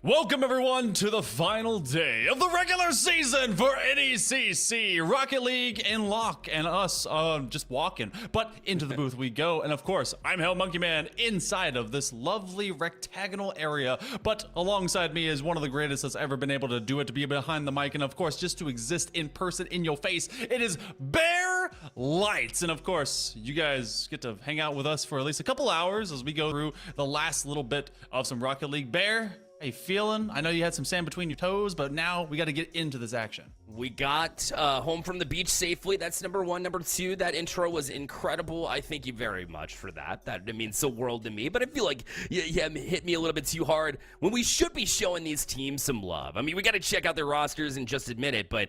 Welcome everyone to the final day of the regular season for NECC Rocket League in lock, and us just walking, but into the booth we go. And of course, I'm Hell Monkey Man inside of this lovely rectagonal area, but alongside me is one of the greatest that's ever been able to do it, to be behind the mic, and of course just to exist in person in your face. It is Bear Lights, and of course you guys get to hang out with us for at least a couple hours as we go through the last little bit of some Rocket League. Bear, how you feeling? I know you had some sand between your toes, but now we got to get into this action. We got home from the beach safely. That's number one. Number two, that intro was incredible. I thank you very much for that. That means the world to me. But I feel like you hit me a little bit too hard when we should be showing these teams some love. I mean, we got to check out their rosters and just admit it, but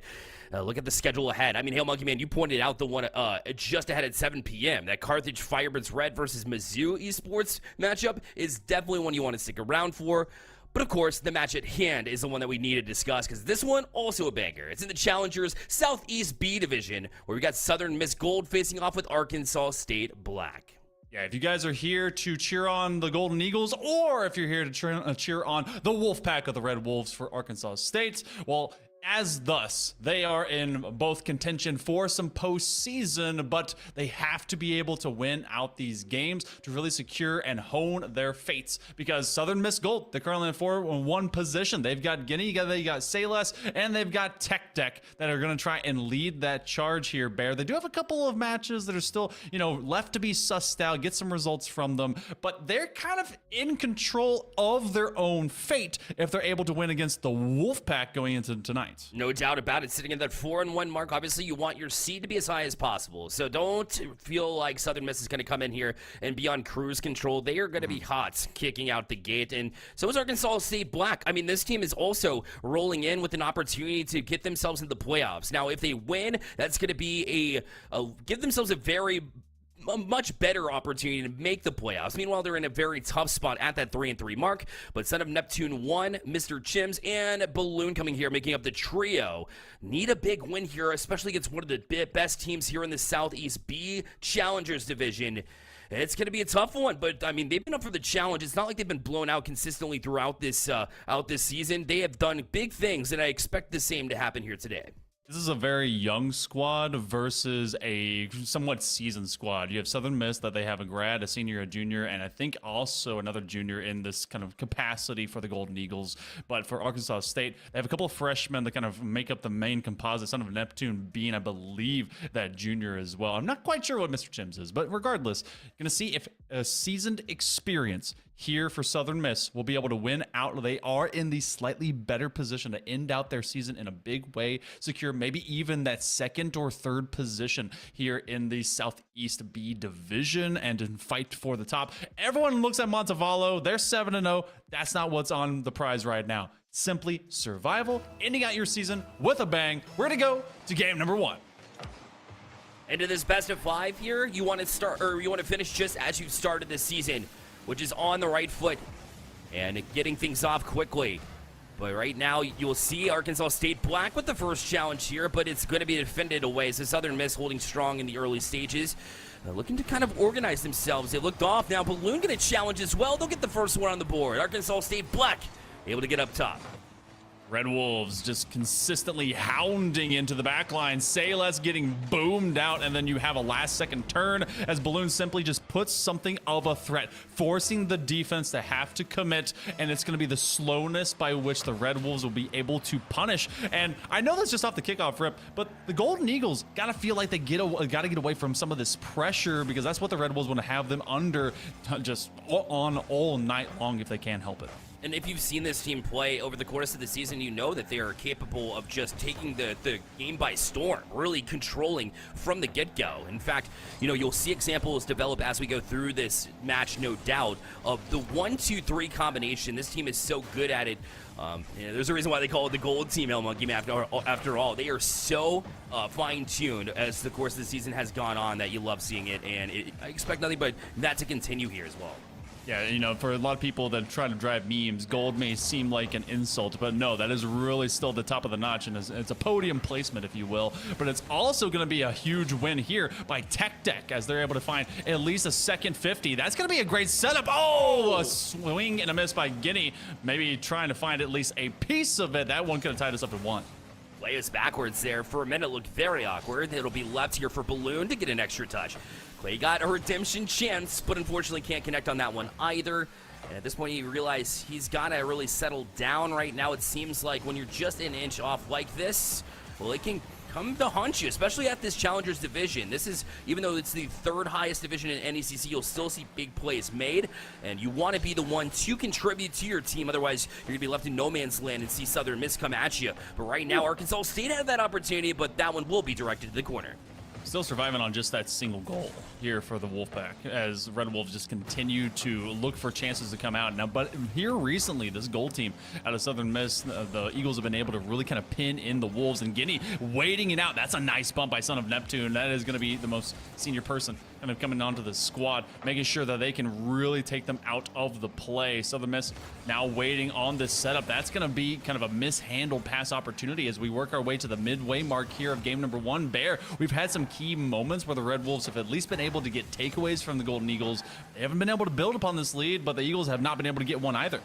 look at the schedule ahead. I mean, Hail Monkey Man, you pointed out the one just ahead at 7 p.m. That Carthage Firebirds Red versus Mizzou Esports matchup is definitely one you want to stick around for. But of course, the match at hand is the one that we need to discuss, because this one, also a banger. It's in the Challengers Southeast B Division, where we got Southern Miss Gold facing off with Arkansas State Black. Yeah, if you guys are here to cheer on the Golden Eagles, or if you're here to cheer on the Wolfpack of the Red Wolves for Arkansas State, well, as thus, they are in both contention for some postseason, but they have to be able to win out these games to really secure and hone their fates. Because Southern Miss Gold, they're currently in 4-1 position. They've got Guinea, they got Sayles, and they've got Tech Deck that are going to try and lead that charge here, Bear. They do have a couple of matches that are still, left to be sussed out, get some results from them, but they're kind of in control of their own fate if they're able to win against the Wolfpack going into tonight. No doubt about it. Sitting at that 4-1 mark, obviously you want your seed to be as high as possible. So don't feel like Southern Miss is going to come in here and be on cruise control. They are going to be hot kicking out the gate, and so is Arkansas State Black. I mean, this team is also rolling in with an opportunity to get themselves into the playoffs. Now, if they win, that's going to be give themselves a much better opportunity to make the playoffs. Meanwhile, they're in a very tough spot at that 3-3 mark, but Son of Neptune 1, Mr. Chims, and Balloon coming here, making up the trio. Need a big win here, especially against one of the best teams here in the Southeast B Challengers Division. It's going to be a tough one, but I mean, they've been up for the challenge. It's not like they've been blown out consistently throughout this season. They have done big things, and I expect the same to happen here today. This is a very young squad versus a somewhat seasoned squad. You have Southern Miss that they have a grad, a senior, a junior, and I think also another junior in this kind of capacity for the Golden Eagles. But for Arkansas State, they have a couple of freshmen that kind of make up the main composite, Son of Neptune being, I believe, that junior as well. I'm not quite sure what Mr. Chims is, but regardless, going to see if a seasoned experience here for Southern Miss will be able to win out. They are in the slightly better position to end out their season in a big way, secure maybe even that second or third position here in the Southeast B division and in fight for the top. Everyone looks at Montevallo. They're 7-0. That's not what's on the prize right now. Simply survival, ending out your season with a bang. We're going to go to game number 1. Into this best of 5 here, you want to finish just as you started this season, which is on the right foot and getting things off quickly. But right now, you'll see Arkansas State Black with the first challenge here, but it's going to be defended away. So Southern Miss holding strong in the early stages, looking to kind of organize themselves. They looked off. Now Balloon get a challenge as well. They'll get the first one on the board. Arkansas State Black able to get up top. Red Wolves just consistently hounding into the back line. Sayles getting boomed out, and then you have a last-second turn as Balloon simply just puts something of a threat, forcing the defense to have to commit, and it's going to be the slowness by which the Red Wolves will be able to punish. And I know that's just off the kickoff rip, but the Golden Eagles got to feel like they got to get away from some of this pressure, because that's what the Red Wolves want to have them under just on all night long if they can help it. And if you've seen this team play over the course of the season, you know that they are capable of just taking the game by storm, really controlling from the get-go. In fact, you'll see examples develop as we go through this match, no doubt, of the 1-2-3 combination. This team is so good at it. There's a reason why they call it the gold team, El Monkey. After all, they are so fine-tuned as the course of the season has gone on that you love seeing it, and I expect nothing but that to continue here as well. Yeah, for a lot of people that try to drive memes, gold may seem like an insult, but no, that is really still the top of the notch, and it's a podium placement, if you will. But it's also going to be a huge win here by Tech Deck as they're able to find at least a second 50. That's going to be a great setup. Oh, a swing and a miss by Guinea. Maybe trying to find at least a piece of it. That one could have tied us up at 1. Play us backwards there. For a minute, looked very awkward. It'll be left here for Balloon to get an extra touch. Clay got a redemption chance, but unfortunately can't connect on that one either. And at this point, you realize he's got to really settle down right now. It seems like when you're just an inch off like this, well, it can come to haunt you, especially at this Challengers division. This is, even though it's the 3rd highest division in NECC, you'll still see big plays made, and you want to be the one to contribute to your team. Otherwise, you're going to be left in no man's land and see Southern Miss come at you. But right now, Arkansas State had that opportunity, but that one will be directed to the corner. Still surviving on just that single goal here for the Wolfpack as Red Wolves just continue to look for chances to come out. Now, but here recently, this goal team out of Southern Miss, the Eagles have been able to really kind of pin in the Wolves, and Guinea waiting it out. That's a nice bump by Son of Neptune. That is going to be the most senior person kind of coming onto the squad, making sure that they can really take them out of the play. Southern Miss now waiting on this setup. That's going to be kind of a mishandled pass opportunity as we work our way to the midway mark here of game number 1. Bear, we've had some key moments where the Red Wolves have at least been able to get takeaways from the Golden Eagles. They haven't been able to build upon this lead, but the Eagles have not been able to get one either.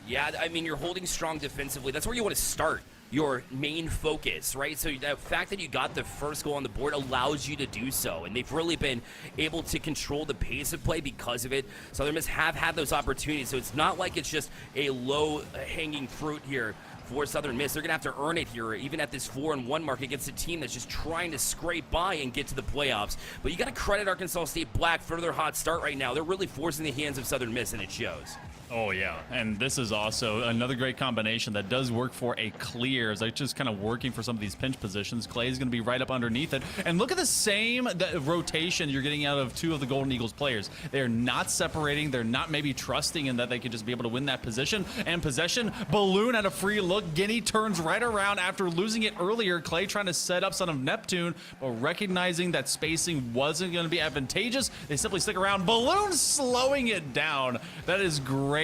Yeah, I mean, you're holding strong defensively. That's where you want to start your main focus, right? So the fact that you got the first goal on the board allows you to do so, and they've really been able to control the pace of play because of it. Southern Miss have had those opportunities, so it's not like it's just a low-hanging fruit here for Southern Miss. They're going to have to earn it here, even at this 4-1 mark against a team that's just trying to scrape by and get to the playoffs. But you got to credit Arkansas State Black for their hot start right now. They're really forcing the hands of Southern Miss, and it shows. Oh, yeah. And this is also another great combination that does work for a clear. As they're just kind of working for some of these pinch positions. Clay is going to be right up underneath it. And look at the same rotation you're getting out of 2 of the Golden Eagles players. They're not separating. They're not maybe trusting in that they could just be able to win that position. And possession, Balloon at a free look. Guinea turns right around after losing it earlier. Clay trying to set up Son of Neptune, but recognizing that spacing wasn't going to be advantageous, they simply stick around. Balloon slowing it down. That is great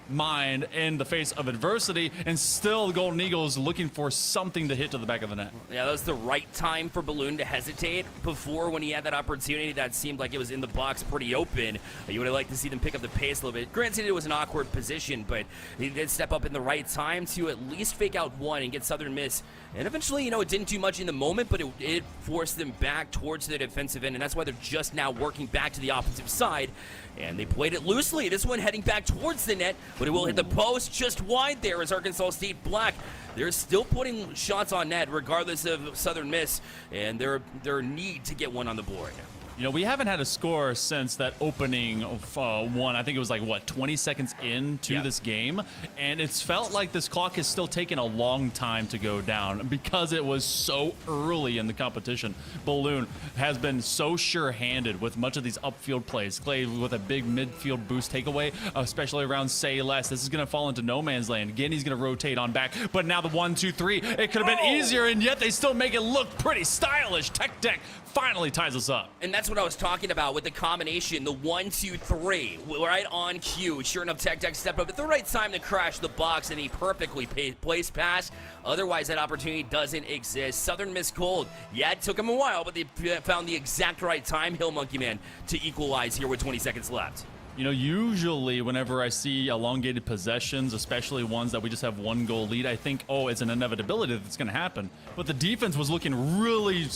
mind in the face of adversity, and still the Golden Eagles looking for something to hit to the back of the net. Yeah, that was the right time for Balloon to hesitate. Before, when he had that opportunity, that seemed like it was in the box pretty open. You would have liked to see them pick up the pace a little bit. Granted, it was an awkward position, but he did step up in the right time to at least fake out one and get Southern Miss. And eventually, it didn't do much in the moment, but it forced them back towards the defensive end, and that's why they're just now working back to the offensive side. And they played it loosely. This one heading back towards the net, but it will hit the post just wide there as Arkansas State Black. They're still putting shots on net regardless of Southern Miss and their need to get one on the board. You know, we haven't had a score since that opening one. I think it was like, what, 20 seconds into this game? And it's felt like this clock has still taken a long time to go down because it was so early in the competition. Balloon has been so sure-handed with much of these upfield plays. Clay with a big midfield boost takeaway, especially around Say Less. This is going to fall into no man's land. Guinea's going to rotate on back, but now the 1-2-3, it could have been easier, and yet they still make it look pretty stylish. Tech Deck finally ties us up. And that's what I was talking about with the combination, the 1-2-3, right on cue. Sure enough, Tech Deck stepped up at the right time to crash the box, and he perfectly placed pass. Otherwise, that opportunity doesn't exist. Southern missed cold. Yeah, it took him a while, but they found the exact right time, Hill Monkey Man, to equalize here with 20 seconds left. You know, usually whenever I see elongated possessions, especially ones that we just have one goal lead, I think, oh, it's an inevitability that's going to happen. But the defense was looking really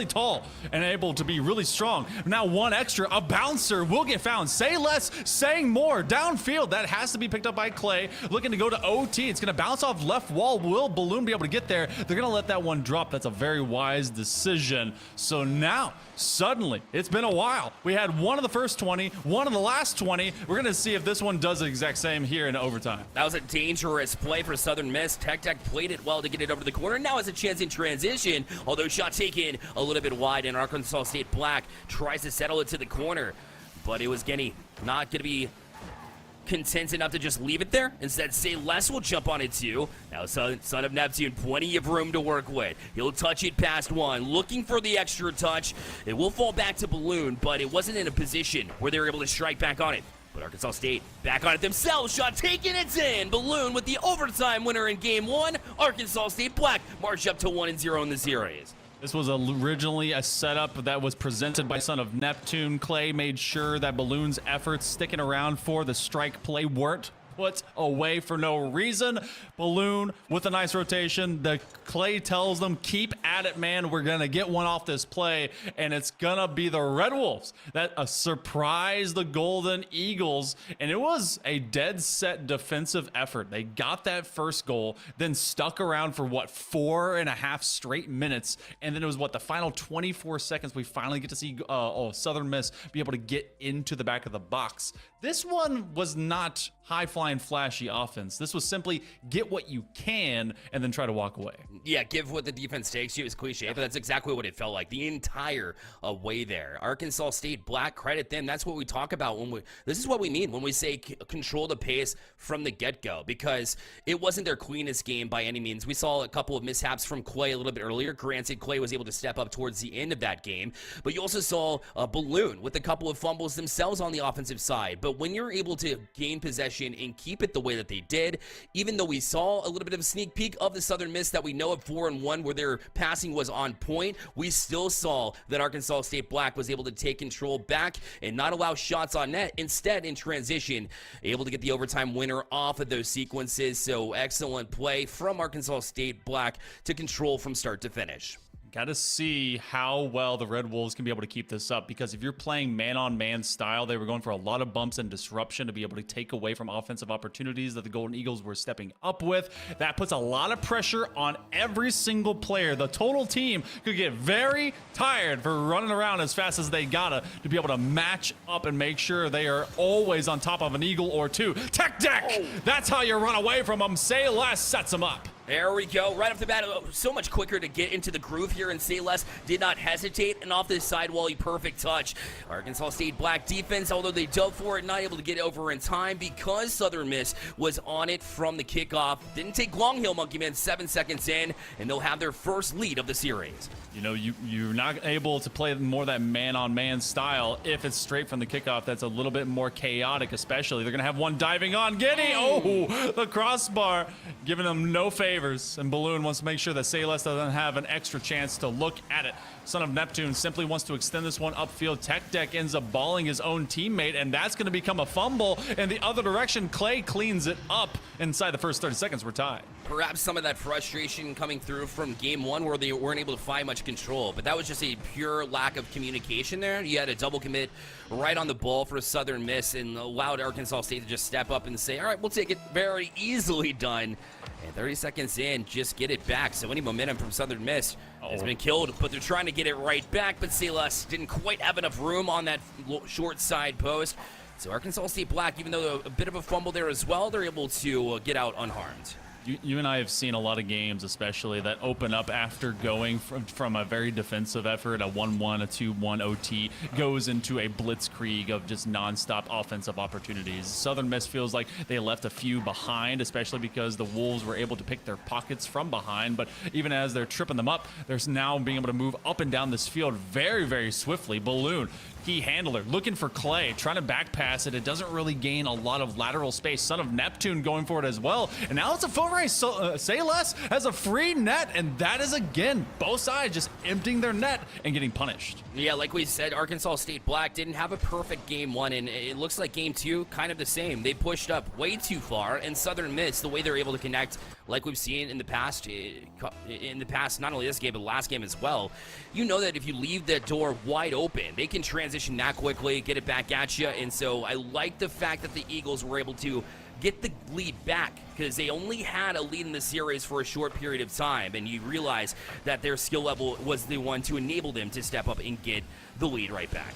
tall and able to be really strong. Now one extra, a bouncer will get found. Say less, saying more. Downfield, that has to be picked up by Clay. Looking to go to OT. It's going to bounce off left wall. Will Balloon be able to get there? They're going to let that one drop. That's a very wise decision. So now, suddenly, it's been a while. We had one of the first 20, one of the last 20. We're going to see if this one does the exact same here in overtime. That was a dangerous play for Southern Miss. Tech Deck played it well to get it over the corner. Now has a chance in transition, although shot taken a little bit wide, and Arkansas State Black tries to settle it to the corner. But it was Guinea not going to be content enough to just leave it there. Instead, Say Less will jump on it too. Now Son of Neptune, plenty of room to work with. He'll touch it past one, looking for the extra touch. It will fall back to Balloon, but it wasn't in a position where they were able to strike back on it. But Arkansas State back on it themselves. Shot taken, it's in. Balloon with the overtime winner in game one. Arkansas State Black march up to 1-0 in the series. This was originally a setup that was presented by Son of Neptune. Clay made sure that Balloon's efforts sticking around for the strike play weren't put away for no reason. Balloon with a nice rotation. The Clay tells them, keep at it, man. We're going to get one off this play, and it's going to be the Red Wolves that surprised the Golden Eagles, and it was a dead set defensive effort. They got that first goal, then stuck around for, what, 4.5 straight minutes, and then it was, what, the final 24 seconds we finally get to see Southern Miss be able to get into the back of the box. This one was not high-flying, flashy offense. This was simply get what you can and then try to walk away. Yeah, give what the defense takes you is cliche, but that's exactly what it felt like the entire way there. Arkansas State Black, credit them. That's what we talk about when this is what we mean when we say control the pace from the get-go, because it wasn't their cleanest game by any means. We saw a couple of mishaps from Clay a little bit earlier. Granted, Clay was able to step up towards the end of that game, but you also saw Balloon with a couple of fumbles themselves on the offensive side. But when you're able to gain possession and keep it the way that they did, even though we saw a little bit of a sneak peek of the Southern Miss that we know of 4-1 where their passing was on point, we still saw that Arkansas State Black was able to take control back and not allow shots on net. Instead, in transition, able to get the overtime winner off of those sequences. So excellent play from Arkansas State Black to control from start to finish. Got to see how well the Red Wolves can be able to keep this up, because if you're playing man-on-man style, they were going for a lot of bumps and disruption to be able to take away from offensive opportunities that the Golden Eagles were stepping up with. That puts a lot of pressure on every single player. The total team could get very tired for running around as fast as they gotta to be able to match up and make sure they are always on top of an Eagle or two. Tech Deck! That's how you run away from them. Say Less sets them up. There we go. Right off the bat, so much quicker to get into the groove here, and Say Less did not hesitate, and off this sidewall, perfect touch. Arkansas State Black defense, although they dove for it, not able to get over in time because Southern Miss was on it from the kickoff. Didn't take long, Hill Monkey Man, 7 seconds in, and they'll have their first lead of the series. You know, you're not able to play more that man-on-man style if it's straight from the kickoff. That's a little bit more chaotic, especially. They're going to have one diving on. Guinea! Oh, the crossbar, giving them no favors. And Balloon wants to make sure that Say Less doesn't have an extra chance to look at it. Son of Neptune simply wants to extend this one upfield. Tech Deck ends up balling his own teammate, and that's going to become a fumble. In the other direction, Clay cleans it up. Inside the first 30 seconds, we're tied. perhaps some of that frustration coming through from game one where they weren't able to find much control, but that was just a pure lack of communication there. You had a double commit right on the ball for Southern Miss and allowed Arkansas State to just step up and say, all right, we'll take it. Very easily done. And 30 seconds in, just get it back. So any momentum from Southern Miss has been killed, but they're trying to get it right back. But Salas didn't quite have enough room on that short side post. So Arkansas State Black, even though a bit of a fumble there as well, they're able to get out unharmed. You and I have seen a lot of games, especially that open up after going from a very defensive effort, a 1-1, a 2-1 OT, goes into a blitzkrieg of just nonstop offensive opportunities. Southern Miss feels like they left a few behind, especially because the Wolves were able to pick their pockets from behind. But even as they're tripping them up, they're now being able to move up and down this field very, very swiftly. Balloon, key handler, looking for Clay, trying to back pass it. It doesn't really gain a lot of lateral space. Son of Neptune going for it as well. And now it's a full race. Say Less has a free net, and that is again both sides just emptying their net and getting punished. Yeah, like we said, Arkansas State Black didn't have a perfect game one, and it looks like game two kind of the same. They pushed up way too far, and Southern Miss, the way they're able to connect, like we've seen in the past, not only this game, but last game as well, you know that if you leave that door wide open, they can transition that quickly, get it back at you. And so I like the fact that the Eagles were able to get the lead back, because they only had a lead in the series for a short period of time, and you realize that their skill level was the one to enable them to step up and get the lead right back.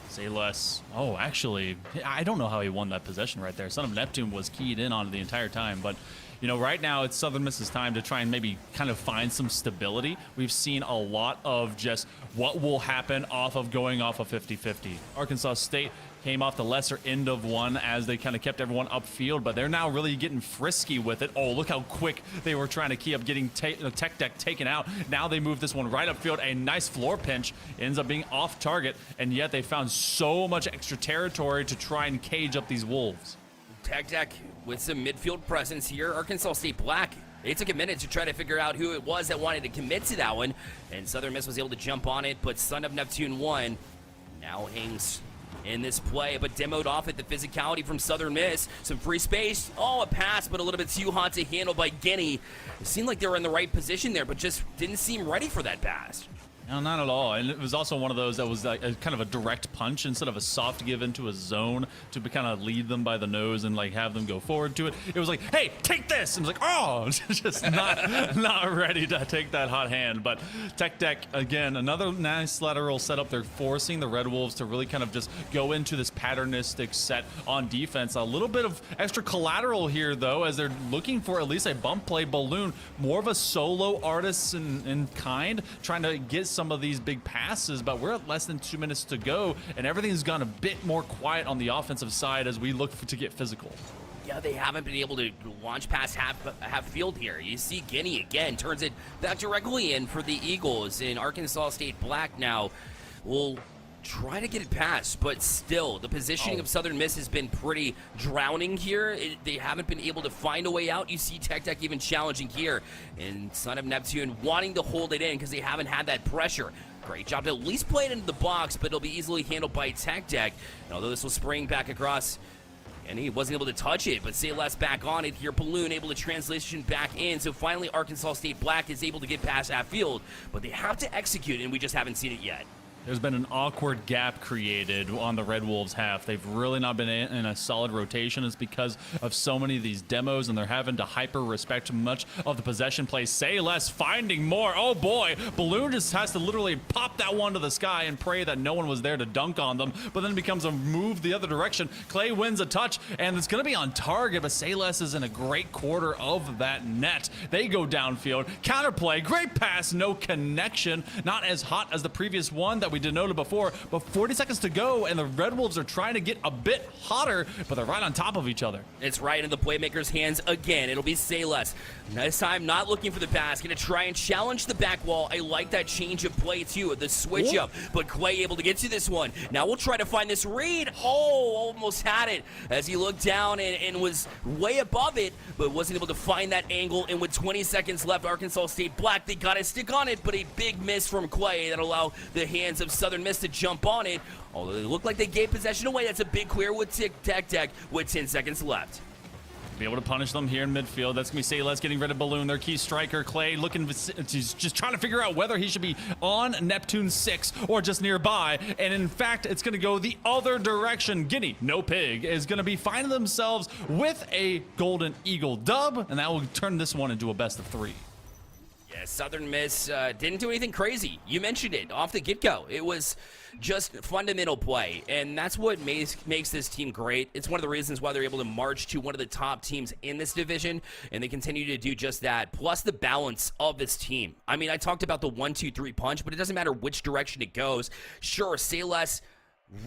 Say Less. Oh, actually, I don't know how he won that possession right there. Son of Neptune was keyed in on it the entire time, but you know, right now it's Southern Miss's time to try and maybe kind of find some stability. We've seen a lot of just what will happen off of going off of 50-50. Arkansas State came off the lesser end of one as they kind of kept everyone upfield, but they're now really getting frisky with it. Oh, look how quick they were trying to key up getting Tech Deck taken out. Now they move this one right upfield. A nice floor pinch ends up being off target, and yet they found so much extra territory to try and cage up these Wolves. Tech Deck with some midfield presence here. Arkansas State Black, they took a minute to try to figure out who it was that wanted to commit to that one, and Southern Miss was able to jump on it, but Son of Neptune won. Now hangs in this play, but demoed off at the physicality from Southern Miss. Some free space. Oh, a pass, but a little bit too hot to handle by Guinea. It seemed like they were in the right position there, but just didn't seem ready for that pass. No, not at all. And it was also one of those that was like a kind of a direct punch instead of a soft give into a zone to kind of lead them by the nose and like have them go forward to it. It was like, hey, take this. And it was like, oh, just not ready to take that hot hand. But Tech Deck, again, another nice lateral setup. They're forcing the Red Wolves to really kind of just go into this patternistic set on defense. A little bit of extra collateral here, though, as they're looking for at least a bump play. Balloon, more of a solo artist in kind, trying to get some of these big passes, but we're at less than 2 minutes to go, and everything's gone a bit more quiet on the offensive side as we look to get physical. Yeah, they haven't been able to launch past half field here. You see Guinea again turns it back directly in for the Eagles, and Arkansas State Black now will try to get it past, but still the positioning of Southern Miss has been pretty drowning here. They haven't been able to find a way out. You see Tech Deck even challenging here, and Son of Neptune wanting to hold it in because they haven't had that pressure. Great job to at least play it into the box, but it'll be easily handled by Tech Deck. And although this will spring back across, and he wasn't able to touch it, but Say Less back on it here. Balloon able to transition back in. So finally Arkansas State Black is able to get past half field, but they have to execute, and we just haven't seen it yet. There's been an awkward gap created on the Red Wolves half. They've really not been in a solid rotation. It's because of so many of these demos, and they're having to hyper-respect much of the possession play. Say Less finding more. Oh, boy. Balloon just has to literally pop that one to the sky and pray that no one was there to dunk on them, but then it becomes a move the other direction. Clay wins a touch, and it's going to be on target, but Say Less is in a great quarter of that net. They go downfield. Counterplay. Great pass. No connection. Not as hot as the previous one that we denoted before, but 40 seconds to go, and the Red Wolves are trying to get a bit hotter, but they're right on top of each other. It's right in the playmaker's hands again. It'll be Say Less. This time, not looking for the pass. Going to try and challenge the back wall. I like that change of play, too, the switch up, but Clay able to get to this one. Now we'll try to find this read. Oh, almost had it as he looked down and was way above it, but wasn't able to find that angle. And with 20 seconds left, Arkansas State Black, they got to stick on it, but a big miss from Clay that allow the hands of Southern Miss to jump on it. Although they look like they gave possession away, that's a big clear with Tech Deck with 10 seconds left. be able to punish them here in midfield. That's going to be Sayles getting rid of Balloon, their key striker. Clay looking, he's just trying to figure out whether he should be on Neptune 6 or just nearby. And in fact, it's going to go the other direction. Guinea, no pig, is going to be finding themselves with a Golden Eagle dub, and that will turn this one into a best of 3. Yeah, Southern Miss didn't do anything crazy. You mentioned it off the get-go. It was just fundamental play, and that's what makes this team great. It's one of the reasons why they're able to march to one of the top teams in this division, and they continue to do just that, plus the balance of this team. I mean, I talked about the 1-2-3 punch, but it doesn't matter which direction it goes. Sure, Sayles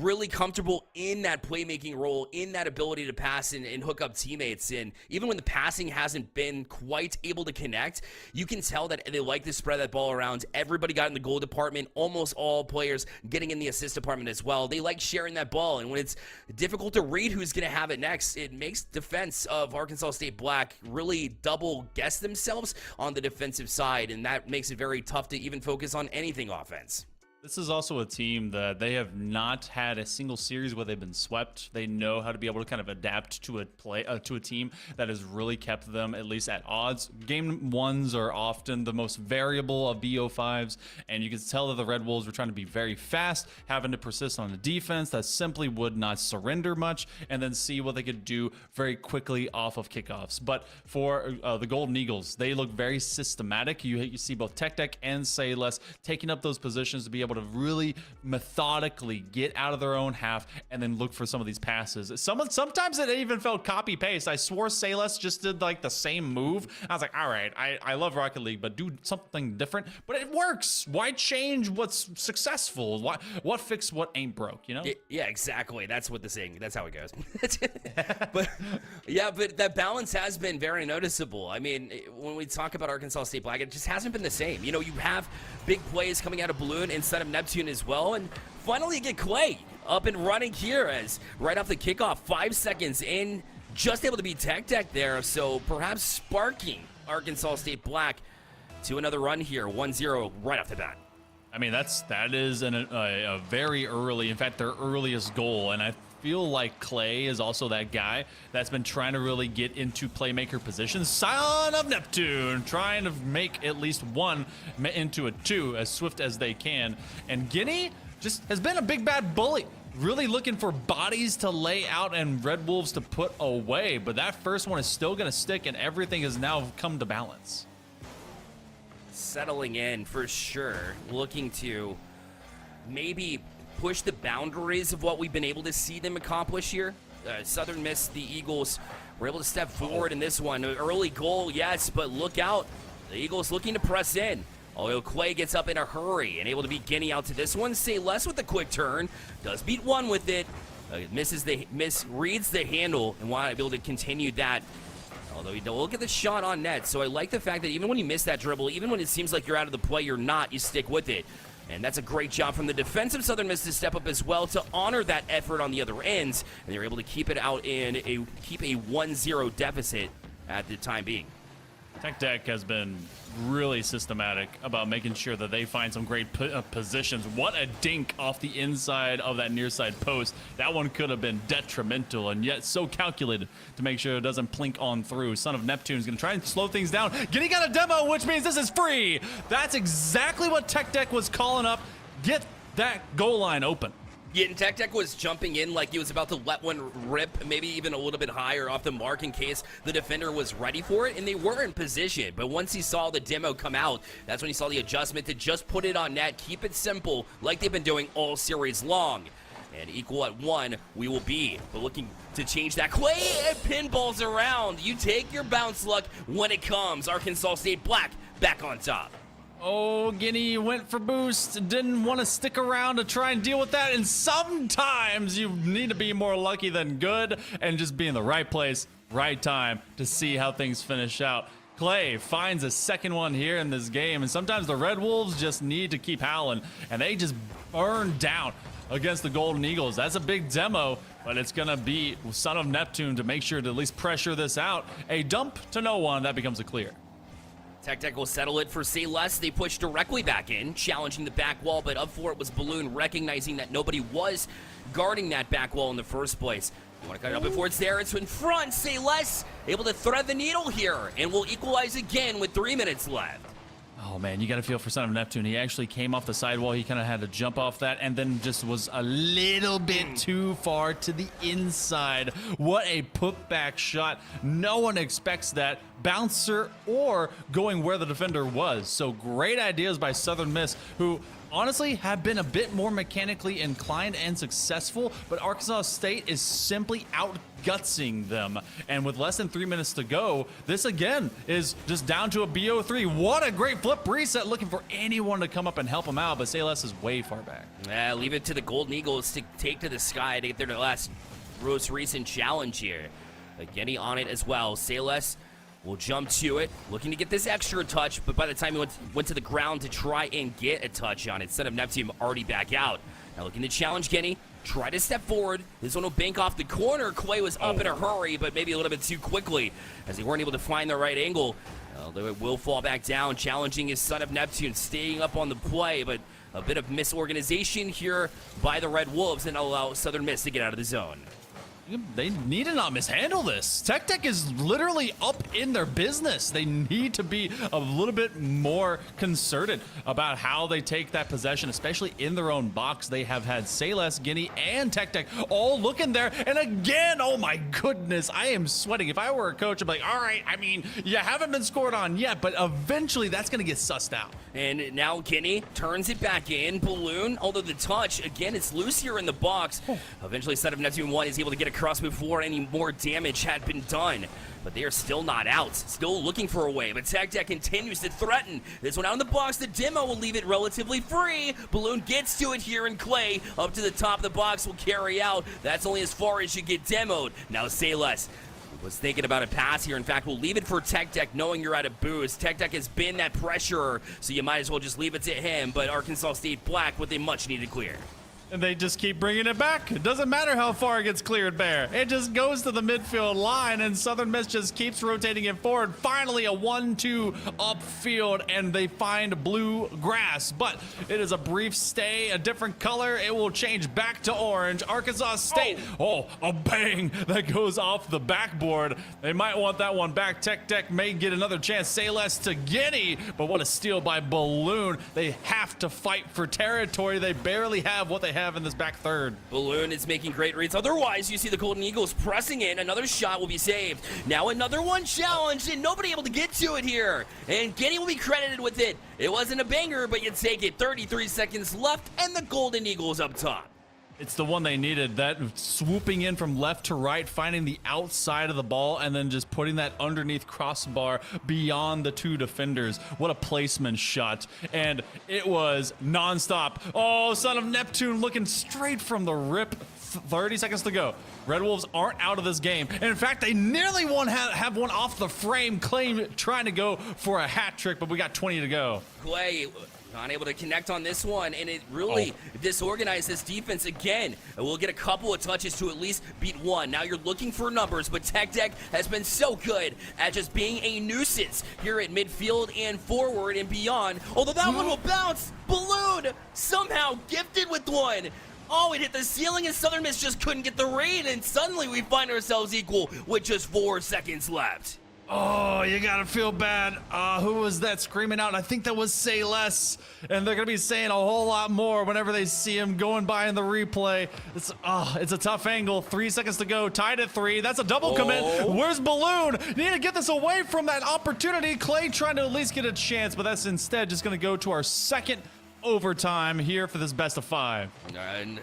really comfortable in that playmaking role, in that ability to pass and hook up teammates. And even when the passing hasn't been quite able to connect, you can tell that they like to spread that ball around. Everybody got in the goal department, almost all players getting in the assist department as well. They like sharing that ball, and when it's difficult to read who's going to have it next, it makes defense of Arkansas State Black really double guess themselves on the defensive side, and that makes it very tough to even focus on anything offense. This is also a team that they have not had a single series where they've been swept. They know how to be able to kind of adapt to a team that has really kept them at least at odds. Game ones are often the most variable of BO5s, and you can tell that the Red Wolves were trying to be very fast, having to persist on a defense that simply would not surrender much, and then see what they could do very quickly off of kickoffs. But for the Golden Eagles, they look very systematic. You see both Tech and Sayles taking up those positions to be able to really methodically get out of their own half and then look for some of these passes. Sometimes it even felt copy paste. I swore Sayles just did like the same move. I was like, all right, I love Rocket League, but do something different. But it works. Why change what's successful? What fix what ain't broke, you know? Yeah, exactly. That's what the saying, that's how it goes. But yeah, but that balance has been very noticeable. I mean, when we talk about Arkansas State Black, it just hasn't been the same. You know, you have big plays coming out of Balloon instead of Neptune as well, and finally you get Clay up and running here as right off the kickoff, 5 seconds in, just able to beat Tech there, so perhaps sparking Arkansas State Black to another run here, 1-0 right off the bat. I mean, that is a very early, in fact, their earliest goal, and I feel like Clay is also that guy that's been trying to really get into playmaker positions. Son of Neptune, trying to make at least one into a 2 as swift as they can. And Guinea just has been a big bad bully, really looking for bodies to lay out and Red Wolves to put away. But that first one is still going to stick, and everything has now come to balance. Settling in for sure, looking to maybe push the boundaries of what we've been able to see them accomplish here. Southern Miss, the Eagles, were able to step forward in this one. An early goal, yes, but look out. The Eagles looking to press in. Although Clay gets up in a hurry and able to beat Guinea out to this one. Sayles with a quick turn. Does beat one with it. Misreads the handle and want to be able to continue that. Although you don't look at the shot on net. So I like the fact that even when you miss that dribble, even when it seems like you're out of the play, you're not, you stick with it. And that's a great job from the defensive Southern Miss to step up as well to honor that effort on the other ends. And they're able to keep it out in keep a 1-0 deficit at the time being. Tech has been really systematic about making sure that they find some great positions. What a dink off the inside of that near side post. That one could have been detrimental, and yet so calculated to make sure it doesn't plink on through. Son of Neptune is going to try and slow things down. Guinea got a demo, which means this is free. That's exactly what Tech was calling up. Get that goal line open. Yeah, and Tech was jumping in like he was about to let one rip, maybe even a little bit higher off the mark in case the defender was ready for it, and they were in position. But once he saw the demo come out, that's when he saw the adjustment to just put it on net, keep it simple, like they've been doing all series long. And equal at 1, we will be. But looking to change that. Clay pinballs around. You take your bounce luck when it comes. Arkansas State Black back on top. Oh, Guinea went for boost, didn't want to stick around to try and deal with that, and sometimes you need to be more lucky than good and just be in the right place, right time to see how things finish out. Clay finds a second one here in this game, and sometimes the Red Wolves just need to keep howling, and they just burn down against the Golden Eagles. That's a big demo, but it's going to be Son of Neptune to make sure to at least pressure this out. A dump to no one, that becomes a clear. Tech will settle it for Sayles. They push directly back in, challenging the back wall, but up for it was Balloon, recognizing that nobody was guarding that back wall in the first place. You want to cut it up before it's there. It's in front. Say less. Able to thread the needle here. And we'll equalize again with 3 minutes left. Oh man, you got to feel for Son of Neptune. He actually came off the sidewall. He kind of had to jump off that and then just was a little bit too far to the inside. What a putback shot. No one expects that. Bouncer or going where the defender was. So great ideas by Southern Miss, who honestly have been a bit more mechanically inclined and successful, but Arkansas State is simply outgutsing them. And with less than 3 minutes to go, this again is just down to a BO3. What a great flip reset, looking for anyone to come up and help him out, but Sayles is way far back. Leave it to the Golden Eagles to take to the sky to get their last most recent challenge here. Getting on it as well. Sayles will jump to it, looking to get this extra touch, but by the time he went to the ground to try and get a touch on it, Son of Neptune already back out. Now looking to challenge Kenny, try to step forward. This one will bank off the corner. Clay was up in a hurry, but maybe a little bit too quickly as they weren't able to find the right angle. Although it will fall back down, challenging his Son of Neptune, staying up on the play, but a bit of misorganization here by the Red Wolves and allow Southern Miss to get out of the zone. They need to not mishandle this. Tech is literally up in their business. They need to be a little bit more concerted about how they take that possession, especially in their own box. They have had Sayles, Guinea, and Tech all looking there. And again, oh my goodness, I am sweating. If I were a coach, I'd be like, all right, I mean, you haven't been scored on yet, but eventually that's going to get sussed out. And now Guinea turns it back in. Balloon, although the touch, again, it's loose here in the box. Eventually, Son of Neptune 1 is able to get across before any more damage had been done. But they are still not out. Still looking for a way. But Tech continues to threaten. This one out in the box. The demo will leave it relatively free. Balloon gets to it here in Clay. Up to the top of the box will carry out. That's only as far as you get demoed. Now Sayles was thinking about a pass here. In fact, we'll leave it for Tech knowing you're out of boost. Tech has been that pressurer, so you might as well just leave it to him. But Arkansas State Black with a much-needed clear. And they just keep bringing it back. It doesn't matter how far it gets cleared there. It just goes to the midfield line, and Southern Miss just keeps rotating it forward. Finally, a 1-2 upfield, and they find blue grass. But it is a brief stay, a different color. It will change back to orange. Arkansas State, a bang that goes off the backboard. They might want that one back. Tech may get another chance. Sayles to Guinea, but what a steal by Balloon. They have to fight for territory. They barely have what they have in this back third. Balloon is making great reads. Otherwise, you see the Golden Eagles pressing in. Another shot will be saved. Now another one challenged, and nobody able to get to it here. And Guinea will be credited with it. It wasn't a banger, but you take it. 33 seconds left, and the Golden Eagles up top. It's the one they needed, that swooping in from left to right, finding the outside of the ball, and then just putting that underneath crossbar beyond the two defenders. What a placement shot. And it was nonstop. Oh, Son of Neptune looking straight from the rip. 30 seconds to go. Red Wolves aren't out of this game. And in fact, they nearly have one off the frame, trying to go for a hat trick, but we got 20 to go. Clay not able to connect on this one, and it really disorganized this defense again. We'll get a couple of touches to at least beat one. Now you're looking for numbers, but Tech has been so good at just being a nuisance here at midfield and forward and beyond. Although that one will bounce. Balloon somehow gifted with one. Oh, it hit the ceiling, and Southern Miss just couldn't get the read, and suddenly we find ourselves equal with just 4 seconds left. Oh, you gotta feel bad. Who was that screaming out? I think that was Sayles. And they're gonna be saying a whole lot more whenever they see him going by in the replay. It's a tough angle. 3 seconds to go. Tied at 3. That's a double commit. Where's Balloon? Need to get this away from that opportunity. Clay trying to at least get a chance, but that's instead just gonna go to our second overtime here for this best of 5. And,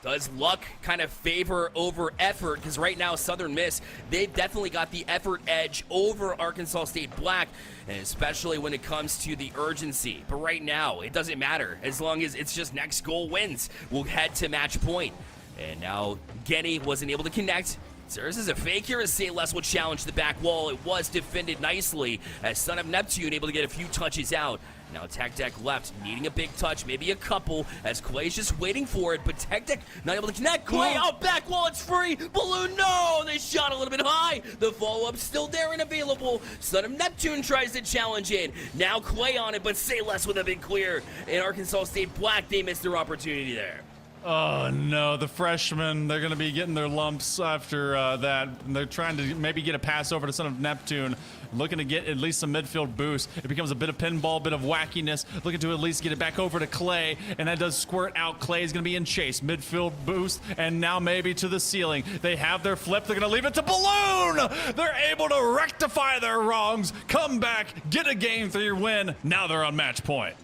does luck kind of favor over effort? Because right now, Southern Miss, they've definitely got the effort edge over Arkansas State Black, and especially when it comes to the urgency. But right now, it doesn't matter. As long as it's just next goal wins, we'll head to match point. And now, Guinea wasn't able to connect. So this is a fake here as Sayles will challenge the back wall. It was defended nicely as Son of Neptune able to get a few touches out. Now Tech left, needing a big touch, maybe a couple, as Clay's just waiting for it, but Tech not able to connect. Clay out back wall, it's free. Balloon, no! They shot a little bit high. The follow-up still there and available. Son of Neptune tries to challenge it. Now Clay on it, but Sayles with a big clear. And Arkansas State Black, they missed their opportunity there. Oh no, the freshmen, they're going to be getting their lumps after that. They're trying to maybe get a pass over to Son of Neptune, looking to get at least some midfield boost. It becomes a bit of pinball, bit of wackiness, looking to at least get it back over to Clay, and that does squirt out. Clay is going to be in chase, midfield boost, and now maybe to the ceiling. They have their flip, they're going to leave it to Balloon! They're able to rectify their wrongs, come back, get a game 3 win. Now they're on match point.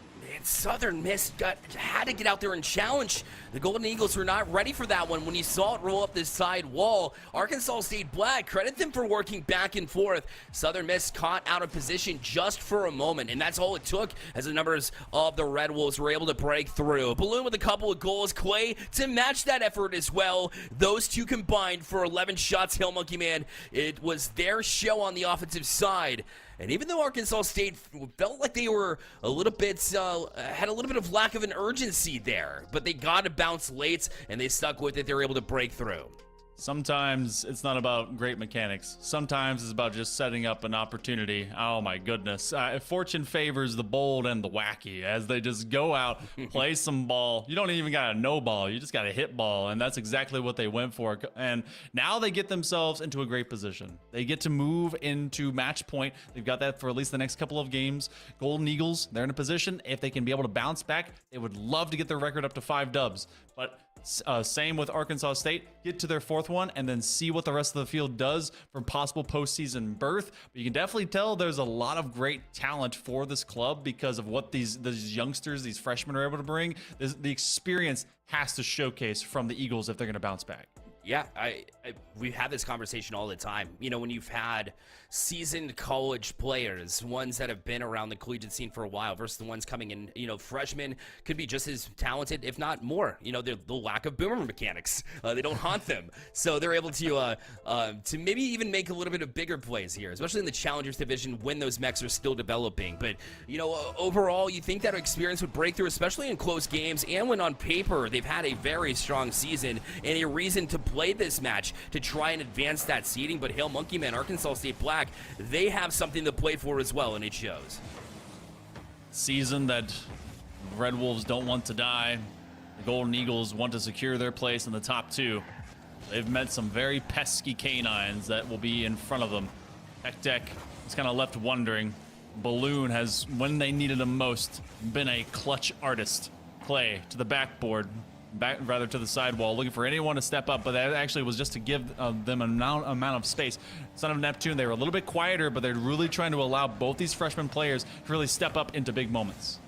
Southern Miss had to get out there and challenge. The Golden Eagles were not ready for that one when you saw it roll up this side wall. Arkansas State Black, credit them for working back and forth. Southern Miss caught out of position just for a moment, and that's all it took as the numbers of the Red Wolves were able to break through. Balloon with a couple of goals, Clay to match that effort as well. Those two combined for 11 shots. Hill Monkey Man, it was their show on the offensive side. And even though Arkansas State felt like they were a little bit, had a little bit of lack of an urgency there, but they got to bounce late and they stuck with it. They were able to break through. Sometimes it's not about great mechanics. Sometimes it's about just setting up an opportunity. Oh my goodness. Fortune favors the bold and the wacky as they just go out, play some ball. You don't even got a no ball. You just got a hit ball. And that's exactly what they went for. And now they get themselves into a great position. They get to move into match point. They've got that for at least the next couple of games. Golden Eagles, they're in a position. If they can be able to bounce back, they would love to get their record up to 5 dubs. But same with Arkansas State. Get to their 4th one and then see what the rest of the field does for possible postseason berth. But you can definitely tell there's a lot of great talent for this club because of what these youngsters, these freshmen are able to bring. The experience has to showcase from the Eagles if they're going to bounce back. Yeah, we've had this conversation all the time. You know, when you've had seasoned college players, ones that have been around the collegiate scene for a while versus the ones coming in, you know, freshmen could be just as talented, if not more. You know, the lack of boomer mechanics. They don't haunt them. So they're able to maybe even make a little bit of bigger plays here, especially in the Challengers division when those mechs are still developing. But, you know, overall, you think that experience would break through, especially in close games and when on paper they've had a very strong season and a reason to play this match to try and advance that seeding. But Hail Monkey Man, Arkansas State Black, they have something to play for as well, and it shows. Season that Red Wolves don't want to die. The Golden Eagles want to secure their place in the top 2. They've met some very pesky canines that will be in front of them. Tech is kind of left wondering. Balloon has, when they needed him most, been a clutch artist. Clay to the backboard. Rather to the sidewall, looking for anyone to step up, but that actually was just to give them an amount of space. Son of Neptune, they were a little bit quieter, but they're really trying to allow both these freshman players to really step up into big moments.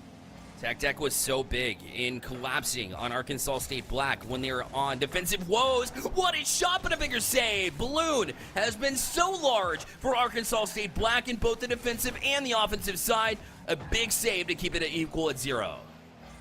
Tech was so big in collapsing on Arkansas State Black when they were on defensive woes. What a shot, but a bigger save. Balloon has been so large for Arkansas State Black in both the defensive and the offensive side. A big save to keep it equal at 0.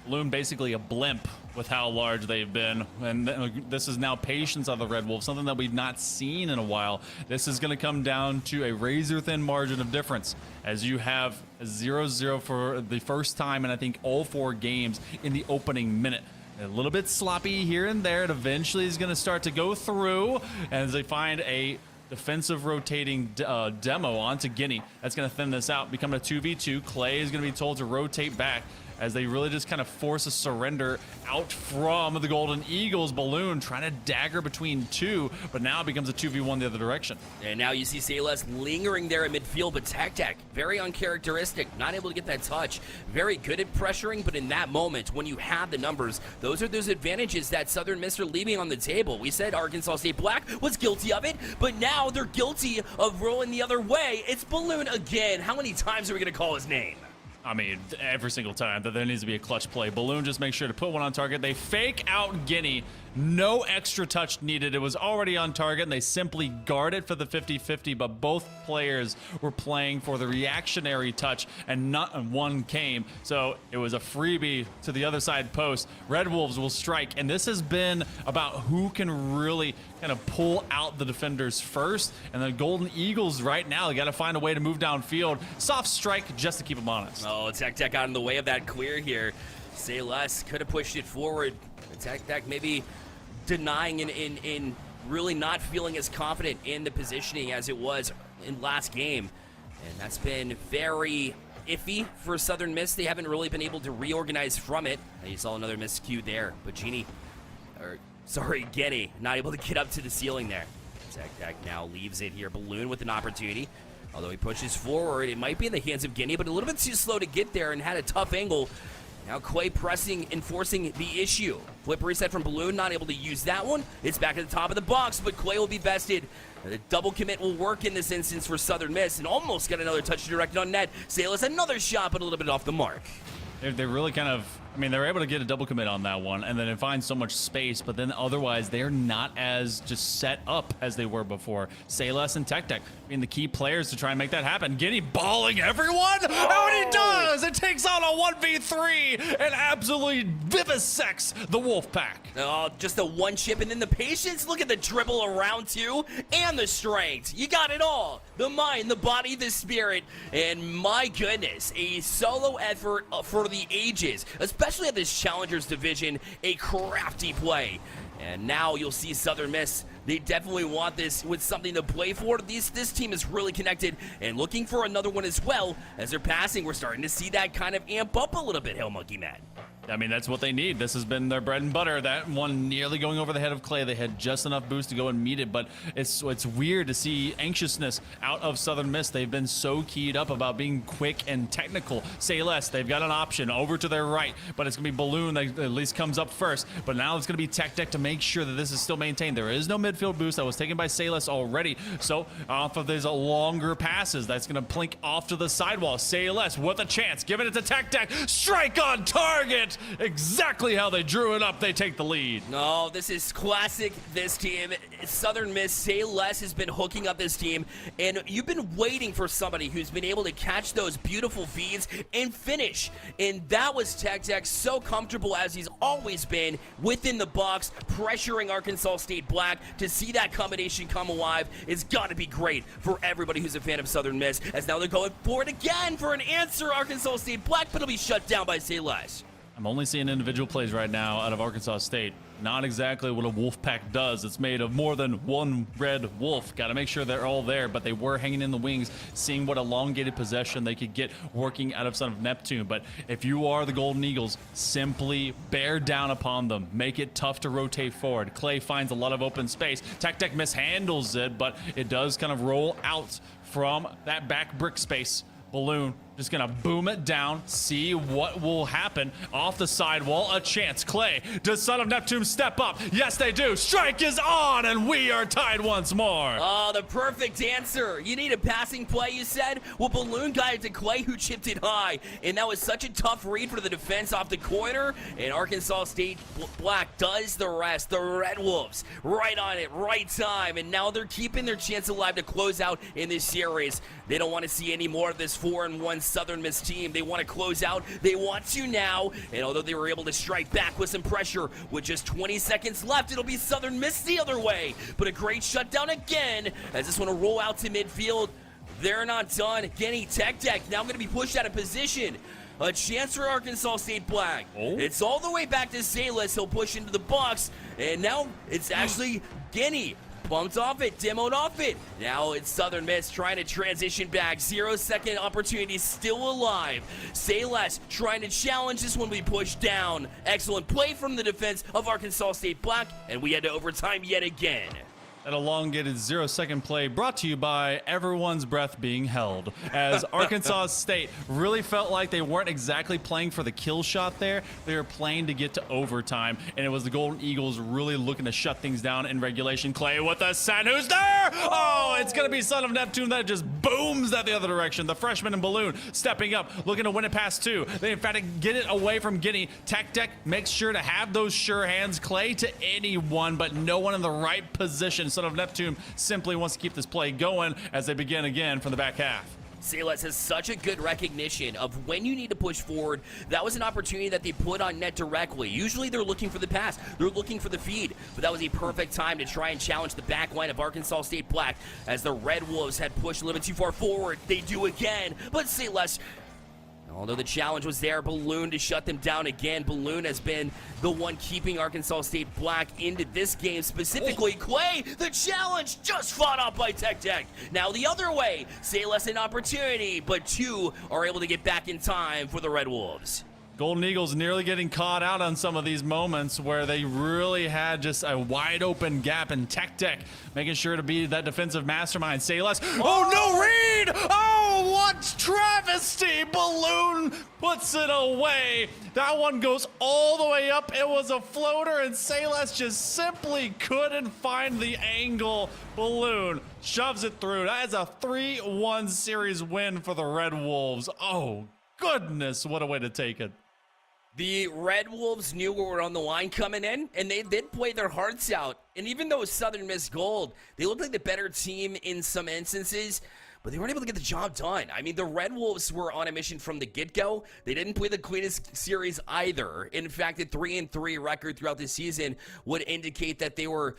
Balloon basically a blimp with how large they've been, and this is now patience of the Red Wolves, something that we've not seen in a while. This is going to come down to a razor-thin margin of difference as you have a 0-0 for the first time in I think all 4 games in the opening minute. A little bit sloppy here and there. It eventually is going to start to go through as they find a defensive rotating demo onto Guinea. That's going to thin this out, become a 2v2. Clay is going to be told to rotate back as they really just kind of force a surrender out from the Golden Eagles. Balloon trying to dagger between 2, but now it becomes a 2v1 the other direction. And now you see Sayles lingering there at midfield, but Tech, very uncharacteristic, not able to get that touch. Very good at pressuring, but in that moment, when you have the numbers, those are those advantages that Southern Miss are leaving on the table. We said Arkansas State Black was guilty of it, but now they're guilty of rolling the other way. It's Balloon again. How many times are we going to call his name? I mean, every single time that there needs to be a clutch play. Balloon just makes sure to put one on target. They fake out Guinea. No extra touch needed. It was already on target, and they simply guard it for the 50-50, but both players were playing for the reactionary touch, and not one came. So it was a freebie to the other side post. Red Wolves will strike, and this has been about who can really kind of pull out the defenders first, and the Golden Eagles right now, they got to find a way to move downfield. Soft strike just to keep them honest. Oh, Tech got in the way of that clear here. Say less, could have pushed it forward. Tech maybe denying in really not feeling as confident in the positioning as it was in last game. And that's been very iffy for Southern Miss. They haven't really been able to reorganize from it. And you saw another miscue there. But Genie Sorry, Guinea, not able to get up to the ceiling there. Tech now leaves it here. Balloon with an opportunity. Although he pushes forward, it might be in the hands of Guinea, but a little bit too slow to get there and had a tough angle. Now Quay pressing and forcing the issue. Flip reset from Balloon, not able to use that one. It's back at the top of the box, but Quay will be bested. The double commit will work in this instance for Southern Miss, and almost got another touch directed on net. Salas another shot, but a little bit off the mark. They really kind of, I mean, they were able to get a double commit on that one, and then it finds so much space, but then otherwise they're not as just set up as they were before. Salas and Tech being the key players to try and make that happen. Guinea balling everyone, and when he does, it takes on a 1v3 and absolutely vivisects the Wolfpack. Oh, just the one chip and then the patience. Look at the dribble around too, and the strength. You got it all. The mind, the body, the spirit, and my goodness, a solo effort for the ages, especially at this Challengers division, a crafty play. And now you'll see Southern Miss, they definitely want this with something to play for. This team is really connected and looking for another one as well. As they're passing, we're starting to see that kind of amp up a little bit, Hill Monkey Man. I mean, that's what they need. This has been their bread and butter. That one nearly going over the head of Clay. They had just enough boost to go and meet it, but it's weird to see anxiousness out of Southern Miss. They've been so keyed up about being quick and technical. Say less. They've got an option over to their right, but it's going to be Balloon that at least comes up first. But now it's going to be Tech to make sure that this is still maintained. There is no midfield boost that was taken by Salas already. So off of these longer passes, that's going to plink off to the sidewall. Salas with a chance. Giving it to Tech. Strike on target. Exactly how they drew it up. They take the lead. No, this is classic this team. Southern Miss, Say Less has been hooking up this team, and you've been waiting for somebody who's been able to catch those beautiful feeds and finish. And that was Tech so comfortable as he's always been within the box, pressuring Arkansas State Black. To see that combination come alive is got to be great for everybody who's a fan of Southern Miss, as now they're going for it again for an answer. Arkansas State Black, but it'll be shut down by Say Less. I'm only seeing individual plays right now out of Arkansas State. Not exactly what a wolf pack does. It's made of more than one red wolf. Got to make sure they're all there, but they were hanging in the wings, seeing what elongated possession they could get working out of Son of Neptune. But if you are the Golden Eagles, simply bear down upon them. Make it tough to rotate forward. Clay finds a lot of open space. Tech mishandles it, but it does kind of roll out from that back brick space. Balloon just gonna boom it down, see what will happen off the sidewall. A chance. Clay, does Son of Neptune step up? Yes, they do. Strike is on, and we are tied once more. Oh, the perfect answer. You need a passing play, you said? Well, Balloon got it to Clay, who chipped it high, and that was such a tough read for the defense off the corner, and Arkansas State Black does the rest. The Red Wolves, right on it, right time, and now they're keeping their chance alive to close out in this series. They don't want to see any more of this 4-1 Southern Miss team. They want to close out. They want to now. And although they were able to strike back with some pressure, with just 20 seconds left, it'll be Southern Miss the other way. But a great shutdown again, as this one will roll out to midfield. They're not done. Guinea Tech now going to be pushed out of position. A chance for Arkansas State Black. Oh. It's all the way back to Salas. He'll push into the box. And now it's actually Guinea. Bumped off it, demoed off it. Now it's Southern Miss trying to transition back. 0-second opportunity still alive. Say Less trying to challenge. This one will be pushed down. Excellent play from the defense of Arkansas State Black, and we head to overtime yet again. That elongated 0-second play brought to you by everyone's breath being held, as Arkansas State really felt like they weren't exactly playing for the kill shot there. They were playing to get to overtime, and it was the Golden Eagles really looking to shut things down in regulation. Clay with the send. Who's there? Oh, it's going to be Son of Neptune that just booms that the other direction. The freshman and Balloon stepping up, looking to win it past two. They in fact get it away from Guinea. Tech makes sure to have those sure hands. Clay to anyone, but no one in the right position. Son of Neptune simply wants to keep this play going as they begin again from the back half. Salas has such a good recognition of when you need to push forward. That was an opportunity that they put on net directly. Usually they're looking for the pass. They're looking for the feed. But that was a perfect time to try and challenge the back line of Arkansas State Black, as the Red Wolves had pushed a little bit too far forward. They do again. But Salas, although the challenge was there, Balloon to shut them down again. Balloon has been the one keeping Arkansas State Black into this game specifically. Clay, the challenge just fought off by Tech. Now the other way, say less an opportunity, but two are able to get back in time for the Red Wolves. Golden Eagles nearly getting caught out on some of these moments where they really had just a wide open gap, and Tech making sure to be that defensive mastermind. Say less. Oh no, Reed! Oh, what travesty! Balloon puts it away. That one goes all the way up. It was a floater, and Sayles just simply couldn't find the angle. Balloon shoves it through. That is a 3-1 series win for the Red Wolves. Oh, goodness, what a way to take it. The Red Wolves knew what were on the line coming in, and they did play their hearts out. And even though Southern missed gold, they looked like the better team in some instances, but they weren't able to get the job done. I mean, the Red Wolves were on a mission from the get-go. They didn't play the cleanest series either. In fact, a 3-3 record throughout the season would indicate that they would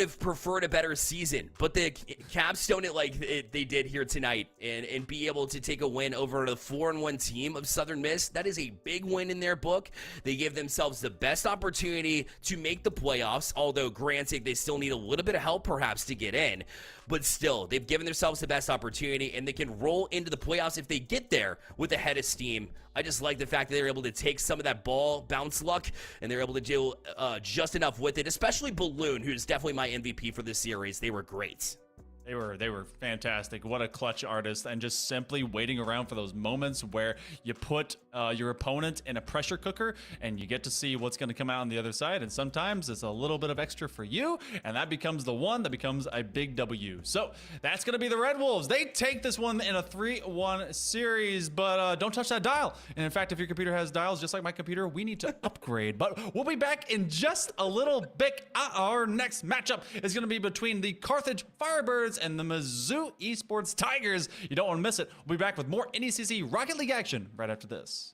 have preferred a better season. But the capstone it like they did here tonight and be able to take a win over the 4-1 team of Southern Miss, that is a big win in their book. They gave themselves the best opportunity to make the playoffs, although granted, they still need a little bit of help perhaps to get in. But still, they've given themselves the best opportunity, and they can roll into the playoffs if they get there with a head of steam. I just like the fact that they're able to take some of that ball bounce luck, and they're able to do just enough with it, especially Balloon, who's definitely my MVP for this series. They were great. They were fantastic. What a clutch artist, and just simply waiting around for those moments where you put your opponent in a pressure cooker and you get to see what's going to come out on the other side. And sometimes it's a little bit of extra for you, and that becomes the one that becomes a big W. So that's going to be the Red Wolves. They take this one in a 3-1 series, but don't touch that dial. And in fact, if your computer has dials, just like my computer, we need to upgrade. But we'll be back in just a little bit. Our next matchup is going to be between the Carthage Firebirds and the Mizzou Esports Tigers. You don't want to miss it. We'll be back with more NECC Rocket League action right after this.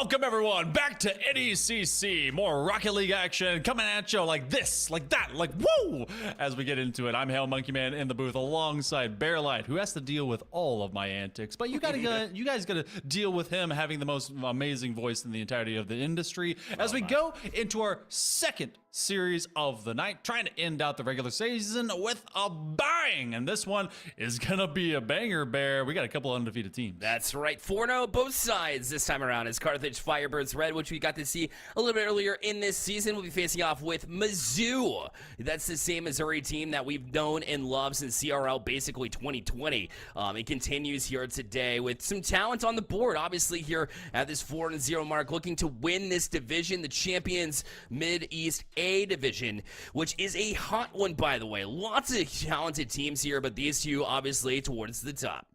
Welcome everyone back to NECC. More Rocket League action coming at you like this, like that, like woo! As we get into it, I'm Hail Monkey Man in the booth alongside Bearlight, who has to deal with all of my antics. But you guys gotta deal with him having the most amazing voice in the entirety of the industry. As we go into our second series of the night, trying to end out the regular season with a bang, and this one is gonna be a banger. Bear, we got a couple undefeated teams. That's right, 4-0 both sides this time around. As Carthage Firebirds Red, which we got to see a little bit earlier in this season, will be facing off with Mizzou. That's the same Missouri team that we've known and loved since CRL basically 2020. It continues here today with some talent on the board, obviously here at this 4-0 mark, looking to win this division, the Champions Mid-East A division, which is a hot one, by the way. Lots of talented teams here, but these two obviously towards the top.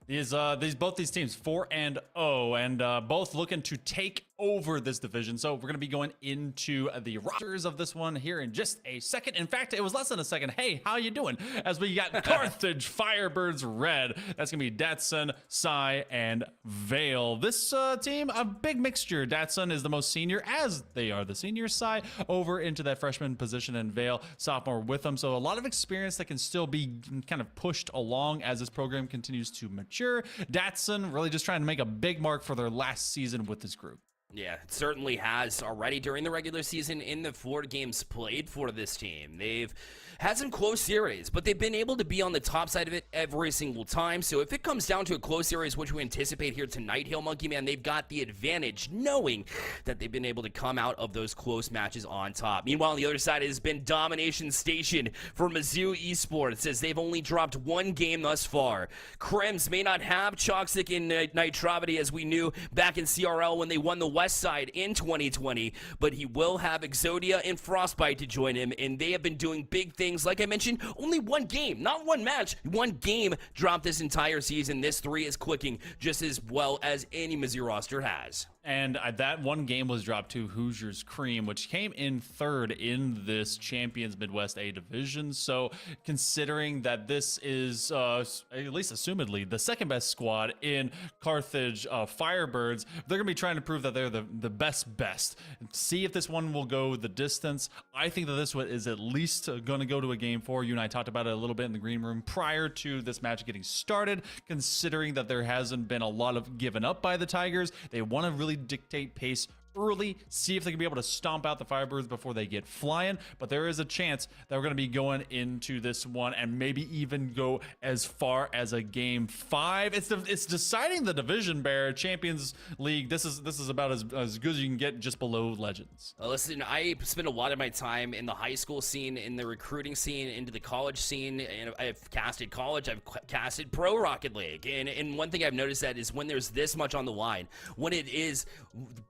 Both these teams 4-0 and both looking to take over this division. So we're going to be going into the rosters of this one here in just a second. In fact, it was less than a second. Hey, how you doing? As we got Carthage Firebirds Red. That's going to be Datsun, Sai, and Vale. This team, a big mixture. Datsun is the most senior, as they are the senior. Sai over into that freshman position, and Vale sophomore with them. So a lot of experience that can still be kind of pushed along as this program continues to mature. Datsun really just trying to make a big mark for their last season with this group. Yeah, it certainly has already during the regular season. In the 4 games played for this team, they've had some close series, but they've been able to be on the top side of it every single time. So if it comes down to a close series, which we anticipate here tonight, Hail Monkey Man, they've got the advantage knowing that they've been able to come out of those close matches on top. Meanwhile, on the other side has been domination station for Mizzou Esports, as they've only dropped 1 game thus far. Krems may not have Choxic and Nitravity, as we knew back in CRL when they won the West Side in 2020, but he will have Exodia and Frostbite to join him, and they have been doing big things. Like I mentioned, only 1 game, not 1 match, 1 game dropped this entire season. This 3 is clicking just as well as any Mizzou roster has. And that 1 game was dropped to Hoosiers Cream, which came in 3rd in this Champions Midwest A division. So considering that this is, at least assumedly, the second best squad in Carthage Firebirds, they're going to be trying to prove that they're the best. See if this one will go the distance. I think that this one is at least going to go to a game 4. You and I talked about it a little bit in the green room prior to this match getting started, considering that there hasn't been a lot of given up by the Tigers. They want to really dictate pace early, see if they can be able to stomp out the Firebirds before they get flying. But there is a chance that we're going to be going into this one and maybe even go as far as a game 5. It's deciding the division, Bear. Champions League, this is about as good as you can get, just below Legends. Listen, I spend a lot of my time in the high school scene, in the recruiting scene, into the college scene, and I've casted college, I've casted pro Rocket League, and one thing I've noticed that is when there's this much on the line, when it is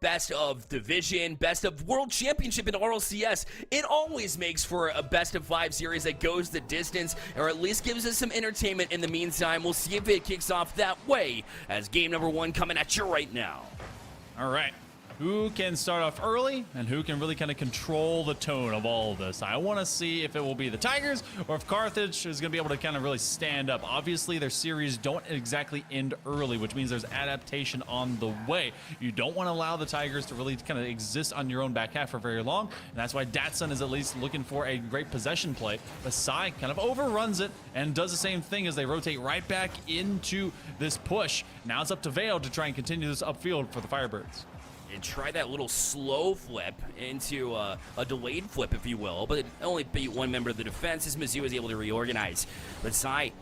best of division, best of world championship in RLCS, it always makes for a best of 5 series that goes the distance, or at least gives us some entertainment in the meantime. We'll see if it kicks off that way, as game number 1 coming at you right now. All right. Who can start off early and who can really kind of control the tone of all of this? I want to see if it will be the Tigers or if Carthage is going to be able to kind of really stand up. Obviously, their series don't exactly end early, which means there's adaptation on the way. You don't want to allow the Tigers to really kind of exist on your own back half for very long, and that's why Datsun is at least looking for a great possession play. But Sai kind of overruns it and does the same thing as they rotate right back into this push. Now it's up to Vale to try and continue this upfield for the Firebirds. And try that little slow flip into a delayed flip, if you will, but it only beat 1 member of the defense as Mizzou was able to reorganize. But Sai,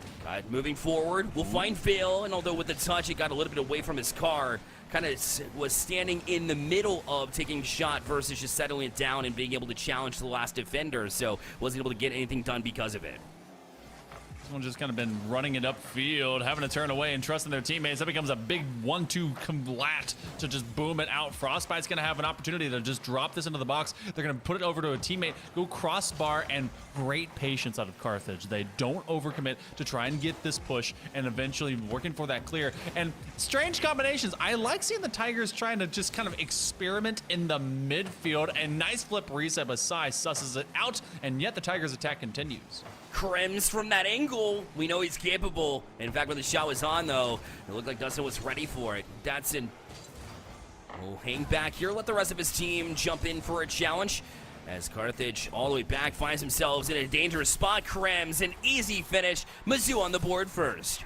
moving forward, we'll find Vale, and although with the touch, it got a little bit away from his car, kind of was standing in the middle of taking shot versus just settling it down and being able to challenge the last defender, so wasn't able to get anything done because of it. This one's just kind of been running it upfield, having to turn away and trusting their teammates. That becomes a big 1-2 combat to just boom it out. Frostbite's going to have an opportunity to just drop this into the box. They're going to put it over to a teammate, go crossbar, and great patience out of Carthage. They don't overcommit to try and get this push and eventually working for that clear. And strange combinations. I like seeing the Tigers trying to just kind of experiment in the midfield, and nice flip reset, but Sai susses it out, and yet the Tigers' attack continues. Krems from that angle. We know he's capable. In fact, when the shot was on, though, it looked like Dustin was ready for it. Datsun will hang back here, let the rest of his team jump in for a challenge. As Carthage all the way back finds themselves in a dangerous spot. Krems, an easy finish. Mizzou on the board first.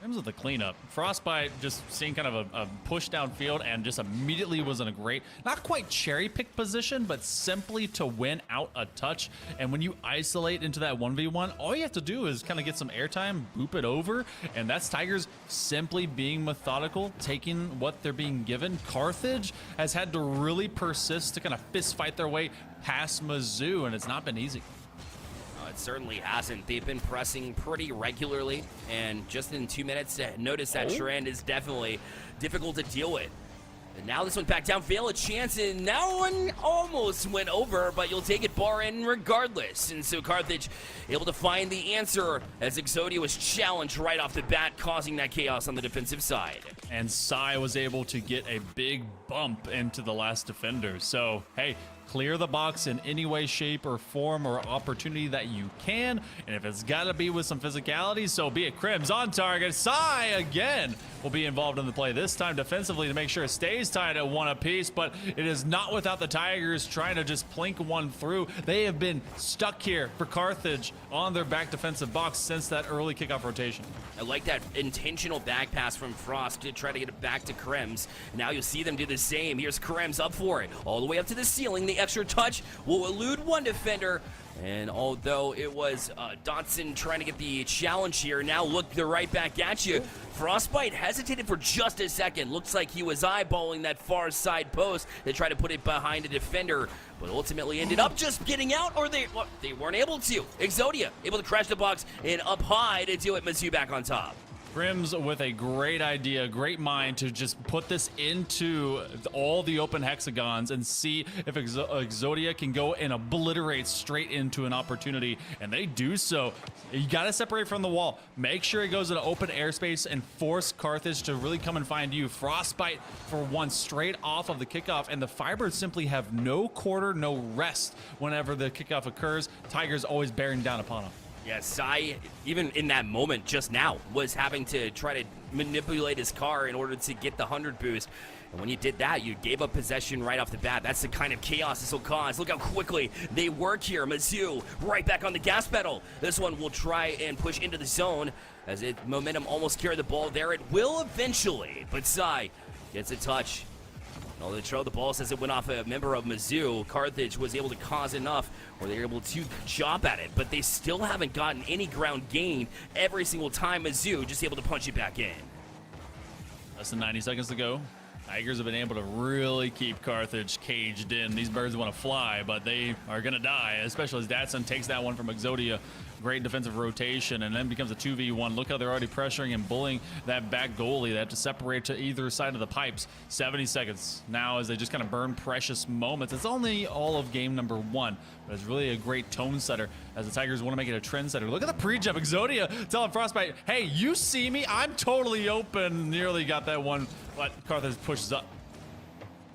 In terms of the cleanup, Frostbite just seeing kind of a push downfield and just immediately was in a great, not quite cherry pick position, but simply to win out a touch. And when you isolate into that 1v1, all you have to do is kind of get some airtime, boop it over, and that's Tigers simply being methodical, taking what they're being given. Carthage has had to really persist to kind of fist fight their way past Mizzou, and it's not been easy. It certainly hasn't. They've been pressing pretty regularly, and just in 2 minutes to notice that trend is definitely difficult to deal with. And now this one back down, fail a chance, and that one almost went over, but you'll take it bar in regardless. And so Carthage able to find the answer as Exodia was challenged right off the bat, causing that chaos on the defensive side. And Sai was able to get a big bump into the last defender. So, hey, clear the box in any way, shape, or form or opportunity that you can. And if it's got to be with some physicality, so be it. Krems on target. Sai again will be involved in the play, this time defensively to make sure it stays tied at one apiece. But it is not without the Tigers trying to just plink one through. They have been stuck here for Carthage on their back defensive box since that early kickoff rotation. I like that intentional back pass from Frost to try to get it back to Krems. Now you'll see them do the same. Here's Krems up for it. All the way up to the ceiling. The extra touch will elude one defender. And although it was Dotson trying to get the challenge here, now look, they're right back at you. Frostbite hesitated for just a second. Looks like he was eyeballing that far side post to try to put it behind a defender, but ultimately ended up just getting out, or they weren't able to. Exodia able to crash the box and up high to do it. Mizzou back on top. Grims with a great idea, great mind to just put this into all the open hexagons and see if Exodia can go and obliterate straight into an opportunity, and they do so. You got to separate from the wall. Make sure it goes into open airspace and force Carthage to really come and find you. Frostbite for one straight off of the kickoff, and the Firebirds simply have no quarter, no rest whenever the kickoff occurs. Tigers always bearing down upon them. Yes, Sai, even in that moment just now, was having to try to manipulate his car in order to get the 100 boost. And when you did that, you gave up possession right off the bat. That's the kind of chaos this will cause. Look how quickly they work here. Mizzou right back on the gas pedal. This one will try and push into the zone as momentum almost carried the ball there. It will eventually, but Sai gets a touch. Although the trail of the ball says it went off a member of Mizzou, Carthage was able to cause enough where they were able to chop at it, but they still haven't gotten any ground gain every single time. Mizzou just able to punch it back in. Less than 90 seconds to go. Tigers have been able to really keep Carthage caged in. These birds want to fly, but they are going to die, especially as Datsun takes that one from Exodia. Great defensive rotation, and then becomes a 2v1. Look how they're already pressuring and bullying that back goalie. They have to separate to either side of the pipes. 70 seconds now as they just kind of burn precious moments. It's only all of game number one, but it's really a great tone setter as the Tigers want to make it a trend setter. Look at the pre-jump. Exodia telling Frostbite, hey, you see me? I'm totally open. Nearly got that one, but Carthage pushes up.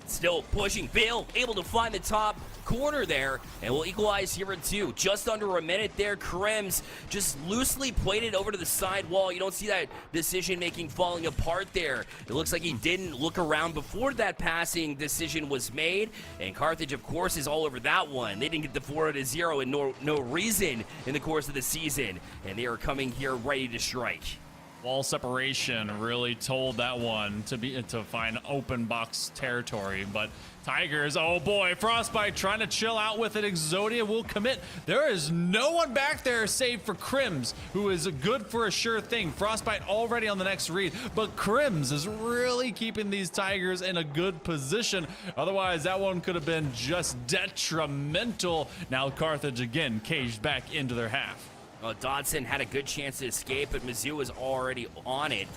Still pushing. Bale able to find the top corner there, and we'll equalize here at 2. Just under a minute there. Krems just loosely played it over to the side wall. You don't see that decision-making falling apart there. It looks like he didn't look around before that passing decision was made, and Carthage, of course, is all over that one. They didn't get the 4-0 and no reason in the course of the season, and they are coming here ready to strike. Wall separation really told that one to find open box territory, but Tigers, oh boy, Frostbite trying to chill out with it. Exodia will commit. There is no one back there save for Krems, who is good for a sure thing. Frostbite already on the next read, but Krems is really keeping these Tigers in a good position. Otherwise, that one could have been just detrimental. Now Carthage again caged back into their half. Dodson had a good chance to escape, but Mizzou was already on it.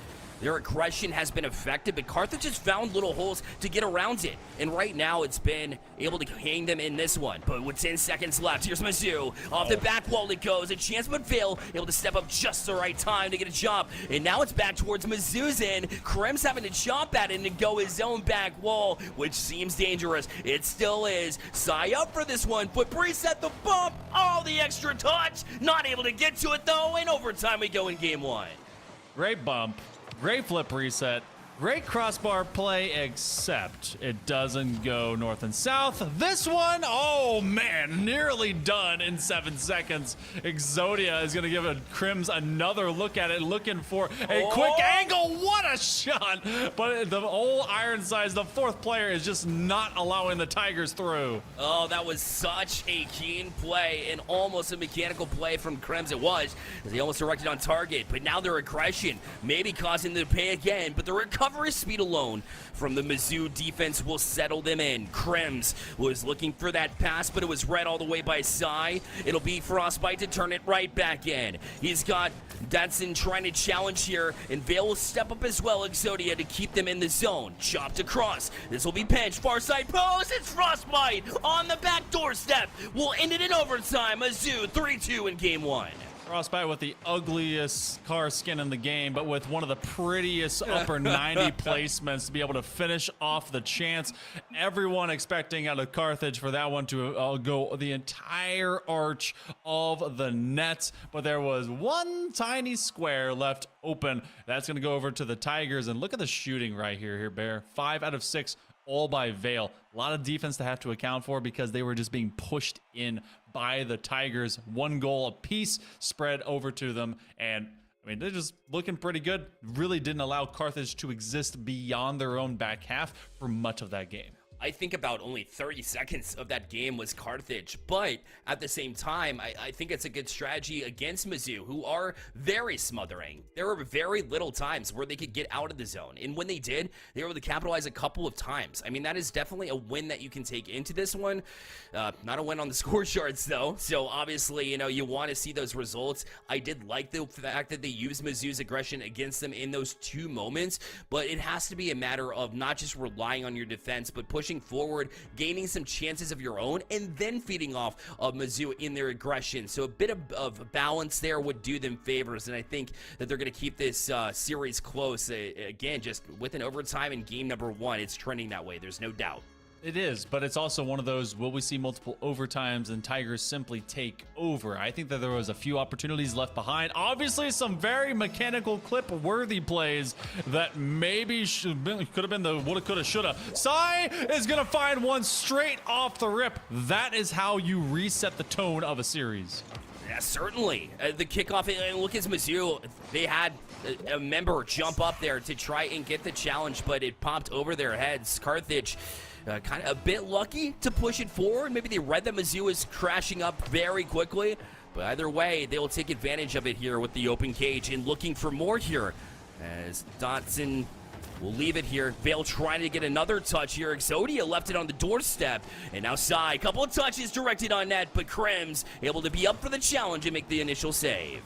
Their aggression has been effective, but Carthage has found little holes to get around it. And right now, it's been able to hang them in this one. But with 10 seconds left, here's Mizzou. Off the back wall it goes. A chance but fail. Able to step up just the right time to get a chop. And now it's back towards Mizzou's end. Krems having to chop at it and go his own back wall, which seems dangerous. It still is. Sai up for this one. But preset the bump. Oh, the extra touch. Not able to get to it, though. In overtime, we go in game 1. Great bump. Great flip reset. Great crossbar play, except it doesn't go north and south. This one, oh man, nearly done in 7 seconds. Exodia is going to give Crims another look at it, looking for a quick angle. What a shot! But the old iron size, the fourth player, is just not allowing the Tigers through. Oh, that was such a keen play and almost a mechanical play from Crims. It was, as they almost erected on target. But now their aggression maybe causing them to pay again, but the recovery speed alone from the Mizzou defense will settle them in. Crims was looking for that pass, but it was read all the way by Sai. It'll be Frostbite to turn it right back in. He's got Datsun trying to challenge here, and Vale will step up as well, Exodia, to keep them in the zone. Chopped across. This will be pinched. Far side post. It's Frostbite on the back doorstep. We'll end it in overtime. Mizzou 3-2 in game 1. Frostbite with the ugliest car skin in the game, but with one of the prettiest upper 90 placements to be able to finish off the chance. Everyone expecting out of Carthage for that one to go the entire arch of the net, but there was one tiny square left open. That's going to go over to the Tigers, and look at the shooting right here, Bear. 5 out of 6. All by Vale. A lot of defense to have to account for because they were just being pushed in by the Tigers. 1 goal apiece spread over to them. And I mean, they're just looking pretty good. Really didn't allow Carthage to exist beyond their own back half for much of that game. I think about only 30 seconds of that game was Carthage, but at the same time, I think it's a good strategy against Mizzou, who are very smothering. There were very little times where they could get out of the zone, and when they did, they were able to capitalize a couple of times. I mean, that is definitely a win that you can take into this one. Not a win on the score charts, though, so obviously, you know, you want to see those results. I did like the fact that they used Mizzou's aggression against them in those 2 moments, but it has to be a matter of not just relying on your defense, but pushing forward, gaining some chances of your own, and then feeding off of Mizzou in their aggression. So a bit of balance there would do them favors, and I think that they're going to keep this series close. Again, just with an overtime in game number 1, it's trending that way. There's no doubt. It is, but it's also one of those, will we see multiple overtimes and Tigers simply take over? I think that there was a few opportunities left behind. Obviously, some very mechanical clip-worthy plays that maybe could have been the woulda, coulda, shoulda. Sai is going to find one straight off the rip. That is how you reset the tone of a series. Yeah, certainly. The kickoff, and look at Mizzou. They had a member jump up there to try and get the challenge, but it popped over their heads. Carthage kind of a bit lucky to push it forward. Maybe they read that Mizzou is crashing up very quickly, but either way, they will take advantage of it here with the open cage and looking for more here as Datsun will leave it here. Vale trying to get another touch here. Exodia left it on the doorstep, and now Sai, a couple of touches directed on net, but Crims able to be up for the challenge and make the initial save.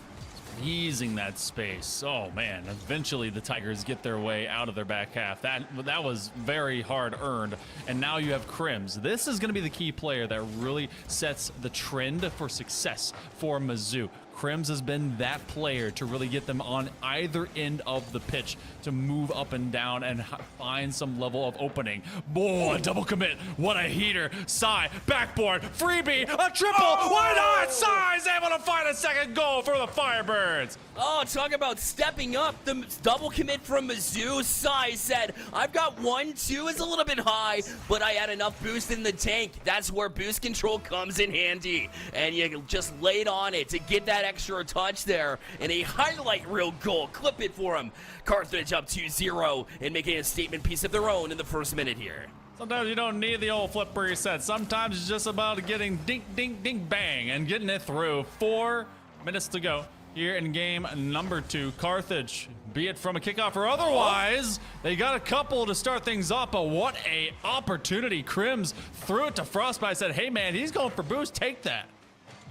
Easing that space. Oh man, eventually the Tigers get their way out of their back half. That was very hard earned, and now you have Crims. This is going to be the key player that really sets the trend for success for Mizzou. Crims has been that player to really get them on either end of the pitch to move up and down and find some level of opening. Boy, a double commit. What a heater. Sai, backboard, freebie, a triple. Why not? Sai's able to find a second goal for the Firebirds. Oh, talk about stepping up. The double commit from Mizzou. Sai said, I've got 1-2 is a little bit high, but I had enough boost in the tank. That's where boost control comes in handy. And you just laid on it to get that extra touch there, and a highlight reel goal. Clip it for him. Carthage up 2-0 and making a statement piece of their own in the first minute here. Sometimes you don't need the old flip reset. Sometimes it's just about getting ding, ding, ding, bang and getting it through. 4 minutes to go here in game number 2. Carthage, be it from a kickoff or otherwise, they got a couple to start things off, but what a opportunity. Crims threw it to Frostbite, said, hey man, he's going for boost, take that.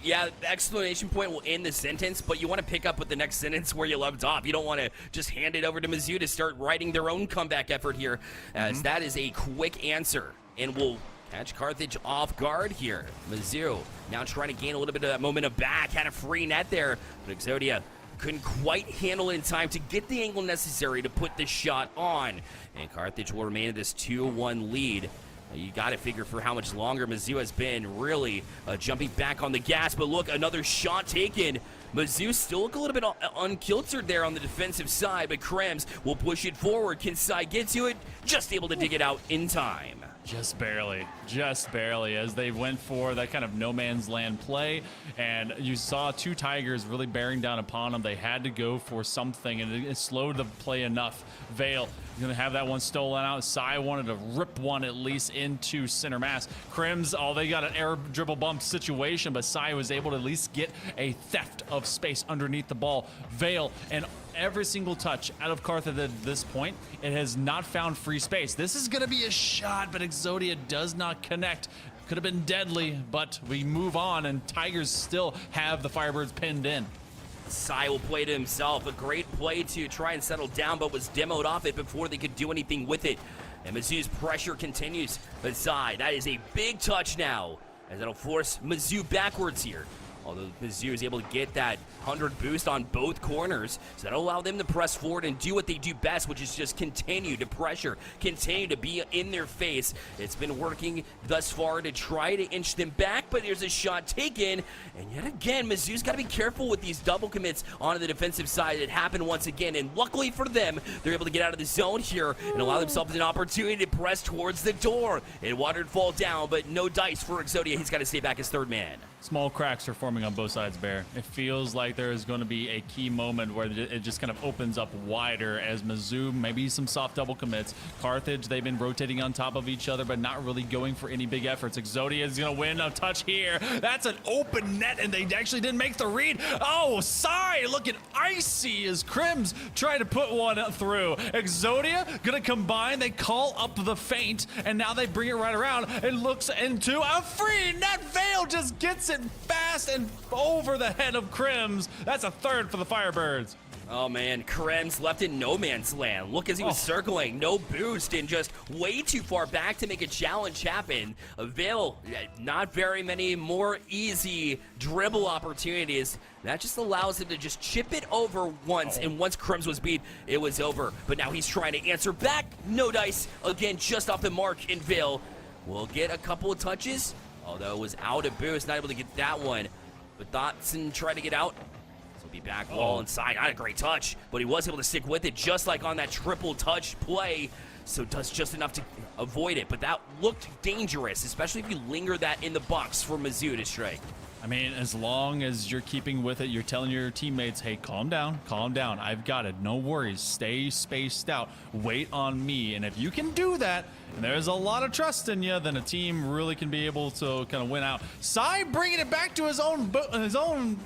Yeah, the exclamation point will end the sentence, but you want to pick up with the next sentence where you left off. You don't want to just hand it over to Mizzou to start writing their own comeback effort here, as that is a quick answer, and will catch Carthage off guard here. Mizzou now trying to gain a little bit of that momentum back, had a free net there, but Exodia couldn't quite handle it in time to get the angle necessary to put this shot on, and Carthage will remain in this 2-1 lead You got to figure for how much longer Mizzou has been really jumping back on the gas. But look, another shot taken. Mizzou still look a little bit unkiltered there on the defensive side, but Krems will push it forward. Can Sai get to it? Just able to dig it out in time. Just barely, as they went for that kind of no man's land play, and you saw two Tigers really bearing down upon them. They had to go for something, and it slowed the play enough. Vale gonna have that one stolen out. Sai wanted to rip one at least into center mass. Krims, they got an air dribble bump situation, but Sai was able to at least get a theft of space underneath the ball. Vale and every single touch out of Carthage at this point, it has not found free space. This is gonna be a shot, but Exodia does not connect. Could have been deadly, but we move on, and Tigers still have the Firebirds pinned in. Sai will play to himself. A great play to try and settle down, but was demoed off it before they could do anything with it. And Mizzou's pressure continues. But Sai, that is a big touch now, as that'll force Mizzou backwards here. Although Mizzou is able to get that 100 boost on both corners, so that'll allow them to press forward and do what they do best, which is just continue to pressure, continue to be in their face. It's been working thus far to try to inch them back, but there's a shot taken, and yet again, Mizzou's got to be careful with these double commits on the defensive side. It happened once again, and luckily for them, they're able to get out of the zone here and allow themselves an opportunity to press towards the door. And Watered fall down, but no dice for Exodia. He's got to stay back as third man. Small cracks are forming on both sides, Bear. It feels like there is going to be a key moment where it just kind of opens up wider as Mizzou, maybe some soft double commits. Carthage, they've been rotating on top of each other, but not really going for any big efforts. Exodia is going to win a touch here. That's an open net, and they actually didn't make the read. Oh, Sai looking icy as Krims trying to put one through. Exodia going to combine. They call up the feint, and now they bring it right around. It looks into a free net. Vale just gets it fast and over the head of Krims. That's a third for the Firebirds. Oh man, Krems left in no man's land. Look as he was circling, no boost, and just way too far back to make a challenge happen. Vale, not very many more easy dribble opportunities. That just allows him to just chip it over once, and once Krems was beat, it was over. But now he's trying to answer back. No dice, again, just off the mark, and Vale will get a couple of touches, although it was out of boost, not able to get that one. But Dotson tried to get out. Be back wall inside. Not a great touch, but he was able to stick with it, just like on that triple touch play. So does just enough to avoid it, but that looked dangerous, especially if you linger that in the box for Mizzou to strike. I mean, as long as you're keeping with it, you're telling your teammates, hey, calm down, I've got it, no worries, stay spaced out, wait on me. And if you can do that, and there's a lot of trust in you, then a team really can be able to kind of win out. Sai bringing it back to his own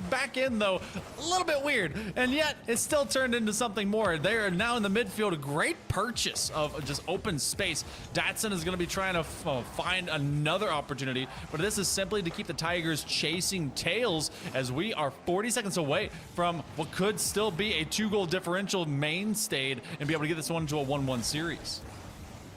back end, though, a little bit weird, and yet it still turned into something more. They are now in the midfield, a great purchase of just open space. Datsun is going to be trying to find another opportunity, but this is simply to keep the Tigers chasing tails, as we are 40 seconds away from what could still be a 2-goal differential mainstay and be able to get this one into a 1-1 series.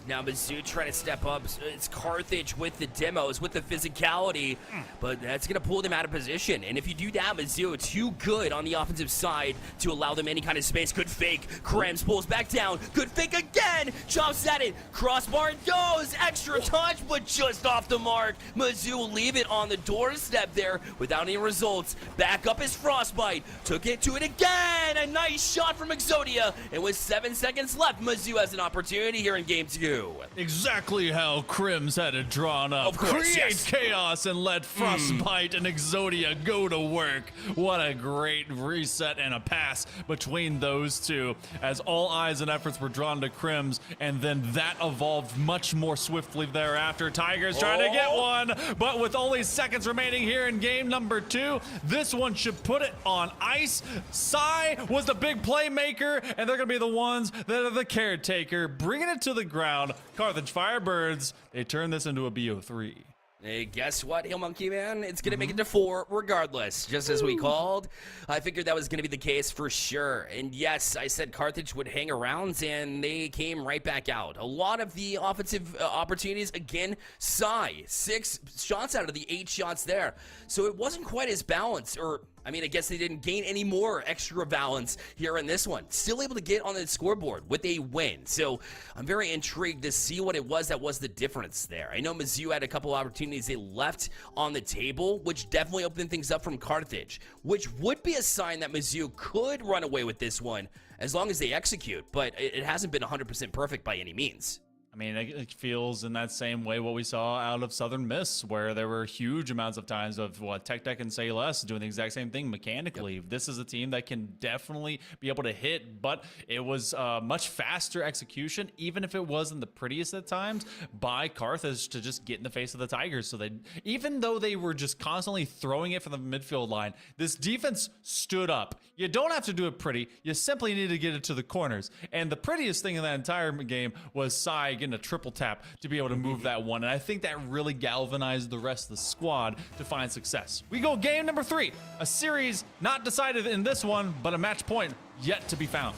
Now Mizzou trying to step up. It's Carthage with the demos, with the physicality, but that's going to pull them out of position. And if you do that, Mizzou too good on the offensive side to allow them any kind of space. Good fake. Krems pulls back down. Good fake again. Chops at it. Crossbar it goes. Extra touch, but just off the mark. Mizzou will leave it on the doorstep there without any results. Back up his Frostbite. Took it to it again. A nice shot from Exodia. And with 7 seconds left, Mizzou has an opportunity here in game 2. Exactly how Krims had it drawn up. Of course, Create chaos and let Frostbite and Exodia go to work. What a great reset and a pass between those two, as all eyes and efforts were drawn to Krims, and then that evolved much more swiftly thereafter. Tigers trying to get one, but with only seconds remaining here in game number 2, this one should put it on ice. Sai was the big playmaker, and they're going to be the ones that are the caretaker, bringing it to the ground. Carthage Firebirds, they turn this into a BO3. Hey, guess what, Hill Monkey Man? It's going to make it to 4 regardless, just as we called. I figured that was going to be the case for sure. And yes, I said Carthage would hang around, and they came right back out. A lot of the offensive opportunities, again, Sai, 6 shots out of the 8 shots there. So it wasn't quite as balanced, or I mean, I guess they didn't gain any more extra balance here in this one. Still able to get on the scoreboard with a win. So I'm very intrigued to see what it was that was the difference there. I know Mizzou had a couple opportunities they left on the table, which definitely opened things up from Carthage, which would be a sign that Mizzou could run away with this one as long as they execute. But it hasn't been 100% perfect by any means. I mean, it feels in that same way what we saw out of Southern Miss, where there were huge amounts of times of Tech Deck and Say Less doing the exact same thing mechanically. Yep. This is a team that can definitely be able to hit, but it was much faster execution, even if it wasn't the prettiest at times, by Carthage to just get in the face of the Tigers. So even though they were just constantly throwing it from the midfield line, this defense stood up. You don't have to do it pretty. You simply need to get it to the corners. And the prettiest thing in that entire game was Sai getting a triple tap to be able to move that one. And I think that really galvanized the rest of the squad to find success. We go game number 3, a series not decided in this one, but a match point yet to be found.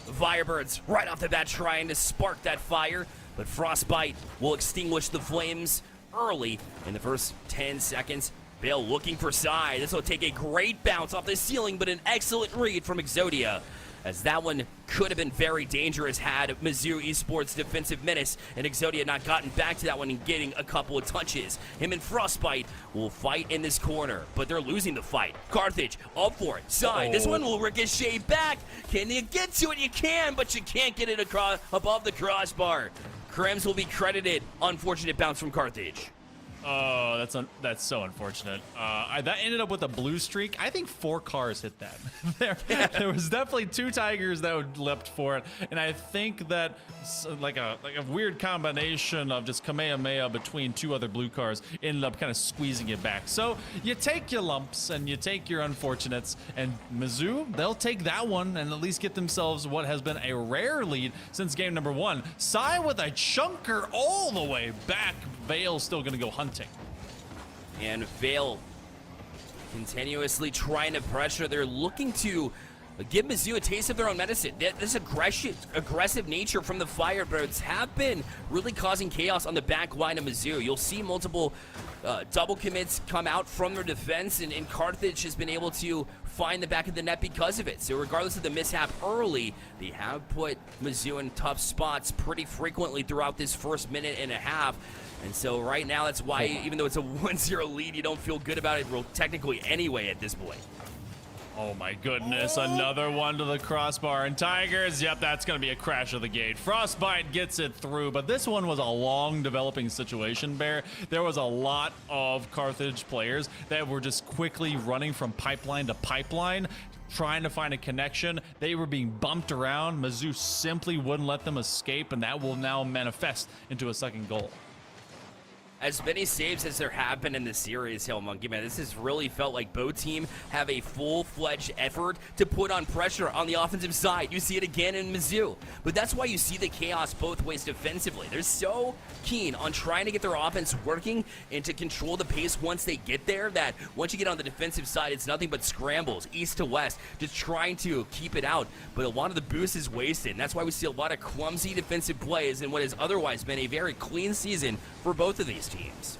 Firebirds right off the bat trying to spark that fire, but Frostbite will extinguish the flames early in the first 10 seconds. Bill looking for Sai. This will take a great bounce off the ceiling, but an excellent read from Exodia, as that one could have been very dangerous had Mizzou Esports defensive menace and Exodia not gotten back to that one and getting a couple of touches. Him and Frostbite will fight in this corner, but they're losing the fight. Carthage up for it. Sai, this one will ricochet back. Can you get to it? You can, but you can't get it across above the crossbar. Krems will be credited. Unfortunate bounce from Carthage. Oh, that's so unfortunate. That ended up with a blue streak. I think 4 cars hit that. there was definitely 2 Tigers that would leapt for it, and I think that like a weird combination of just Kamehameha between 2 other blue cars ended up kind of squeezing it back. So you take your lumps and you take your unfortunates, and Mizzou, they'll take that one and at least get themselves what has been a rare lead since game number 1. Sai with a chunker all the way back. Vale's still going to go hunting. And Vale continuously trying to pressure. They're looking to give Mizzou a taste of their own medicine. This aggressive nature from the Firebirds have been really causing chaos on the back line of Mizzou. You'll see multiple double commits come out from their defense, and Carthage has been able to find the back of the net because of it. So regardless of the mishap early, they have put Mizzou in tough spots pretty frequently throughout this first minute and a half. And so right now, that's why, even though it's a 1-0 lead, you don't feel good about it, well, technically anyway at this point. Oh my goodness, another one to the crossbar. And Tigers, yep, that's going to be a crash of the gate. Frostbite gets it through, but this one was a long developing situation, Bear. There was a lot of Carthage players that were just quickly running from pipeline to pipeline, trying to find a connection. They were being bumped around. Mizzou simply wouldn't let them escape, and that will now manifest into a second goal. As many saves as there have been in this series, Hill Monkey, man, this has really felt like both team have a full-fledged effort to put on pressure on the offensive side. You see it again in Mizzou. But that's why you see the chaos both ways defensively. They're so keen on trying to get their offense working and to control the pace once they get there, that once you get on the defensive side, it's nothing but scrambles, east to west, just trying to keep it out. But a lot of the boost is wasted, and that's why we see a lot of clumsy defensive plays in what has otherwise been a very clean season for both of these teams.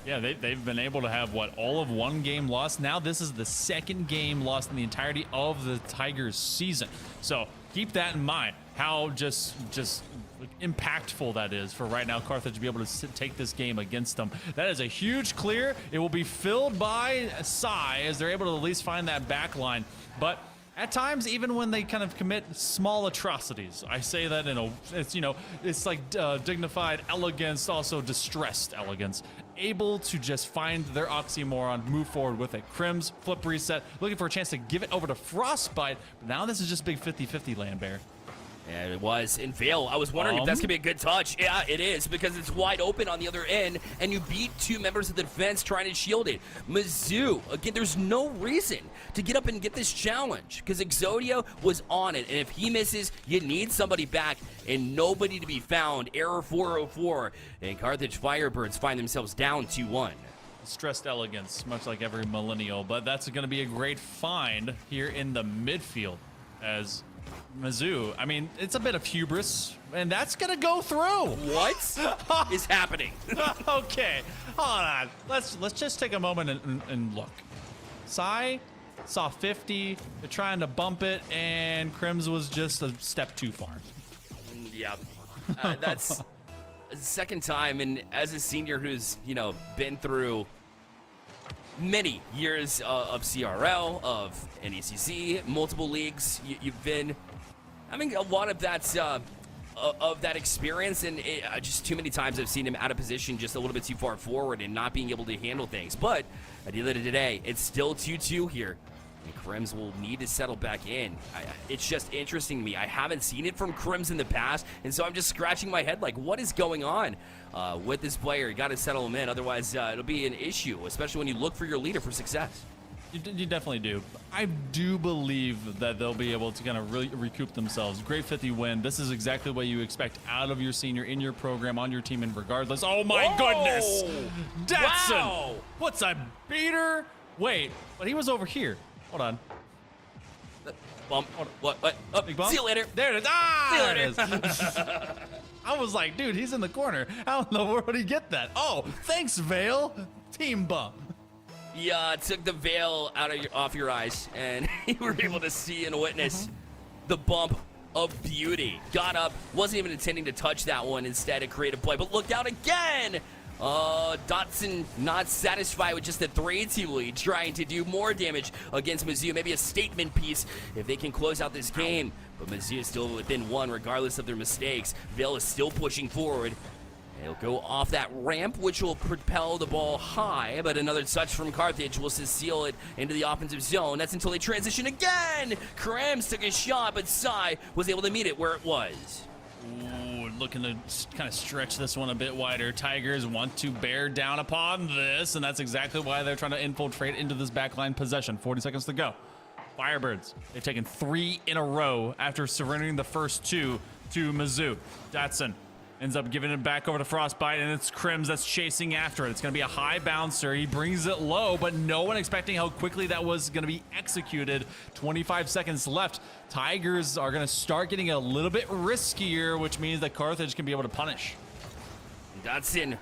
Yeah, they've been able to have, all of 1 game lost. Now this is the 2nd game lost in the entirety of the Tigers season. So keep that in mind, how just impactful that is for right now Carthage to be able to take this game against them. That is a huge clear. It will be filled by Sai as they're able to at least find that back line. But at times, even when they kind of commit small atrocities, I say that it's like dignified elegance, also distressed elegance, able to just find their oxymoron, move forward with it. Krems, flip reset, looking for a chance to give it over to Frostbite, but now this is just big 50-50 land, Bear. Yeah, it was. In Vale, I was wondering if that's going to be a good touch. Yeah, it is, because it's wide open on the other end, and you beat 2 members of the defense trying to shield it. Mizzou, again, there's no reason to get up and get this challenge, because Exodia was on it, and if he misses, you need somebody back, and nobody to be found. Error 404, and Carthage Firebirds find themselves down 2-1. Stressed elegance, much like every millennial, but that's going to be a great find here in the midfield as Mizzou, I mean, it's a bit of hubris, and that's gonna go through. What is happening? Okay, hold on. Let's just take a moment and look. Sai saw 50. They're trying to bump it, and Crims was just a step too far. Yeah, that's the second time, and as a senior who's, you know, been through many years of CRL, of NECC, multiple leagues, you've been having a lot of that experience, and just too many times I've seen him out of position just a little bit too far forward and not being able to handle things. But at the end of the day, it's still 2-2 here. And Crims will need to settle back in. It's just interesting to me. I haven't seen it from Crims in the past, and so I'm just scratching my head like, what is going on with this player? You got to settle him in, otherwise it'll be an issue, especially when you look for your leader for success. You definitely do. I do believe that they'll be able to kind of really recoup themselves. Great 50 win. This is exactly what you expect out of your senior in your program, on your team, and regardless. Oh my goodness! Datsun! Wow. What's a beater? Wait, but he was over here. Hold on. Bump. What? Oh, Big bump? see you later. There it is. Ah, See you there it later. is. I was like, dude, he's in the corner. How in the world did he get that? Oh, thanks, Vale. Team bump. Yeah, took the veil off your eyes, and you were able to see and witness the bump of beauty. Got up, wasn't even intending to touch that one. Instead, a creative play, but looked out again. Dotson not satisfied with just a 3-2 lead, trying to do more damage against Mizzou. Maybe a statement piece if they can close out this game. But Mizzou is still within one, regardless of their mistakes. Vale is still pushing forward. He'll go off that ramp, which will propel the ball high, but another touch from Carthage will seal it into the offensive zone. That's until they transition again. Crims took a shot, but Sai was able to meet it where it was. Ooh, looking to kind of stretch this one a bit wider. Tigers want to bear down upon this, and that's exactly why they're trying to infiltrate into this backline possession. 40 seconds to go. Firebirds, they've taken 3 in a row after surrendering the first 2 to Mizzou. Datsun ends up giving it back over to Frostbite, and it's Crims that's chasing after it. It's going to be a high bouncer. He brings it low, but no one expecting how quickly that was going to be executed. 25 seconds left. Tigers are going to start getting a little bit riskier, which means that Carthage can be able to punish. Datsun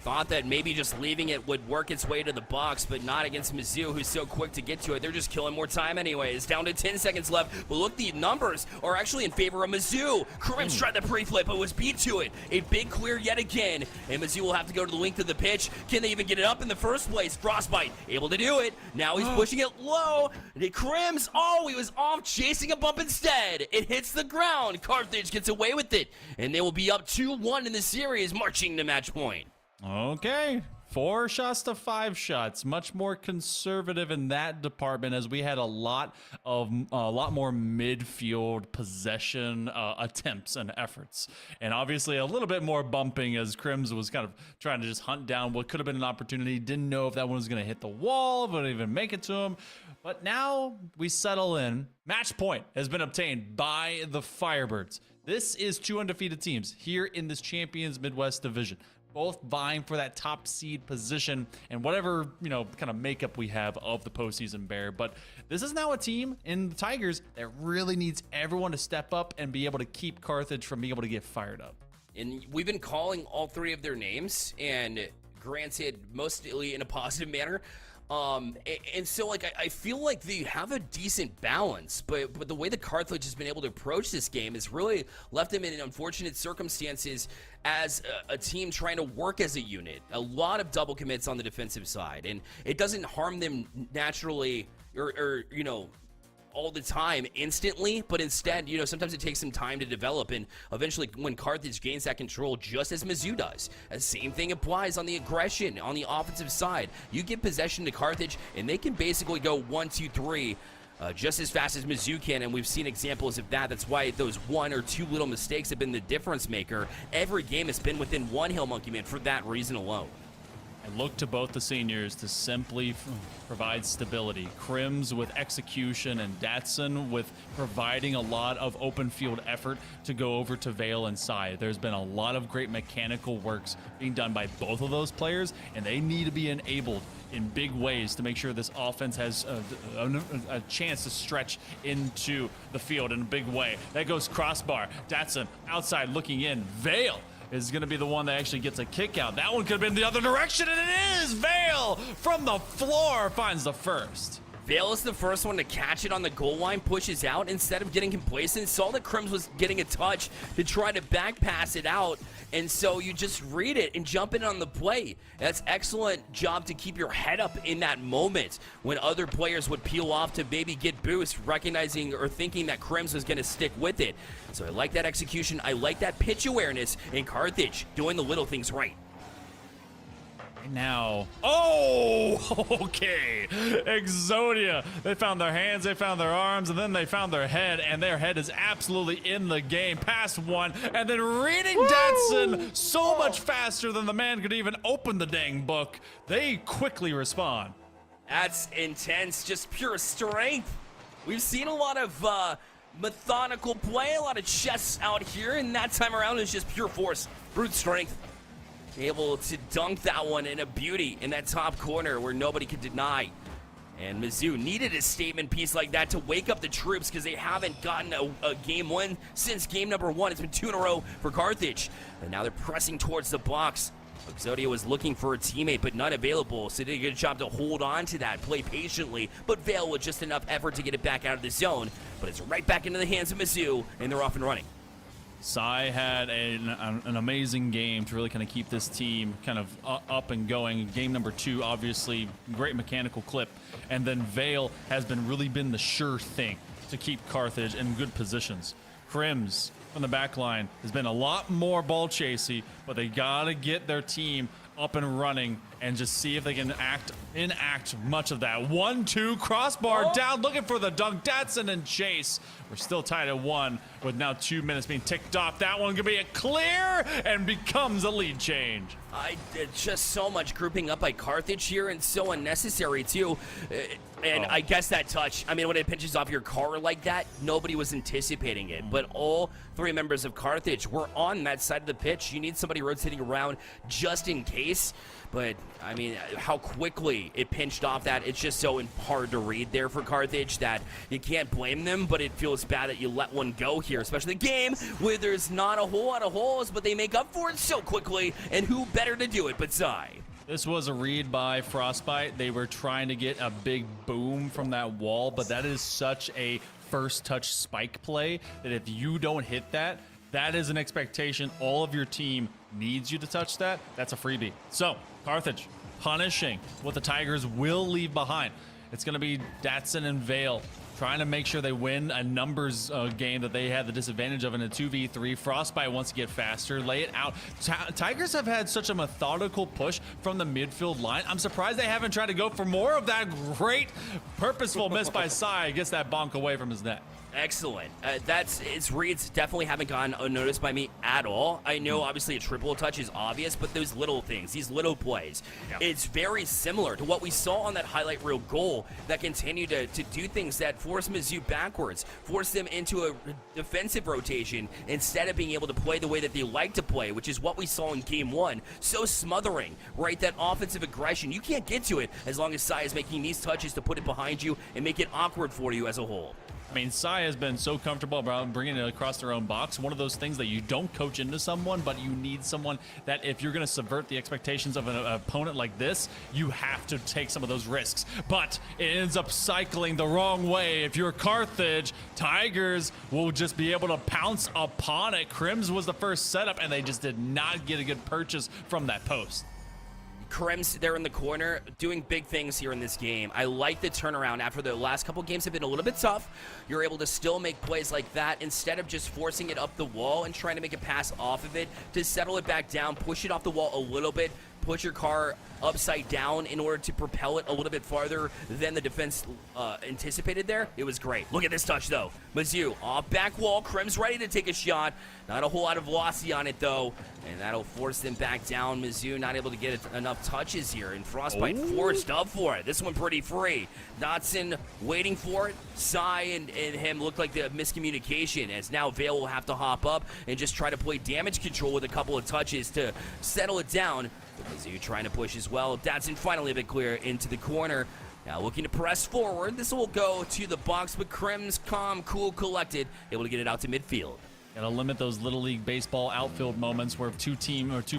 thought that maybe just leaving it would work its way to the box, but not against Mizzou, who's so quick to get to it. They're just killing more time anyways. Down to 10 seconds left. But look, the numbers are actually in favor of Mizzou. Crims tried the pre-flip, but was beat to it. A big clear yet again, and Mizzou will have to go to the length of the pitch. Can they even get it up in the first place? Frostbite able to do it. Now he's pushing it low. Crims, he was off chasing a bump instead. It hits the ground. Carthage gets away with it, and they will be up 2-1 in the series, marching to match point. Okay, 4 shots to 5 shots. Much more conservative in that department, as we had a lot more midfield possession attempts and efforts, and obviously a little bit more bumping as Crims was kind of trying to just hunt down what could have been an opportunity. Didn't know if that one was going to hit the wall, if it would even make it to him. But now we settle in. Match point has been obtained by the Firebirds. This is 2 undefeated teams here in this Champions Midwest division, both vying for that top seed position and whatever, kind of makeup we have of the postseason bear. But this is now a team in the Tigers that really needs everyone to step up and be able to keep Carthage from being able to get fired up. And we've been calling all 3 of their names, and granted, mostly in a positive manner. And so I feel like they have a decent balance, but the way that Carthage has been able to approach this game has really left them in unfortunate circumstances as a team trying to work as a unit. A lot of double commits on the defensive side, and it doesn't harm them naturally or all the time instantly, but instead, sometimes it takes some time to develop, and eventually when Carthage gains that control, just as Mizzou does, the same thing applies on the aggression on the offensive side. You give possession to Carthage and they can basically go 1, 2, 3 just as fast as Mizzou can, and we've seen examples of that. That's why those 1 or 2 little mistakes have been the difference maker. Every game has been within 1 Hill Monkey Man for that reason alone. I look to both the seniors to simply provide stability. Crims with execution, and Datsun with providing a lot of open field effort to go over to Vale and Sai. There's been a lot of great mechanical works being done by both of those players, and they need to be enabled in big ways to make sure this offense has a chance to stretch into the field in a big way. That goes crossbar. Datsun outside looking in. Vale is going to be the one that actually gets a kick out. That one could have been the other direction, and it is! Vale from the floor finds the first. Vale is the first one to catch it on the goal line, pushes out instead of getting complacent. Saw that Crims was getting a touch to try to back pass it out, and so you just read it and jump in on the play. That's excellent job to keep your head up in that moment when other players would peel off to maybe get boost, recognizing or thinking that Crims was going to stick with it. So I like that execution. I like that pitch awareness, and Carthage doing the little things right. Now, oh, okay. Exodia, they found their hands, they found their arms, and then they found their head, and their head is absolutely in the game. Past one, and then reading Datsun so much faster than the man could even open the dang book. They quickly respond. That's intense, just pure strength. We've seen a lot of methodical play, a lot of chess out here, and that time around is just pure force, brute strength. Able to dunk that one in a beauty in that top corner where nobody could deny. And Mizzou needed a statement piece like that to wake up the troops because they haven't gotten a game win since game number 1. It's been 2 in a row for Carthage. And now they're pressing towards the box. Exodia was looking for a teammate, but none available, so they did a good job to hold on to that, play patiently, but Vale with just enough effort to get it back out of the zone. But it's right back into the hands of Mizzou, and they're off and running. Sai had an amazing game to really kind of keep this team kind of up and going. Game number 2, obviously, great mechanical clip. And then Vale has really been the sure thing to keep Carthage in good positions. Crims from the back line has been a lot more ball chasey, but they got to get their team up and running and just see if they can enact much of that. 1-2 crossbar down, looking for the dunk. Datsun and Chase. We're still tied at 1 with now 2 minutes being ticked off. That one could be a clear and becomes a lead change. Just so much grouping up by Carthage here and so unnecessary too. And I guess that touch, I mean, when it pinches off your car like that, nobody was anticipating it. But all 3 members of Carthage were on that side of the pitch. You need somebody rotating around just in case. But, I mean, how quickly it pinched off that, it's just so hard to read there for Carthage that you can't blame them, but it feels bad that you let one go here, especially the game where there's not a whole lot of holes, but they make up for it so quickly, and who better to do it but Sai? This was a read by Frostbite. They were trying to get a big boom from that wall, but that is such a first touch spike play that if you don't hit that, that is an expectation. All of your team needs you to touch that. That's a freebie. So, Carthage punishing what the Tigers will leave behind. It's going to be Datsun and Vale trying to make sure they win a numbers game that they had the disadvantage of in a 2v3. Frostbite wants to get faster, lay it out. Tigers have had such a methodical push from the midfield line. I'm surprised they haven't tried to go for more of that great purposeful miss by Sai. Gets that bonk away from his net. Excellent. Its reads definitely haven't gone unnoticed by me at all. I know obviously a triple touch is obvious, but those little things, these little plays, it's very similar to what we saw on that highlight reel goal that continued to do things that force Mizzou backwards, force them into a defensive rotation instead of being able to play the way that they like to play, which is what we saw in game 1. So smothering, right? That offensive aggression. You can't get to it as long as Sai is making these touches to put it behind you and make it awkward for you as a whole. I mean, Sai has been so comfortable about bringing it across their own box. One of those things that you don't coach into someone, but you need someone that if you're going to subvert the expectations of an opponent like this, you have to take some of those risks. But it ends up cycling the wrong way. If you're Carthage, Tigers will just be able to pounce upon it. Crims was the first setup, and they just did not get a good purchase from that post. Crims there in the corner doing big things here in this game. I like the turnaround after the last couple games have been a little bit tough. You're able to still make plays like that instead of just forcing it up the wall and trying to make a pass off of it to settle it back down, push it off the wall a little bit, put your car upside down in order to propel it a little bit farther than the defense anticipated there. It was great. Look at this touch, though. Mizzou off back wall. Crims ready to take a shot. Not a whole lot of velocity on it, though, and that'll force them back down. Mizzou not able to get enough touches here, and Frostbite forced up for it. This one pretty free. Dotson waiting for it. Sai and him look like the miscommunication, as now Vale will have to hop up and just try to play damage control with a couple of touches to settle it down. Mizzou trying to push as well. Datsun finally a bit clear into the corner. Now looking to press forward. This will go to the box, but Crims calm, cool, collected, able to get it out to midfield. Gotta limit those Little League Baseball outfield moments where two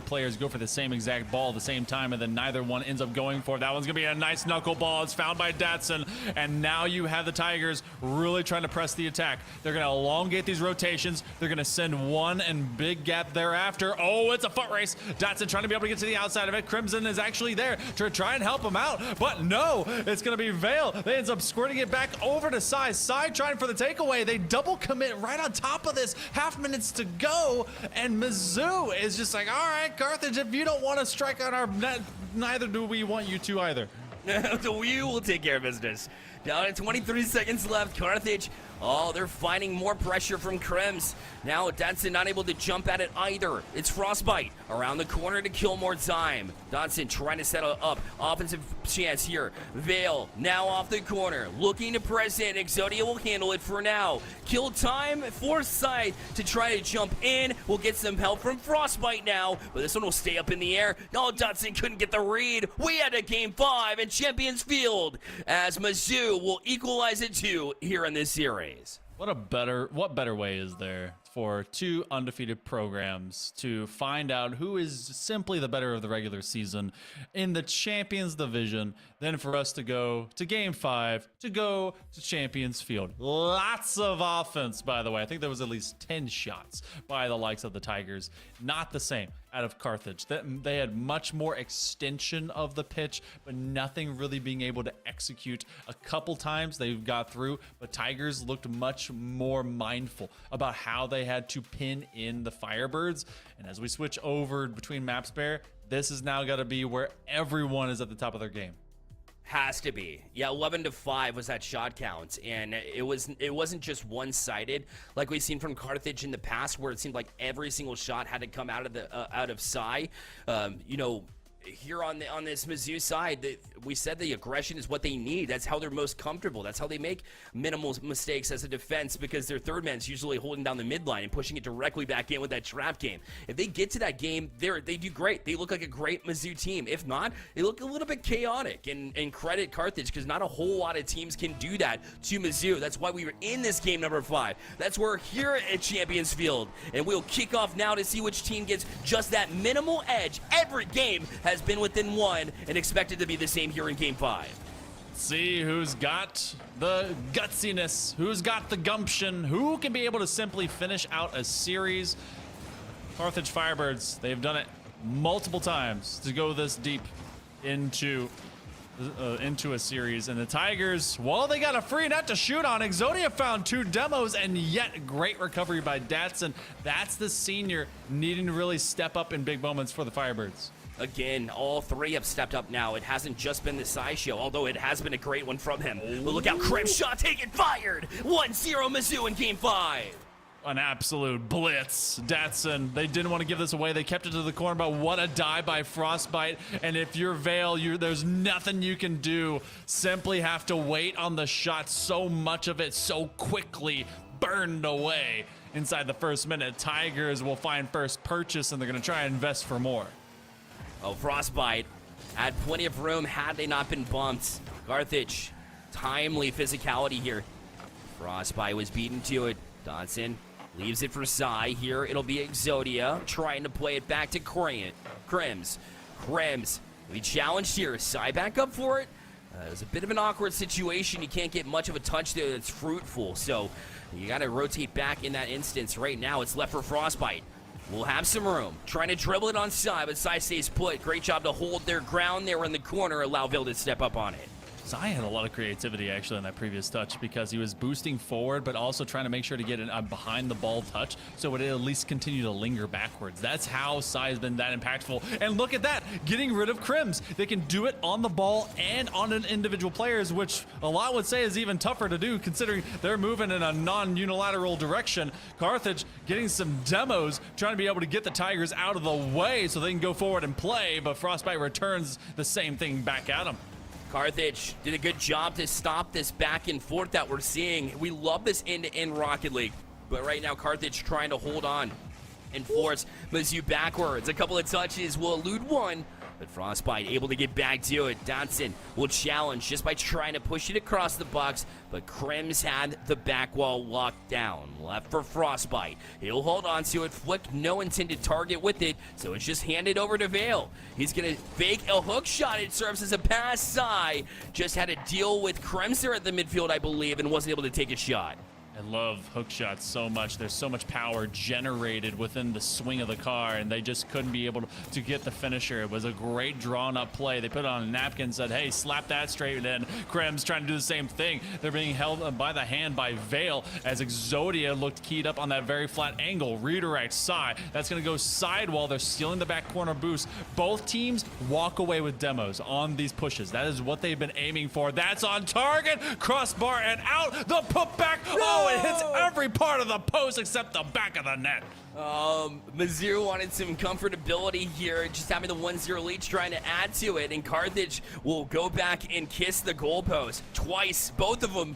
players go for the same exact ball at the same time and then neither one ends up going for it. That one's gonna be a nice knuckleball. It's found by Datsun, and now you have the Tigers really trying to press the attack. They're gonna elongate these rotations. They're gonna send one and big gap thereafter. Oh, it's a foot race. Datsun trying to be able to get to the outside of it. Crimson is actually there to try and help him out, but no, it's gonna be Vale. They ends up squirting it back over to Sai. Sai trying for the takeaway. They double commit right on top of this. Half minutes to go, and Mizzou is just like, all right, Carthage, if you don't want to strike on our net, neither do we want you to either. We will take care of business. Down to 23 seconds left. Carthage, oh, they're finding more pressure from Krems. Now Dotson not able to jump at it either. It's Frostbite around the corner to kill more time. Dotson trying to set up offensive chance here. Vale now off the corner, looking to press in. Exodia will handle it for now. Kill time for Sight to try to jump in. We'll get some help from Frostbite now, but this one will stay up in the air. No, Dotson couldn't get the read. We had a game 5 in Champions Field as Mizzou will equalize it 2 here in this series. What better way is there for two undefeated programs to find out who is simply the better of the regular season in the Champions Division than for us to go to Game 5, to go to Champions Field? Lots of offense, by the way. I think there was at least 10 shots by the likes of the Tigers. Not the same out of Carthage. They had much more extension of the pitch, but nothing really being able to execute. A couple times they got through, but Tigers looked much more mindful about how they had to pin in the Firebirds. And as we switch over between maps, Bear, this is now got to be where everyone is at the top of their game. Has to be. Yeah, 11-5 was that shot count, and it wasn't just one-sided like we've seen from Carthage in the past, where it seemed like every single shot had to come out of Psy. Here on this Mizzou side, we said the aggression is what they need. That's how they're most comfortable. That's how they make minimal mistakes as a defense, because their third man's usually holding down the midline and pushing it directly back in with that trap game. If they get to that game, they do great. They look like a great Mizzou team. If not, they look a little bit chaotic. And credit Carthage, because not a whole lot of teams can do that to Mizzou. That's why we were in this game number 5. That's where we're here at Champions Field. And we'll kick off now to see which team gets just that minimal edge. Every game has been within 1 and expected to be the same here in Game 5. See who's got the gutsiness, who's got the gumption, who can be able to simply finish out a series. Carthage Firebirds, they've done it multiple times to go this deep into a series. And the Tigers, well, they got a free net to shoot on. Exodia found 2 demos, and yet great recovery by Datsun. That's the senior needing to really step up in big moments for the Firebirds. Again, all 3 have stepped up now. It hasn't just been the Sai show, although it has been a great one from him. But look out, Krebs shot taken, fired! 1-0 Mizzou in Game 5. An absolute blitz. Datsun, they didn't want to give this away. They kept it to the corner, but what a dive by Frostbite. And if you're Vale, there's nothing you can do. Simply have to wait on the shot. So much of it so quickly burned away inside the first minute. Tigers will find first purchase, and they're going to try and invest for more. Oh, Frostbite had plenty of room had they not been bumped. Carthage, timely physicality here. Frostbite was beaten to it. Dodson leaves it for Sai. Here it'll be Exodia trying to play it back to Krems. We challenged here. Sai back up for it. It's a bit of an awkward situation. You can't get much of a touch there that's fruitful, so you got to rotate back in that instance. Right now it's left for Frostbite. We'll have some room. Trying to dribble it on Sai, but Sai stays put. Great job to hold their ground there in the corner. Allow Ville to step up on it. Sai had a lot of creativity actually in that previous touch, because he was boosting forward but also trying to make sure to get a behind the ball touch so it at least continue to linger backwards. That's how Sai has been that impactful. And look at that, getting rid of Krims. They can do it on the ball and on an individual players, which a lot would say is even tougher to do considering they're moving in a non-unilateral direction. Carthage getting some demos, trying to be able to get the Tigers out of the way so they can go forward and play, but Frostbite returns the same thing back at them. Carthage did a good job to stop this back and forth that we're seeing. We love this end-to-end Rocket League, but right now Carthage trying to hold on and force Mizzou backwards. A couple of touches will elude one, But Frostbite able to get back to it. Dotson will challenge just by trying to push it across the box, but Krems had the back wall locked down. Left for Frostbite. He'll hold on to it. Flick, no intended target with it, so it's just handed over to Vale. He's going to fake a hook shot. It serves as a pass. Sai just had to deal with Krems there at the midfield, I believe, and wasn't able to take a shot. I love hook shots so much. There's so much power generated within the swing of the car, and they just couldn't be able to get the finisher. It was a great drawn-up play. They put it on a napkin and said, hey, slap that straight in. Krem's trying to do the same thing. They're being held by the hand by Vale as Exodia looked keyed up on that very flat angle. Redirect, Sai. That's going to go sidewall. They're stealing the back corner boost. Both teams walk away with demos on these pushes. That is what they've been aiming for. That's on target. Crossbar and out. The putback. Oh, it hits every part of the post except the back of the net. Mizzou wanted some comfortability here, just having the 1-0 lead, trying to add to it, and Carthage will go back and kiss the goalpost twice, both of them.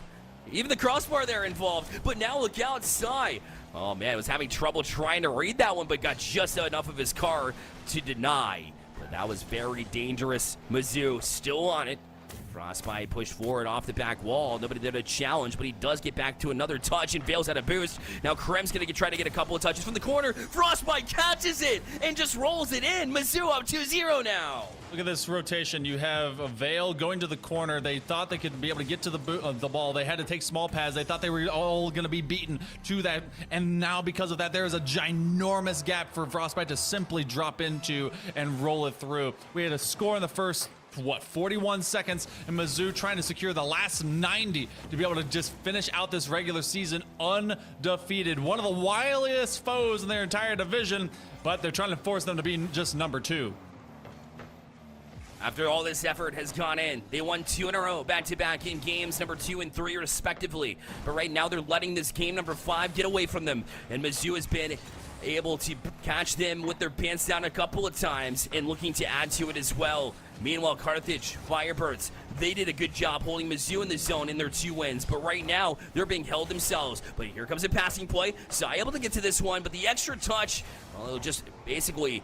Even the crossbar there involved, but now look outside. Oh man, was having trouble trying to read that one, but got just enough of his car to deny. But that was very dangerous. Mizzou still on it. Frostbite pushed forward off the back wall. Nobody did a challenge, but he does get back to another touch and Vale's at a boost. Now Krem's going to try to get a couple of touches from the corner. Frostbite catches it and just rolls it in. Mizzou up 2-0 now. Look at this rotation. You have a Vale going to the corner. They thought they could be able to get to the ball. They had to take small pads. They thought they were all going to be beaten to that. And now because of that, there is a ginormous gap for Frostbite to simply drop into and roll it through. We had a score in the first 41 seconds, and Mizzou trying to secure the last 90 to be able to just finish out this regular season undefeated. One of the wiliest foes in their entire division, but they're trying to force them to be just number 2. After all this effort has gone in, they won 2 in a row, back-to-back in games number 2 and 3 respectively. But right now they're letting this game number 5 get away from them, and Mizzou has been able to catch them with their pants down a couple of times and looking to add to it as well. Meanwhile, Carthage, Firebirds, they did a good job holding Mizzou in the zone in their 2 wins, but right now, they're being held themselves. But here comes a passing play. Sai able to get to this one, but the extra touch, well, it'll just basically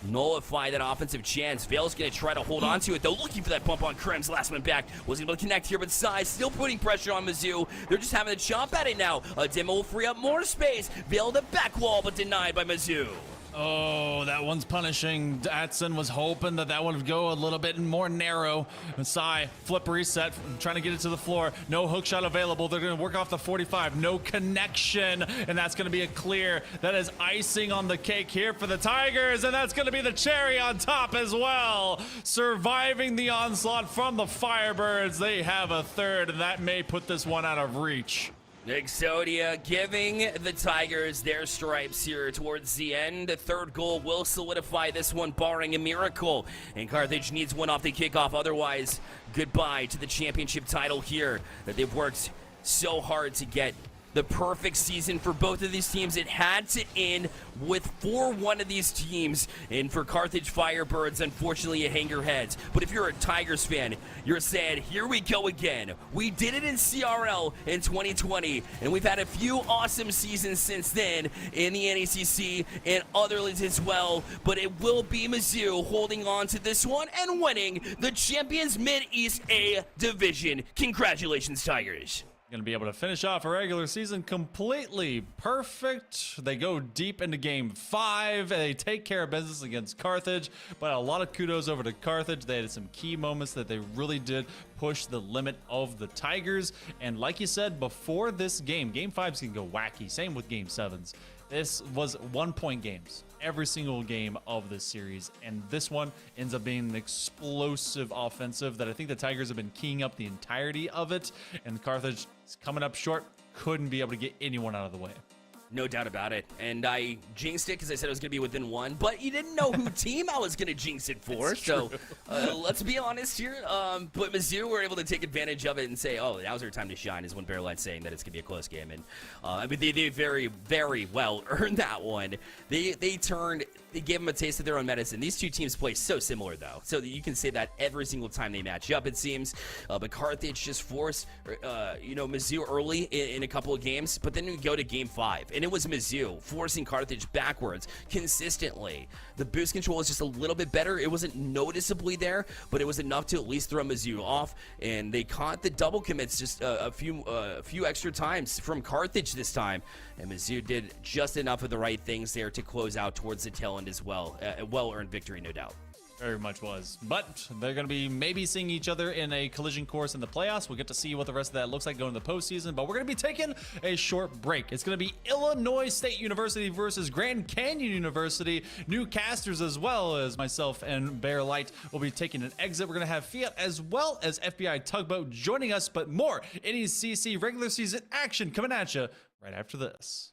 nullify that offensive chance. Vale's going to try to hold on to it, though, looking for that bump on Krem's last one back. Wasn't able to connect here, but Sai still putting pressure on Mizzou. They're just having a chomp at it now. A demo will free up more space. Vale the back wall, but denied by Mizzou. Oh, that one's punishing. Datsun was hoping that one would go a little bit more narrow. And Sai, flip reset, trying to get it to the floor. No hook shot available. They're going to work off the 45. No connection. And that's going to be a clear. That is icing on the cake here for the Tigers. And that's going to be the cherry on top as well. Surviving the onslaught from the Firebirds. They have a third, and that may put this one out of reach. Exodia giving the Tigers their stripes here towards the end. The third goal will solidify this one, barring a miracle. And Carthage needs one off the kickoff. Otherwise, goodbye to the championship title here that they've worked so hard to get. The perfect season for both of these teams. It had to end with 4-1 of these teams. And for Carthage Firebirds, unfortunately, it hang your heads. But if you're a Tigers fan, you're saying, here we go again. We did it in CRL in 2020, and we've had a few awesome seasons since then in the NECC and other leagues as well. But it will be Mizzou holding on to this one and winning the Champions Mid-East A Division. Congratulations, Tigers. Going to be able to finish off a regular season completely perfect. They go deep into game 5. They take care of business against Carthage, but a lot of kudos over to Carthage. They had some key moments that they really did push the limit of the Tigers. And like you said, before this game, game 5s can go wacky. Same with game 7s. This was 1-point games every single game of this series, and this one ends up being an explosive offensive that I think the Tigers have been keying up the entirety of it, and Carthage is coming up short, couldn't be able to get anyone out of the way. No doubt about it. And I jinxed it because I said it was going to be within 1, but you didn't know who team I was going to jinx it for. So let's be honest here. But Mizzou were able to take advantage of it and say, oh, now's our time to shine, is when Bearlight's saying that it's going to be a close game. And I mean, they very, very well earned that one. They gave them a taste of their own medicine. These two teams play so similar, though. So you can say that every single time they match up, it seems. But Carthage just forced, Mizzou early in a couple of games. But then we go to game 5. and it was Mizzou forcing Carthage backwards consistently. The boost control was just a little bit better. It wasn't noticeably there, but it was enough to at least throw Mizzou off, and they caught the double commits just a few extra times from Carthage this time, and Mizzou did just enough of the right things there to close out towards the tail end as well. A well-earned victory, no doubt. Very much was. But they're going to be maybe seeing each other in a collision course in the playoffs. We'll get to see what the rest of that looks like going to the postseason. But we're going to be taking a short break. It's going to be Illinois State University versus Grand Canyon University. New casters, as well as myself and Bear Light, will be taking an exit. We're going to have Fiat as well as FBI Tugboat joining us. But more NECC regular season action coming at you right after this.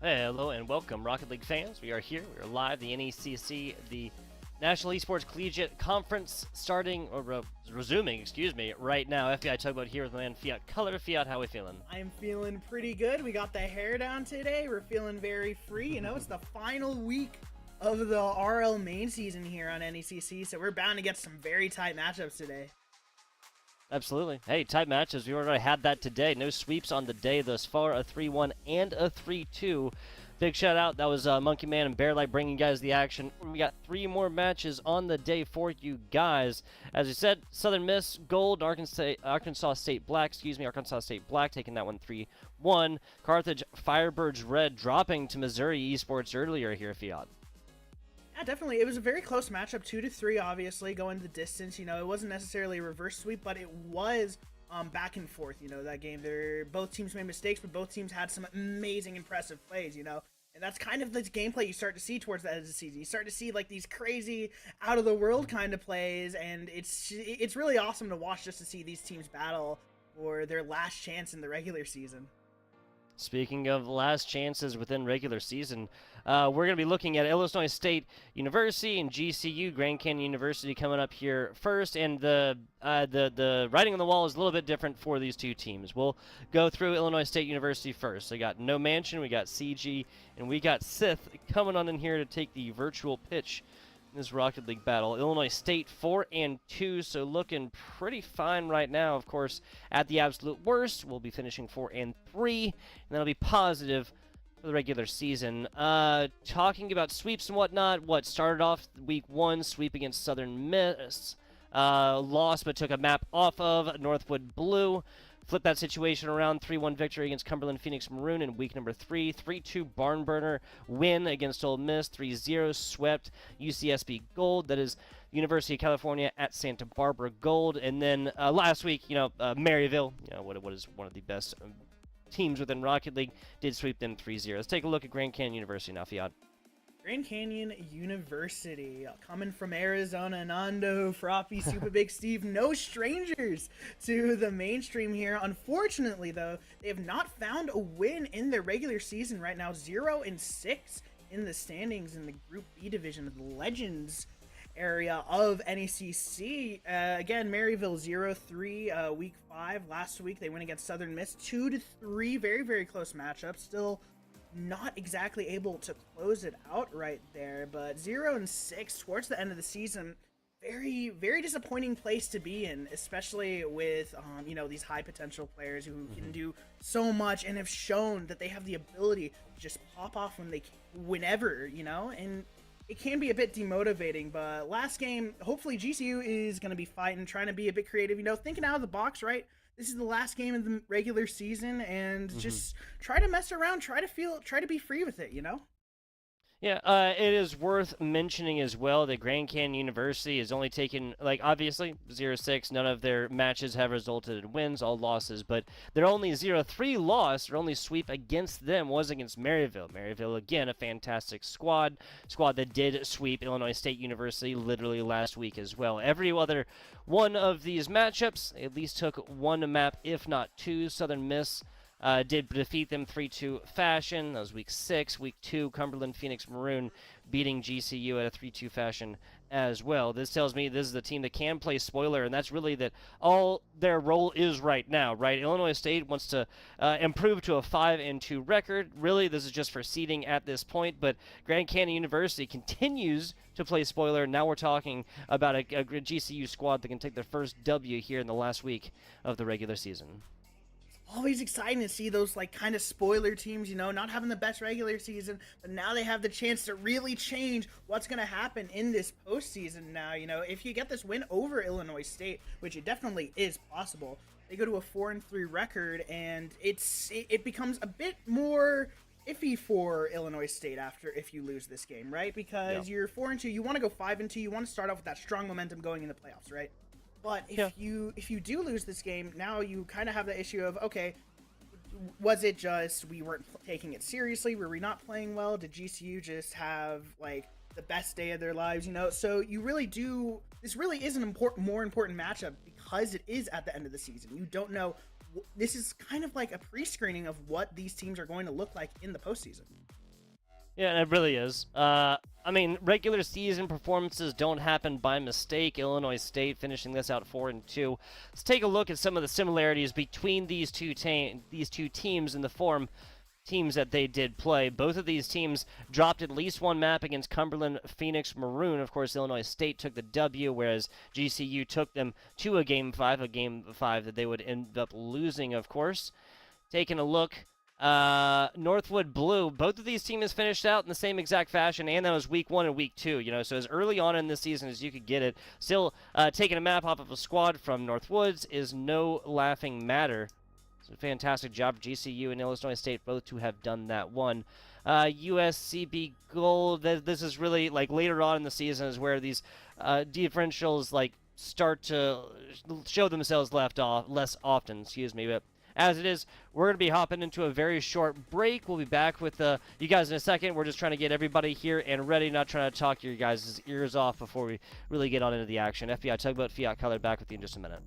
Hello and welcome, Rocket League fans. We are here. We are live. The NECC, the National Esports Collegiate Conference, resuming, right now. FBI Tugboat here with my man Fiat Color. Fiat, how we feeling? I'm feeling pretty good. We got the hair down today. We're feeling very free. You know, it's the final week of the RL main season here on NECC, so we're bound to get some very tight matchups today. Absolutely. Hey, tight matches. We already had that today. No sweeps on the day thus far. A 3-1 and a 3-2. Big shout out. That was Monkey Man and Bear Light bringing you guys the action. We got 3 more matches on the day for you guys. As you said, Southern Miss Gold, Arkansas State Black, Arkansas State Black taking that one 3-1. Carthage Firebirds Red dropping to Missouri Esports earlier here, Fiat. Yeah, definitely. It was a very close matchup, 2-3, obviously, going the distance. You know, it wasn't necessarily a reverse sweep, but it was back and forth, you know, that game. Both teams made mistakes, but both teams had some amazing, impressive plays, you know. And that's kind of the gameplay you start to see towards the end of the season. You start to see, like, these crazy, out-of-the-world kind of plays, and it's really awesome to watch just to see these teams battle for their last chance in the regular season. Speaking of last chances within regular season, we're going to be looking at Illinois State University and GCU, Grand Canyon University, coming up here first. And the writing on the wall is a little bit different for these two teams. We'll go through Illinois State University first. We got No Mansion, we got CG, and we got Sith coming on in here to take the virtual pitch in this Rocket League battle. Illinois State 4-2, so looking pretty fine right now. Of course, at the absolute worst, we'll be finishing 4-3, and that'll be positive for the regular season. Talking about sweeps and whatnot, what started off week 1, sweep against Southern Miss, lost but took a map off of Northwood Blue. Flip that situation around, 3-1 victory against Cumberland Phoenix Maroon in week number 3. 3-2 barn burner win against Ole Miss. 3-0 swept UCSB Gold. That is University of California at Santa Barbara Gold. And then last week, Maryville, what is one of the best teams within Rocket League, did sweep them 3-0. Let's take a look at Grand Canyon University now, Fiat. Grand Canyon University, coming from Arizona, Nando, Froppy, Super Big Steve, no strangers to the mainstream here. Unfortunately, though, they have not found a win in their regular season right now. 0-6 in the standings in the Group B division of the Legends area of NECC. Again, Maryville 0-3 week 5. Last week, they went against Southern Miss 2-3. Very, very close matchup. Still not exactly able to close it out right there, but 0-6 towards the end of the season, very, very disappointing place to be in, especially with these high potential players who can do so much and have shown that they have the ability to just pop off whenever, and it can be a bit demotivating. But last game, hopefully GCU is going to be fighting, trying to be a bit creative, thinking out of the box, right? This is the last game of the regular season, and just try to mess around, try to be free with it, Yeah, it is worth mentioning as well that Grand Canyon University has only taken, obviously, 0-6. None of their matches have resulted in wins, all losses. But their only 0-3 loss, their only sweep against them was against Maryville. Maryville, again, a fantastic squad that did sweep Illinois State University literally last week as well. Every other one of these matchups at least took one map, if not two. Southern Miss did defeat them 3-2 fashion. That was week 6. Week 2, Cumberland Phoenix Maroon beating GCU at a 3-2 fashion as well. This tells me this is the team that can play spoiler, and that's really that all their role is right now, right? Illinois State wants to improve to a 5-2 record. Really, this is just for seeding at this point, but Grand Canyon University continues to play spoiler. Now we're talking about a GCU squad that can take their first W here in the last week of the regular season. Always exciting to see those kind of spoiler teams, not having the best regular season, but now they have the chance to really change what's going to happen in this postseason now. If you get this win over Illinois State, which it definitely is possible, they go to a 4-3 record, and it becomes a bit more iffy for Illinois State if you lose this game, right? Because you're 4-2, you want to go 5-2, you want to start off with that strong momentum going in the playoffs, right? But if you do lose this game, now you kind of have the issue of, okay, was it just we weren't taking it seriously? Were we not playing well? Did GCU just have the best day of their lives? So you really do. This really is an more important matchup because it is at the end of the season. You don't know. This is kind of like a pre-screening of what these teams are going to look like in the postseason. Yeah, it really is. Regular season performances don't happen by mistake. Illinois State finishing this out 4-2. Let's take a look at some of the similarities between these two teams in the form teams that they did play. Both of these teams dropped at least one map against Cumberland Phoenix Maroon. Of course, Illinois State took the W, whereas GCU took them to a Game 5 that they would end up losing, of course. Taking a look, Northwood Blue, both of these teams finished out in the same exact fashion, and that was week 1 and week 2, so as early on in this season as you could get it. Still, taking a map off of a squad from Northwoods is no laughing matter. It's a fantastic job for GCU and Illinois State both to have done that one. USCB Gold, this is really, later on in the season is where these differentials, start to show themselves less often, but as it is, we're going to be hopping into a very short break. We'll be back with you guys in a second. We're just trying to get everybody here and ready, not trying to talk your guys' ears off before we really get on into the action. FBI Tugboat, Fiat Color, back with you in just a minute.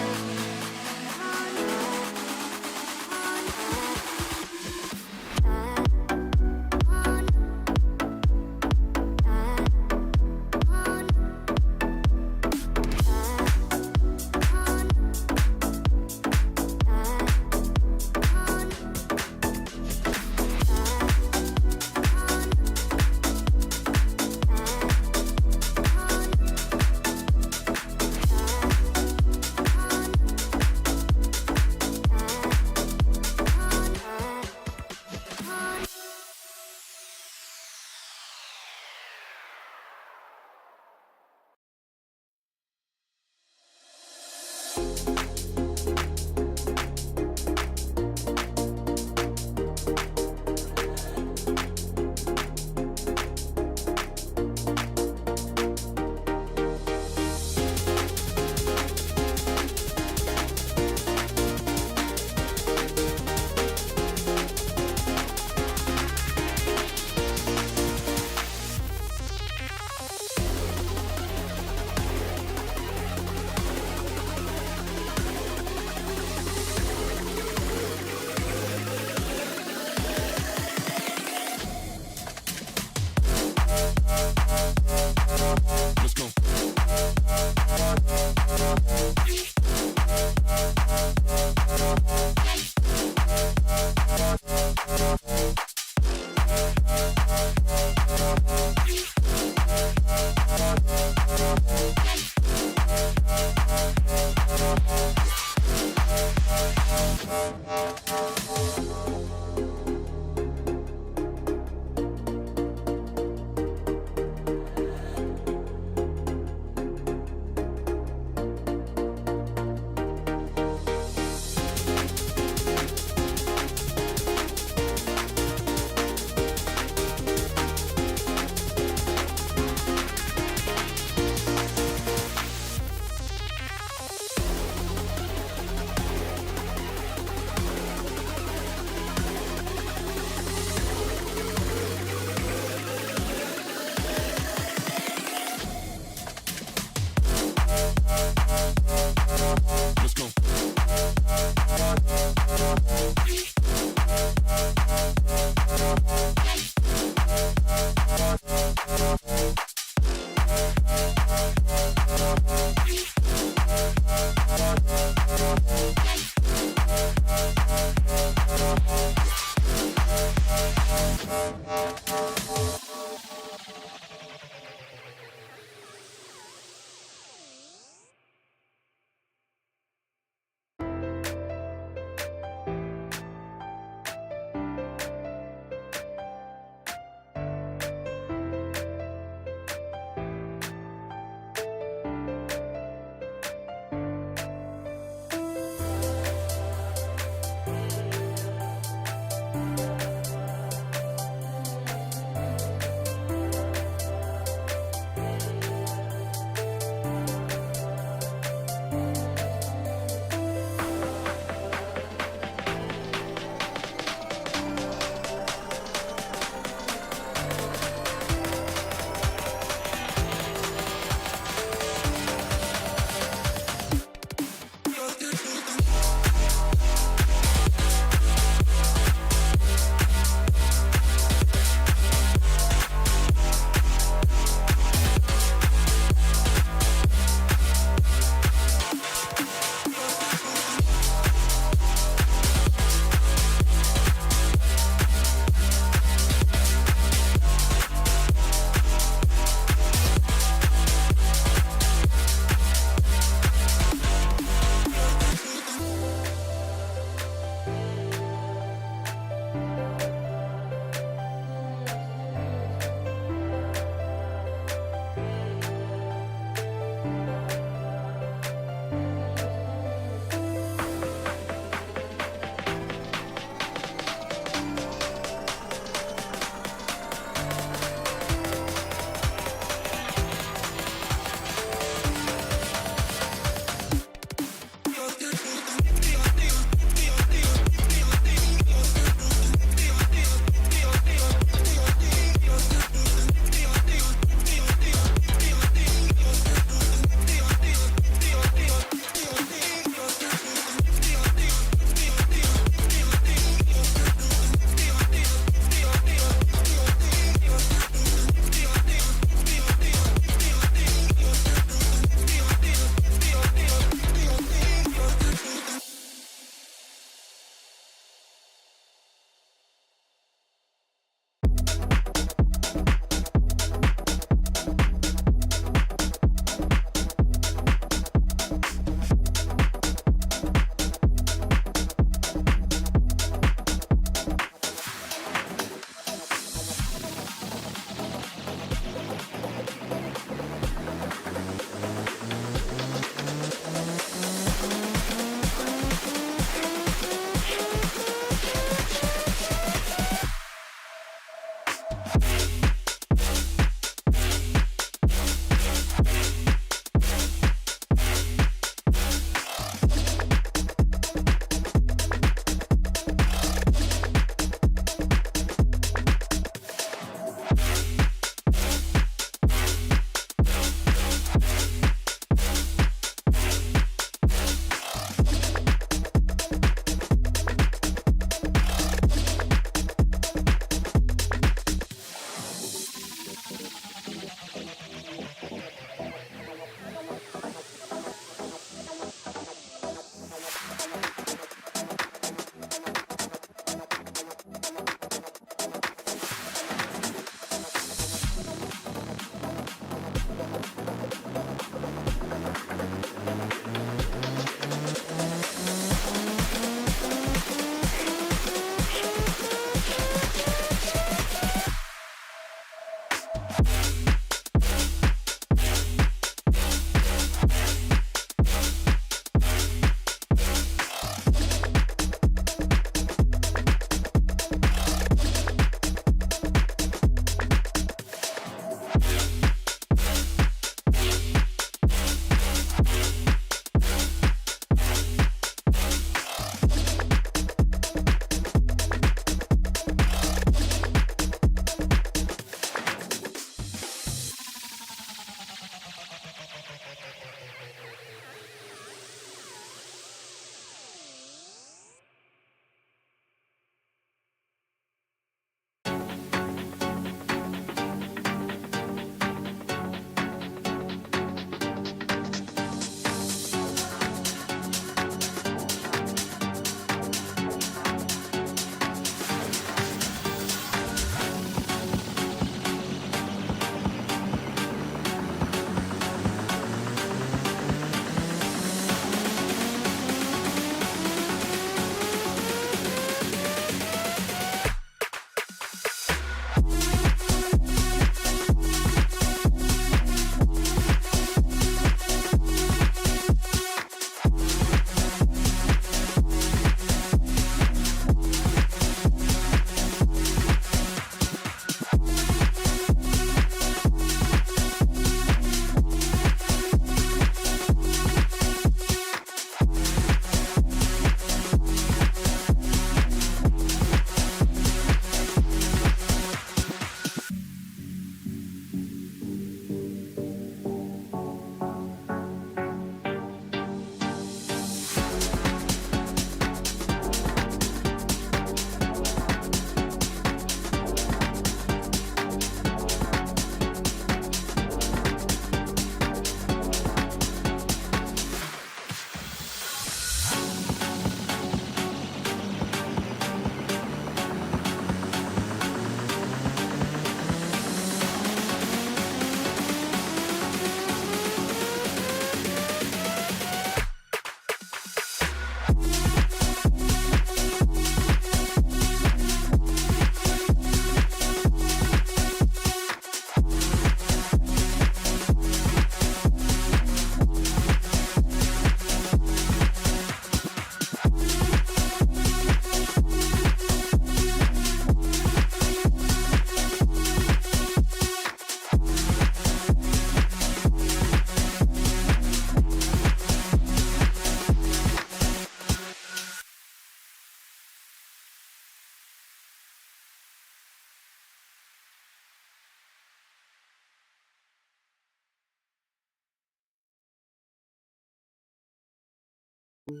Hello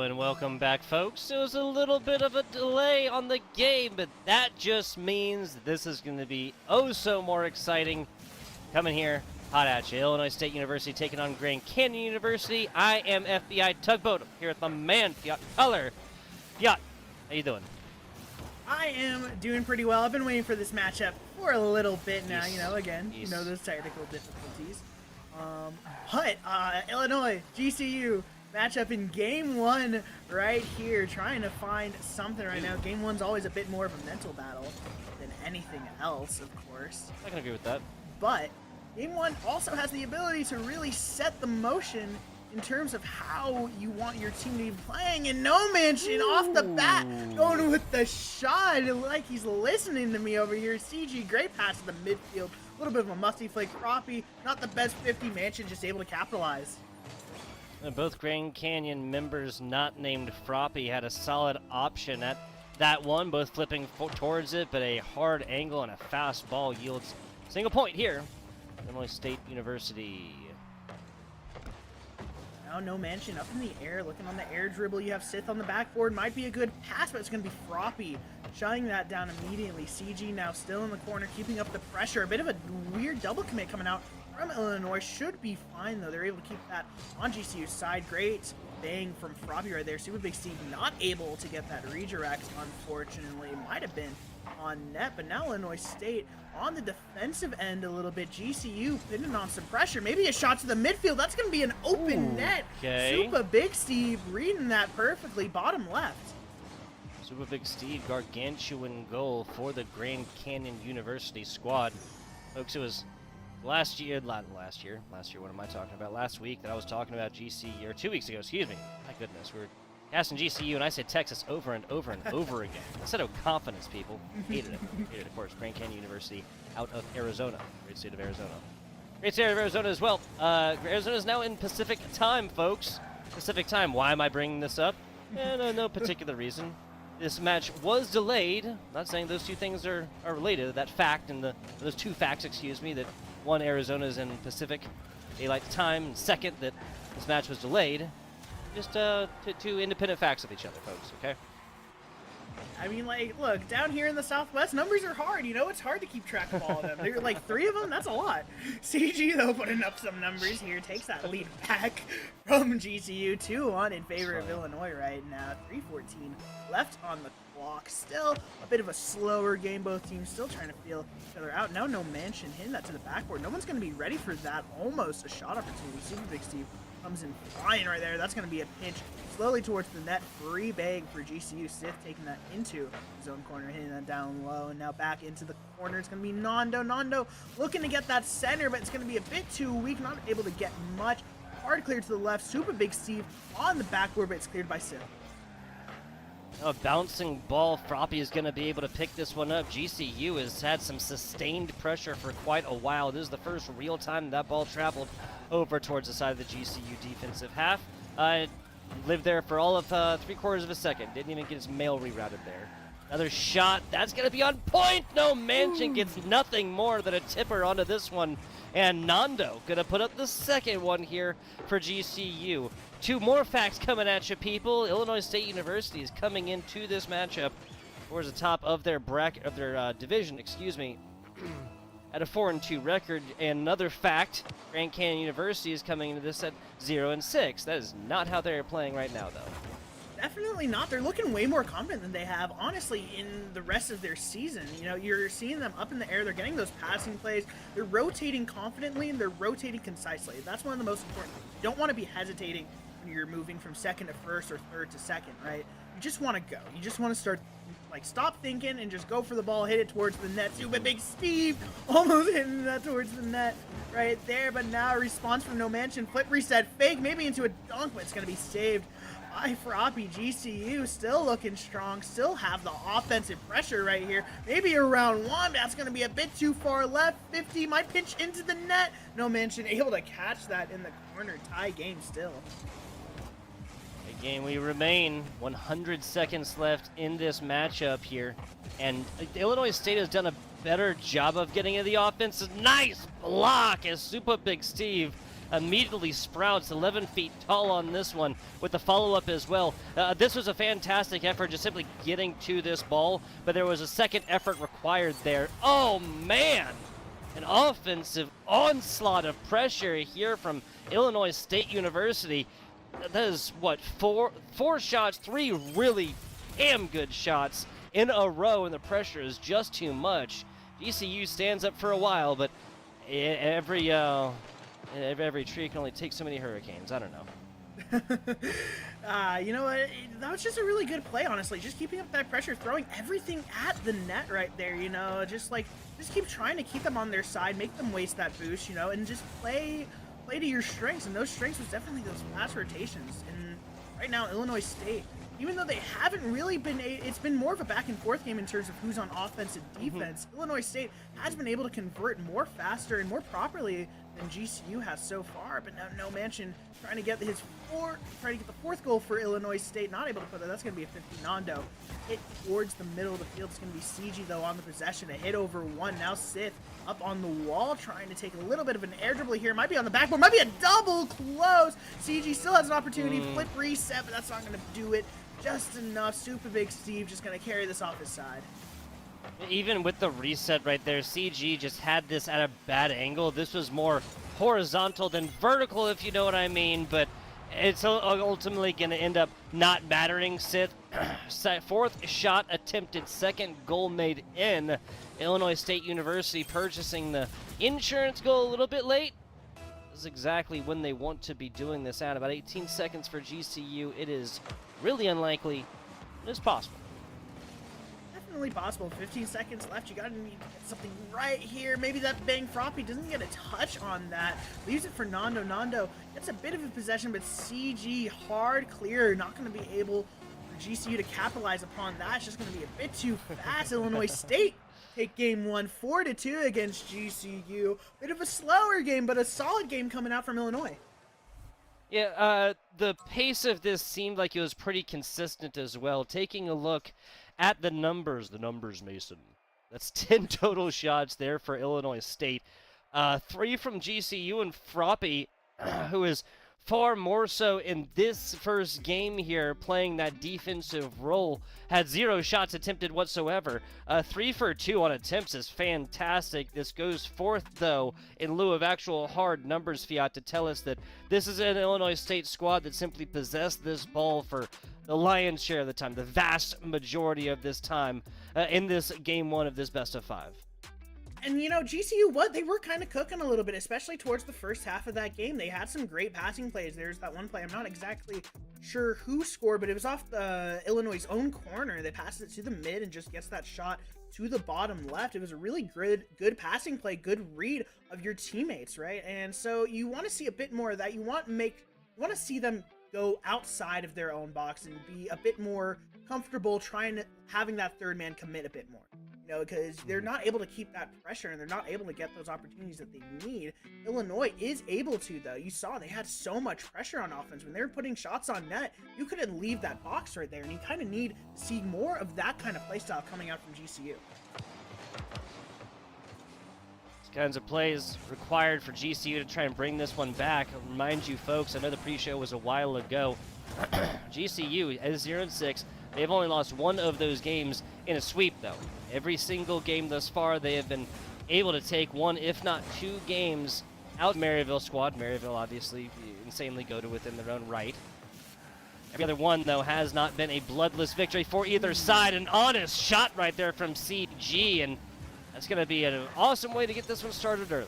and welcome back, folks. There was a little bit of a delay on the game, but that just means this is going to be oh so more exciting. Coming here, hot at you. Illinois State University taking on Grand Canyon University. I am FBI Tugboat. I'm here with my man, Fiat Color. Fiat, how you doing? I am doing pretty well. I've been waiting for this matchup for a little bit now. Yes. You know, again, Yes. you know those technical difficulties. But Illinois GCU matchup in game one right here, trying to find something right now. Game one's always a bit more of a mental battle than anything else, of course. I can agree with that. But game one also has the ability to really set the motion in terms of how you want your team to be playing. And No Mansion off the bat going with the shot like he's listening to me over here. CG, great pass to the midfield. A little bit of a musty flake. Crappie, not the best 50. Mansion just able to capitalize. And both Grand Canyon members not named Froppy had a solid option at that one, both flipping towards it, but a hard angle and a fast ball yields single point here. Illinois State University. Now No Mansion up in the air, looking on the air dribble. You have Sith on the backboard. Might be a good pass, but it's going to be Froppy shutting that down immediately. CG now still in the corner, keeping up the pressure. A bit of a weird double commit coming out from Illinois. Should be fine, though. They're able to keep that on GCU's side. Great bang from Froppy right there. Super Big Steve not able to get that redirect, unfortunately. Might have been on net, but now Illinois State on the defensive end a little bit. GCU pinning on some pressure. Maybe a shot to the midfield. That's going to be an open net. Okay. Super Big Steve reading that perfectly. Bottom left. Super Big Steve, gargantuan goal for the Grand Canyon University squad. Folks, it was last year, what am I talking about? Last week that I was talking about GCU, or 2 weeks ago, excuse me. My goodness, we're casting GCU, and I said Texas over and over and over again. Instead of confidence, people. Hated it. Hated it, of course. Grand Canyon University out of Arizona. Great state of Arizona. Great state of Arizona as well. Arizona is now in Pacific time, folks. Pacific time. Why am I bringing this up? No particular reason. This match was delayed. Not saying those two things are related. That fact and those two facts, excuse me, that one, Arizona is in Pacific daylight time, and second, that this match was delayed. Just two independent facts of each other, folks, okay? I mean, like, look, down here in the Southwest, numbers are hard. You know, it's hard to keep track of all of them. There are like 3 of them. That's a lot. CG, though, putting up some numbers here, takes that lead back from GCU 2-1 in favor of Illinois right now. 3:14 left on the clock. Still a bit of a slower game. Both teams still trying to feel each other out. Now No Mansion hitting that to the backboard. No one's going to be ready for that. Almost a shot opportunity. Super Big Steve comes in flying right there. That's going to be a pinch slowly towards the net. Free bag for GCU. Sith taking that into his own corner, hitting that down low, and now back into the corner. It's going to be Nando. Nando looking to get that center, but it's going to be a bit too weak. Not able to get much. Hard clear to the left. Super Big Steve on the backboard, but it's cleared by Sith. A bouncing ball. Froppy is going to be able to pick this one up. GCU has had some sustained pressure for quite a while. This is the first real time that ball traveled over towards the side of the GCU defensive half. Lived there for all of 3/4 of a second. Didn't even get his mail rerouted there. Another shot. That's going to be on point. No Mansion gets nothing more than a tipper onto this one. And Nando going to put up the second one here for GCU. 2 more facts coming at you, people. Illinois State University is coming into this matchup towards the top of their bracket, of their division, excuse me, at a 4-2 record. And another fact, Grand Canyon University is coming into this at 0-6. That is not how they're playing right now, though. Definitely not. They're looking way more confident than they have, honestly, in the rest of their season. You know, you're seeing them up in the air. They're getting those passing plays. They're rotating confidently, and they're rotating concisely. That's one of the most important things. You don't want to be hesitating when you're moving from second to first or third to second, right? You just want to go. You just want to start, like, stop thinking and just go for the ball, hit it towards the net. Super Big Steve almost hitting that towards the net right there, but now a response from No Mansion. Flip reset, fake, maybe into a dunk, but it's going to be saved by Froppy. GCU still looking strong, still have the offensive pressure right here. Maybe around 1, but that's going to be a bit too far left. 50 might pinch into the net. No Mansion able to catch that in the corner. Tie game still. Game we remain 100 seconds left in this matchup here, and Illinois State has done a better job of getting into the offense. Nice block as Super Big Steve immediately sprouts 11 feet tall on this one with the follow-up as well. This was a fantastic effort just simply getting to this ball, but there was a second effort required there. Oh man! An offensive onslaught of pressure here from Illinois State University. That is, what, four shots, 3 really damn good shots in a row, and the pressure is just too much. GCU stands up for a while, but every tree can only take so many hurricanes. I don't know. You know what? That was just a really good play, honestly. Just keeping up that pressure, throwing everything at the net right there, you know. Just keep trying to keep them on their side, make them waste that boost, you know, and just play to your strengths. And those strengths was definitely those fast rotations. And right now, Illinois State, even though they haven't really been, it's been more of a back and forth game in terms of who's on offense and defense. Illinois State has been able to convert more faster and more properly than GCU has so far. But now No Mansion trying to get the fourth goal for Illinois State, not able to put that. That's going to be a 50 Nando. Hit towards the middle of the field. It's going to be CG though on the possession. A hit over one. Now Sith up on the wall, trying to take a little bit of an air dribble here. Might be on the backboard. Might be a double close. CG still has an opportunity. Flip reset, but that's not going to do it. Just enough. Super Big Steve just going to carry this off his side. Even with the reset right there, CG just had this at a bad angle. This was more horizontal than vertical, if you know what I mean, but it's ultimately going to end up not mattering. Sith, fourth shot attempted, second goal made in. Illinois State University purchasing the insurance goal a little bit late. This is exactly when they want to be doing this at. About 18 seconds for GCU. It is really unlikely, but it's possible. Definitely possible. 15 seconds left. You gotta need to get something right here. Maybe that Bang Froppy doesn't get a touch on that. Leaves it for Nando. Nando gets a bit of a possession, but CG hard clear. Not going to be able for GCU to capitalize upon that. It's just going to be a bit too fast. Illinois State take game one 4-2 against GCU. Bit of a slower game, but a solid game coming out from Illinois. Yeah, the pace of this seemed like it was pretty consistent as well. Taking a look at the numbers, Mason. That's 10 total shots there for Illinois State. 3 from GCU, and Froppy, who is far more so in this first game here, playing that defensive role, had 0 shots attempted whatsoever. 3 for 2 on attempts is fantastic. This goes fourth, though, in lieu of actual hard numbers, Fiat, to tell us that this is an Illinois State squad that simply possessed this ball for the lion's share of the time, the vast majority of this time in this game one of this best of 5. And, you know, GCU, they were kind of cooking a little bit, especially towards the first half of that game. They had some great passing plays. There's that one play. I'm not exactly sure who scored, but it was off the Illinois' own corner. They passed it to the mid and just gets that shot to the bottom left. It was a really good passing play, good read of your teammates, right? And so you want to see a bit more of that. You want to see them go outside of their own box and be a bit more comfortable having that third man commit a bit more. You know, because they're not able to keep that pressure and they're not able to get those opportunities that they need. Illinois is able to, though. You saw they had so much pressure on offense. When they were putting shots on net, you couldn't leave that box right there, and you kind of need to see more of that kind of play style coming out from GCU. These kinds of plays required for GCU to try and bring this one back. I'll remind you, folks, I know the pre-show was a while ago. GCU is 0-6. They've only lost one of those games in a sweep, though. Every single game thus far, they have been able to take one, if not 2 games out of Maryville squad. Maryville, obviously, insanely goated within their own right. Every other one, though, has not been a bloodless victory for either side. An honest shot right there from CG, and that's going to be an awesome way to get this one started early.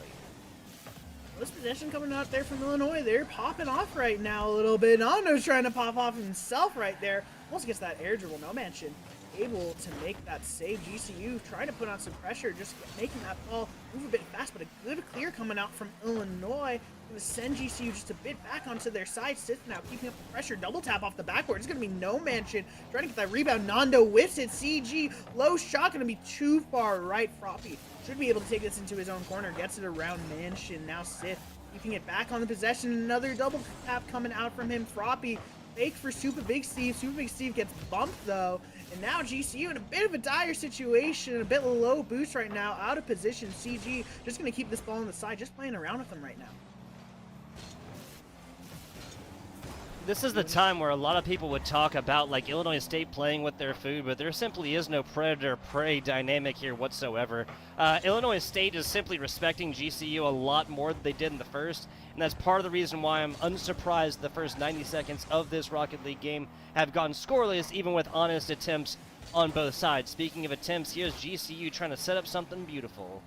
This possession coming out there from Illinois, they're popping off right now a little bit. Nando's trying to pop off himself right there. Almost gets that air dribble. No Mansion able to make that save. GCU trying to put on some pressure, just making that ball move a bit fast, but a good clear coming out from Illinois. Going to send GCU just a bit back onto their side. Sith now keeping up the pressure. Double tap off the backboard. It's going to be No Mansion trying to get that rebound. Nando whiffs it. CG low shot, going to be too far right. Froppy should be able to take this into his own corner. Gets it around Mansion. Now Sith keeping it back on the possession. Another double tap coming out from him. Froppy fake for Super Big Steve. Super Big Steve gets bumped though. And now GCU in a bit of a dire situation, a bit low boost right now, out of position. CG just going to keep this ball on the side, just playing around with them right now. This is the time where a lot of people would talk about like Illinois State playing with their food, but there simply is no predator-prey dynamic here whatsoever. Illinois State is simply respecting GCU a lot more than they did in the first, and that's part of the reason why I'm unsurprised the first 90 seconds of this Rocket League game have gone scoreless, even with honest attempts on both sides. Speaking of attempts, here's GCU trying to set up something beautiful.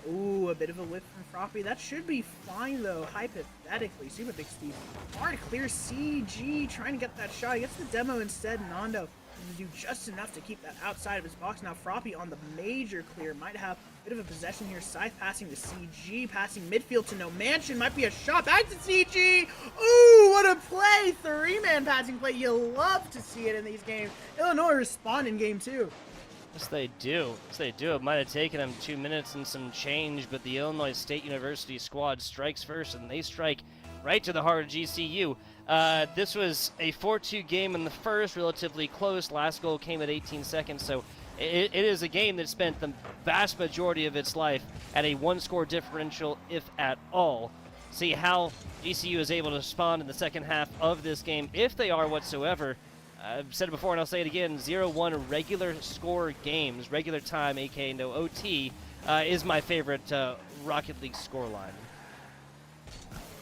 Ooh, a bit of a whip from Froppy. That should be fine, though, hypothetically. Super Big Steve. Hard to clear. CG trying to get that shot. He gets the demo instead. Nando to do just enough to keep that outside of his box. Now Froppy on the major clear. Might have a bit of a possession here. Scythe passing to CG. Passing midfield to No Mansion. Might be a shot back to CG. Ooh, what a play. Three-man passing play. You love to see it in these games. Illinois respond in game 2. Yes, they do. Yes, they do. It might have taken them 2 minutes and some change, but the Illinois State University squad strikes first, and they strike right to the heart of GCU. This was a 4-2 game in the first, relatively close. Last goal came at 18 seconds, so it is a game that spent the vast majority of its life at a one-score differential, if at all. See how GCU is able to respond in the second half of this game, if they are whatsoever. I've said it before and I'll say it again, 0-1 regular score games, regular time, aka no OT, is my favorite Rocket League scoreline.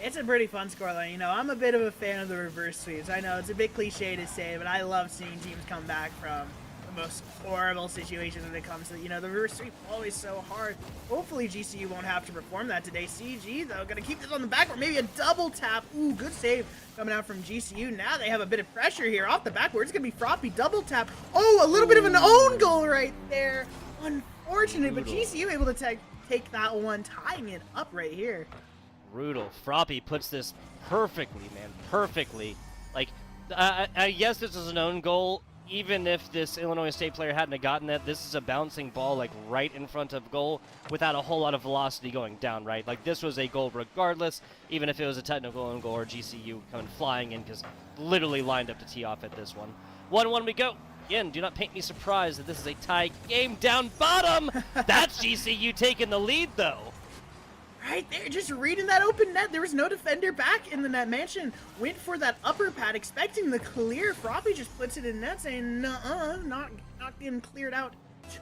It's a pretty fun scoreline. You know, I'm a bit of a fan of the reverse sweeps. I know it's a bit cliche to say, but I love seeing teams come back from the most horrible situations when it comes to, you know, the reverse sweep always so hard. Hopefully GCU won't have to perform that today. CG, though, gonna keep this on the backboard. Maybe a double tap. Ooh, good save coming out from GCU. Now they have a bit of pressure here off the backboard. It's gonna be Froppy double tap. Oh, a little bit of an own goal right there. Unfortunate, but GCU able to take that one, tying it up right here. Brutal. Froppy puts this perfectly, man. Perfectly. Like, yes, this is an own goal. Even if this Illinois State player hadn't have gotten that, this is a bouncing ball, like, right in front of goal without a whole lot of velocity going down, right? Like, this was a goal regardless, even if it was a technical own goal or GCU coming flying in, because literally lined up to tee off at this one. 1-1 we go. Again, do not paint me surprised that this is a tie game down bottom. That's GCU taking the lead, though. Right there, just reading that open net. There was no defender back in the net. Mansion went for that upper pad, expecting the clear. Froppy just puts it in net, saying, nuh-uh, not getting cleared out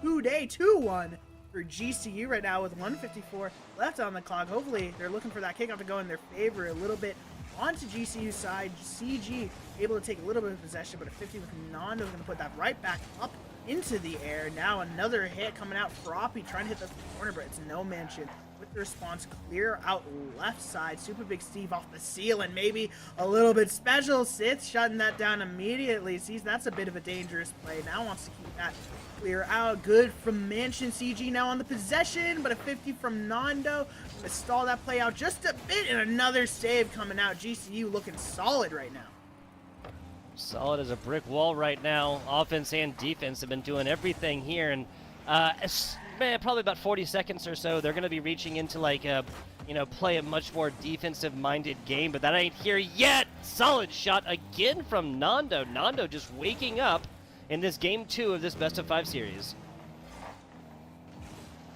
today. 2-1 for GCU right now with 1:54 left on the clock. Hopefully, they're looking for that kickoff to go in their favor a little bit. Onto GCU's side, CG able to take a little bit of possession, but a 50 with Nando is going to put that right back up into the air. Now another hit coming out. Froppy trying to hit the corner, but it's No Mansion. With the response, clear out left side. Super Big Steve off the seal, and maybe a little bit special. Sith shutting that down immediately. Sees that's a bit of a dangerous play. Now wants to keep that clear out. Good from Mansion. CG now on the possession, but a 50 from Nando. Gonna stall that play out just a bit, and another save coming out. GCU looking solid right now. Solid as a brick wall right now. Offense and defense have been doing everything here, and probably about 40 seconds or so, they're going to be reaching into like a, play a much more defensive-minded game, but that ain't here yet. Solid shot again from Nando. Nando just waking up in this game 2 of this best-of-5 series.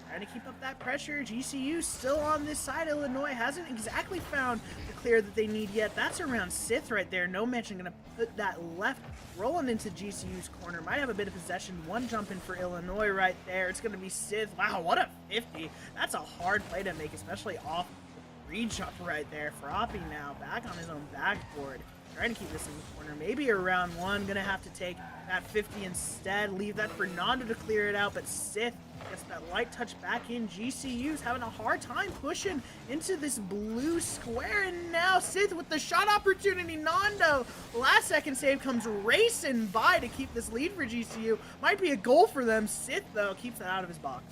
Trying to keep up that pressure. GCU still on this side. Illinois hasn't exactly found the clear that they need yet. That's around Sith right there. No Mansion going to put that left rolling into GCU's corner. Might have a bit of possession. One jump in for Illinois right there. It's going to be Sith. Wow, what a 50. That's a hard play to make, especially off the re-jump right there. Froppy now back on his own backboard. Trying to keep this in the corner. Maybe around one. Going to have to take that 50 instead. Leave that for Nando to clear it out. But Sith gets that light touch back in. GCU's having a hard time pushing into this blue square. And now Sith with the shot opportunity. Nando, last second save, comes racing by to keep this lead for GCU. Might be a goal for them. Sith, though, keeps that out of his box.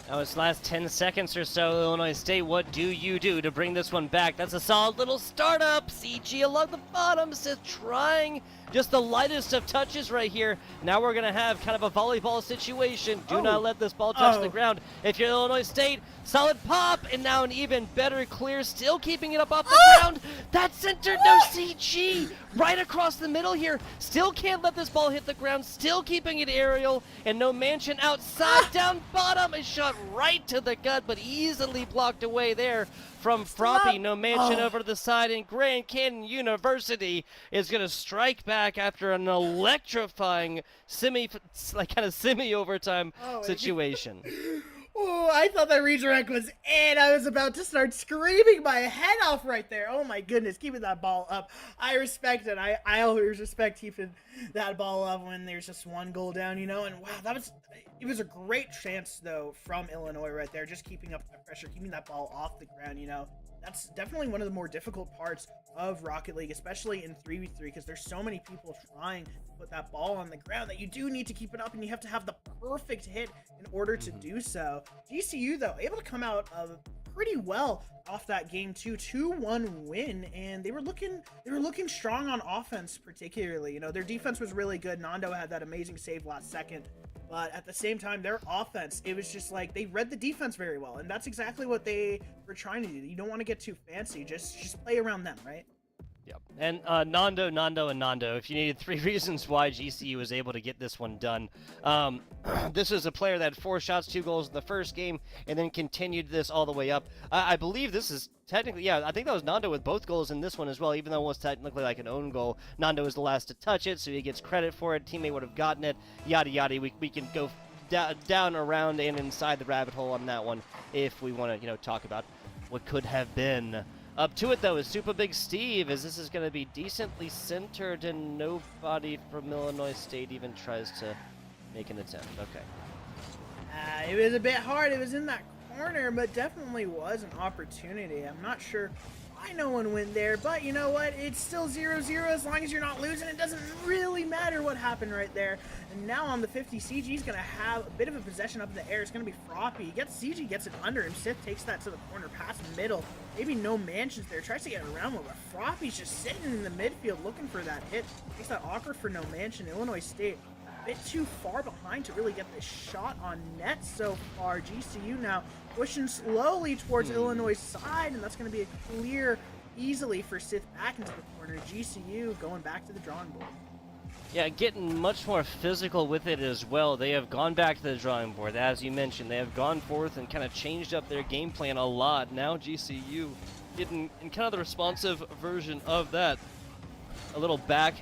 Now it's last 10 seconds or so, Illinois State, what do you do to bring this one back? That's a solid little startup. CG along the bottom, Sith trying just the lightest of touches right here. Now we're going to have kind of a volleyball situation. Do not let this ball touch the ground. If you're Illinois State, solid pop, and now an even better clear, still keeping it up off the ground. That's centered, no CG. Right across the middle here. Still can't let this ball hit the ground, still keeping it aerial, and no Mansion outside, down bottom, a shot right to the gut, but easily blocked away there from Froppy. No Mansion over to the side, and Grand Canyon University is going to strike back after an electrifying semi-overtime situation. Oh, I thought that redirect was in. I was about to start screaming my head off right there. Oh my goodness, keeping that ball up. I respect it. I always respect keeping that ball up when there's just one goal down, you know. And wow, it was a great chance though from Illinois right there, just keeping up the pressure, keeping that ball off the ground, you know. That's definitely one of the more difficult parts of Rocket League, especially in 3v3, because there's so many people trying to put that ball on the ground that you do need to keep it up, and you have to have the perfect hit in order to do so. GCU, though, able to come out pretty well off that game too. 2-1 win, and they were looking strong on offense, particularly. You know, their defense was really good. Nando had that amazing save last second. But at the same time, their offense, it was just like they read the defense very well. And that's exactly what they were trying to do. You don't want to get too fancy. Just play around them, right? Yep. And Nando, and Nando, if you needed 3 reasons why GCU was able to get this one done. This is a player that had 4 shots, 2 goals in the first game, and then continued this all the way up. I believe this is technically, yeah, I think that was Nando with both goals in this one as well, even though it was technically like an own goal. Nando was the last to touch it, so he gets credit for it. Teammate would have gotten it, yada yada. We can go down, around, and inside the rabbit hole on that one if we want to, talk about what could have been. Up to it, though, is Super Big Steve, as this is going to be decently centered, and nobody from Illinois State even tries to make an attempt. Okay. It was a bit hard. It was in that corner, but definitely was an opportunity. I'm not sure why no one went there, but you know what? It's still 0-0. As long as you're not losing, it doesn't really matter what happened right there. And now on the 50, CG's going to have a bit of a possession up in the air. It's going to be Froppy. CG gets it under him. Sith takes that to the corner, past middle. Maybe no Mansions there. Tries to get around one, but Froppy's just sitting in the midfield looking for that hit. Makes that awkward for no Mansion. Illinois State a bit too far behind to really get this shot on net so far. GCU now pushing slowly towards Illinois' side, and that's going to be a clear easily for Sith back into the corner. GCU going back to the drawing board. Yeah, getting much more physical with it as well. They have gone back to the drawing board. As you mentioned, they have gone forth and kind of changed up their game plan a lot. Now GCU getting in kind of the responsive version of that. A little back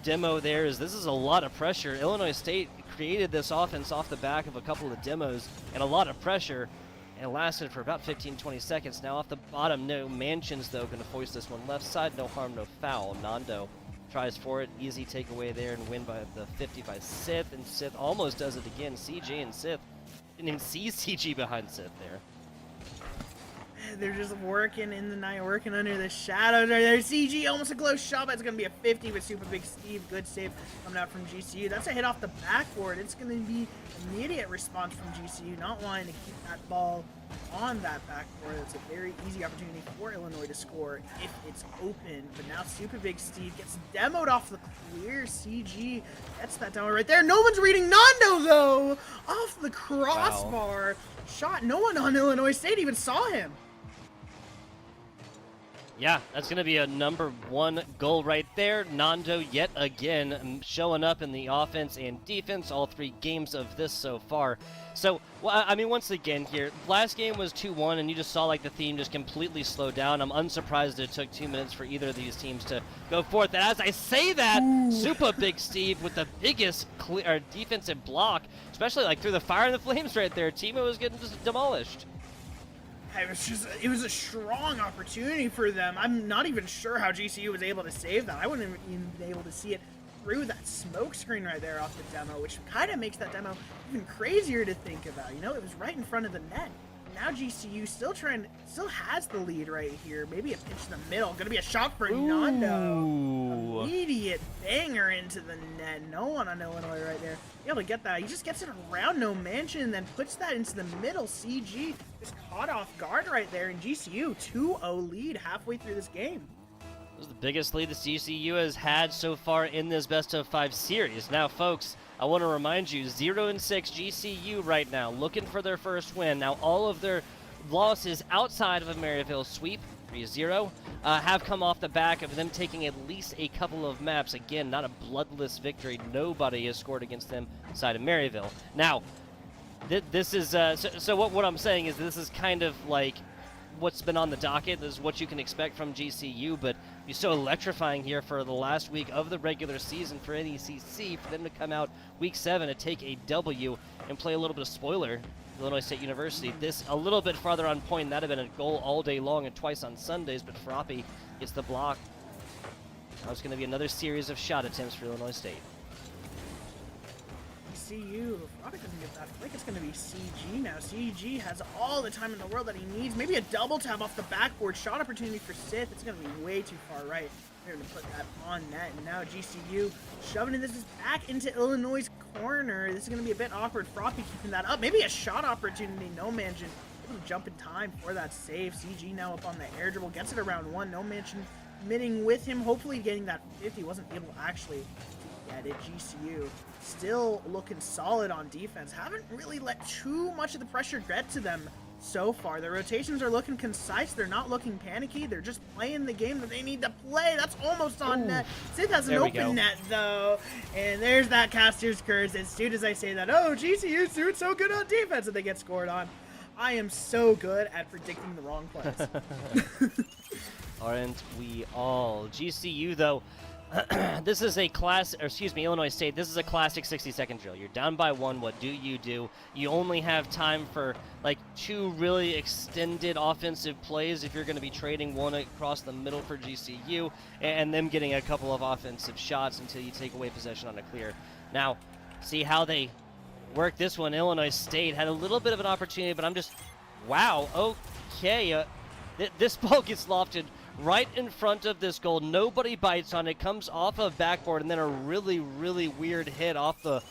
demo there is this is a lot of pressure. Illinois State created this offense off the back of a couple of demos and a lot of pressure, and it lasted for about 15-20 seconds. Now off the bottom, no Mansions though, going to foist this one left side, no harm, no foul. Nando tries for it, easy takeaway there, and win by the 50 by Sith, and Sith almost does it again. CG and Sith didn't even see CG behind Sith there. They're just working in the night, working under the shadows right there. CG almost a close shot, but it's going to be a 50 with Super Big Steve. Good save coming out from GCU. That's a hit off the backboard. It's going to be immediate response from GCU, not wanting to keep that ball on that backboard. It's a very easy opportunity for Illinois to score if it's open. But now Super Big Steve gets demoed off the clear. CG gets that demo right there. No one's reading Nando, though, off the crossbar. Wow. Shot. No one on Illinois State even saw him. Yeah, that's going to be a number 1 goal right there. Nando yet again showing up in the offense and defense, all 3 games of this so far. So, well, I mean, once again here, last game was 2-1, and you just saw like the theme just completely slow down. I'm unsurprised it took 2 minutes for either of these teams to go forth. And as I say that, Super Big Steve with the biggest defensive block, especially like through the fire and the flames right there. Timo was getting just demolished. It was a strong opportunity for them. I'm not even sure how GCU was able to save that. I wouldn't have even been able to see it through that smoke screen right there off the demo, which kind of makes that demo even crazier to think about. You know, it was right in front of the net. Now GCU still has the lead right here. Maybe a pitch in the middle. Gonna be a shot for Nando. Ooh. Immediate banger into the net. No one on Illinois right there. Be able to get that. He just gets it around No Mansion and then puts that into the middle. CG just caught off guard right there. And GCU 2-0 lead halfway through this game. This is the biggest lead that GCU has had so far in this best-of-5 series. Now, folks, I want to remind you, 0-6 GCU right now, looking for their first win. Now, all of their losses outside of a Maryville sweep, 3-0, have come off the back of them taking at least a couple of maps. Again, not a bloodless victory. Nobody has scored against them inside of Maryville. Now, this is so what I'm saying is this is kind of like what's been on the docket. This is what you can expect from GCU, but it's so electrifying here for the last week of the regular season for NECC, for them to come out week 7 and take a W and play a little bit of spoiler, Illinois State University. This a little bit farther on point, that'd have been a goal all day long and twice on Sundays, but Froppy gets the block. Now it's going to be another series of shot attempts for Illinois State. CU. Probably doesn't get that. I think it's going to be CG now. CG has all the time in the world that he needs. Maybe a double tap off the backboard. Shot opportunity for Sith. It's going to be way too far right. They're going to put that on net. And now GCU shoving it. This is back into Illinois' corner. This is going to be a bit awkward. Froppy keeping that up. Maybe a shot opportunity. No Mansion able to jump in time for that save. CG now up on the air dribble. Gets it around 1. No Mansion committing with him. Hopefully getting that 50. Wasn't able to actually get it. GCU still looking solid on defense. Haven't really let too much of the pressure get to them so far. Their rotations are looking concise. They're not looking panicky. They're just playing the game that they need to play. That's almost on net. Sith has an open net, though. And there's that caster's curse. As soon as I say that, oh, GCU's doing so good on defense, and they get scored on. I am so good at predicting the wrong plays. Aren't we all? GCU, though, this is a Illinois State, this is a classic 60-second drill. You're down by 1, what do? You only have time for like 2 really extended offensive plays if you're going to be trading one across the middle for GCU, and them getting a couple of offensive shots until you take away possession on a clear. Now, see how they work this one. Illinois State had a little bit of an opportunity, but I'm just, wow, okay. This ball gets lofted right in front of this goal. Nobody bites on it. Comes off of backboard, and then a really, really weird hit off the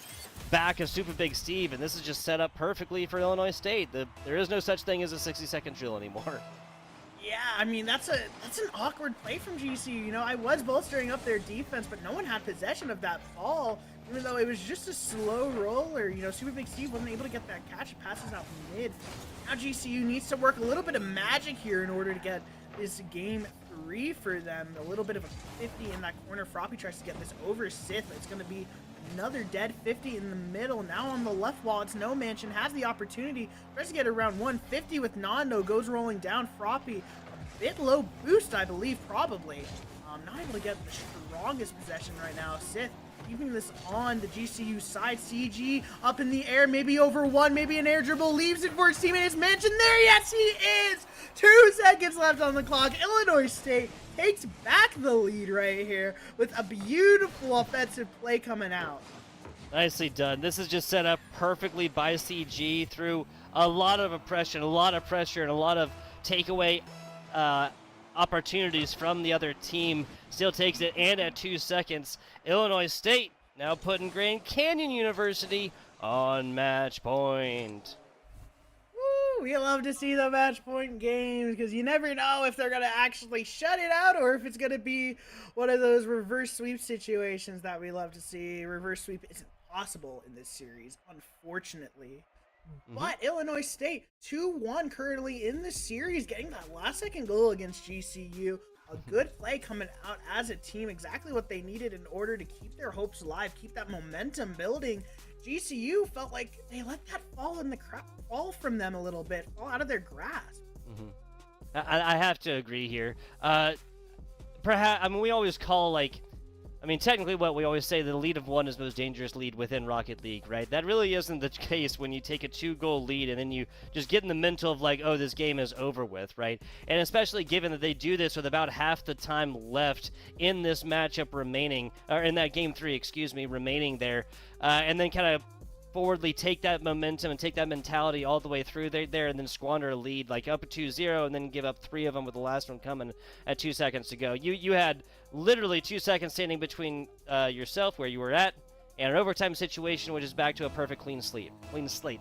back of Super Big Steve. And this is just set up perfectly for Illinois State. There is no such thing as a 60-second drill anymore. Yeah, I mean, that's an awkward play from GCU. You know, I was bolstering up their defense, but no one had possession of that ball. Even though it was just a slow roller, you know, Super Big Steve wasn't able to get that catch. It passes out mid. Now GCU needs to work a little bit of magic here in order to get this game 3 for them. A little bit of a 50 in that corner. Froppy tries to get this over Sith. It's going to be another dead 50 in the middle. Now on the left wall, it's No Mansion. Has the opportunity. Tries to get around 150 with Nando. Goes rolling down. Froppy, a bit low boost, I believe, probably. Not able to get the strongest possession right now. Sith keeping this on the GCU side. CG up in the air, maybe over 1, maybe an air dribble, leaves it for his teammates. Mansion there, yes he is! 2 seconds left on the clock. Illinois State takes back the lead right here with a beautiful offensive play coming out. Nicely done. This is just set up perfectly by CG through a lot of oppression, a lot of pressure, and a lot of takeaway opportunities from the other team. Still takes it, and at 2 seconds, Illinois State now putting Grand Canyon University on match point. Woo, we love to see the match point games because you never know if they're going to actually shut it out or if it's going to be one of those reverse sweep situations that we love to see. Reverse sweep isn't possible in this series, unfortunately. But Illinois State 2-1 currently in the series, getting that last second goal against GCU. A good play coming out as a team, exactly what they needed in order to keep their hopes alive, keep that momentum building. GCU felt like they let that fall from them a little bit, fall out of their grasp. I have to agree here. Perhaps, I mean, we always call technically what we always say, the lead of 1 is the most dangerous lead within Rocket League, right? That really isn't the case when you take a 2-goal lead and then you just get in the mental of like, oh, this game is over with, right? And especially given that they do this with about half the time left in this matchup remaining, or in that game 3, remaining there, and then kind of forwardly take that momentum and take that mentality all the way through there and then squander a lead, like up 2-0 and then give up 3 of them with the last one coming at 2 seconds to go. You had literally 2 seconds standing between yourself where you were at and an overtime situation, which is back to a perfect clean slate,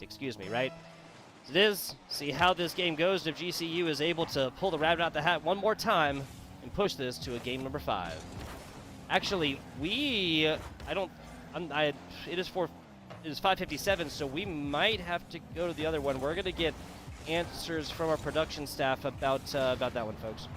excuse me, right? It is. See how this game goes if GCU is able to pull the rabbit out the hat one more time and push this to a game number 5. Actually, it is 5:57, so we might have to go to the other one. We're going to get answers from our production staff about that one, folks.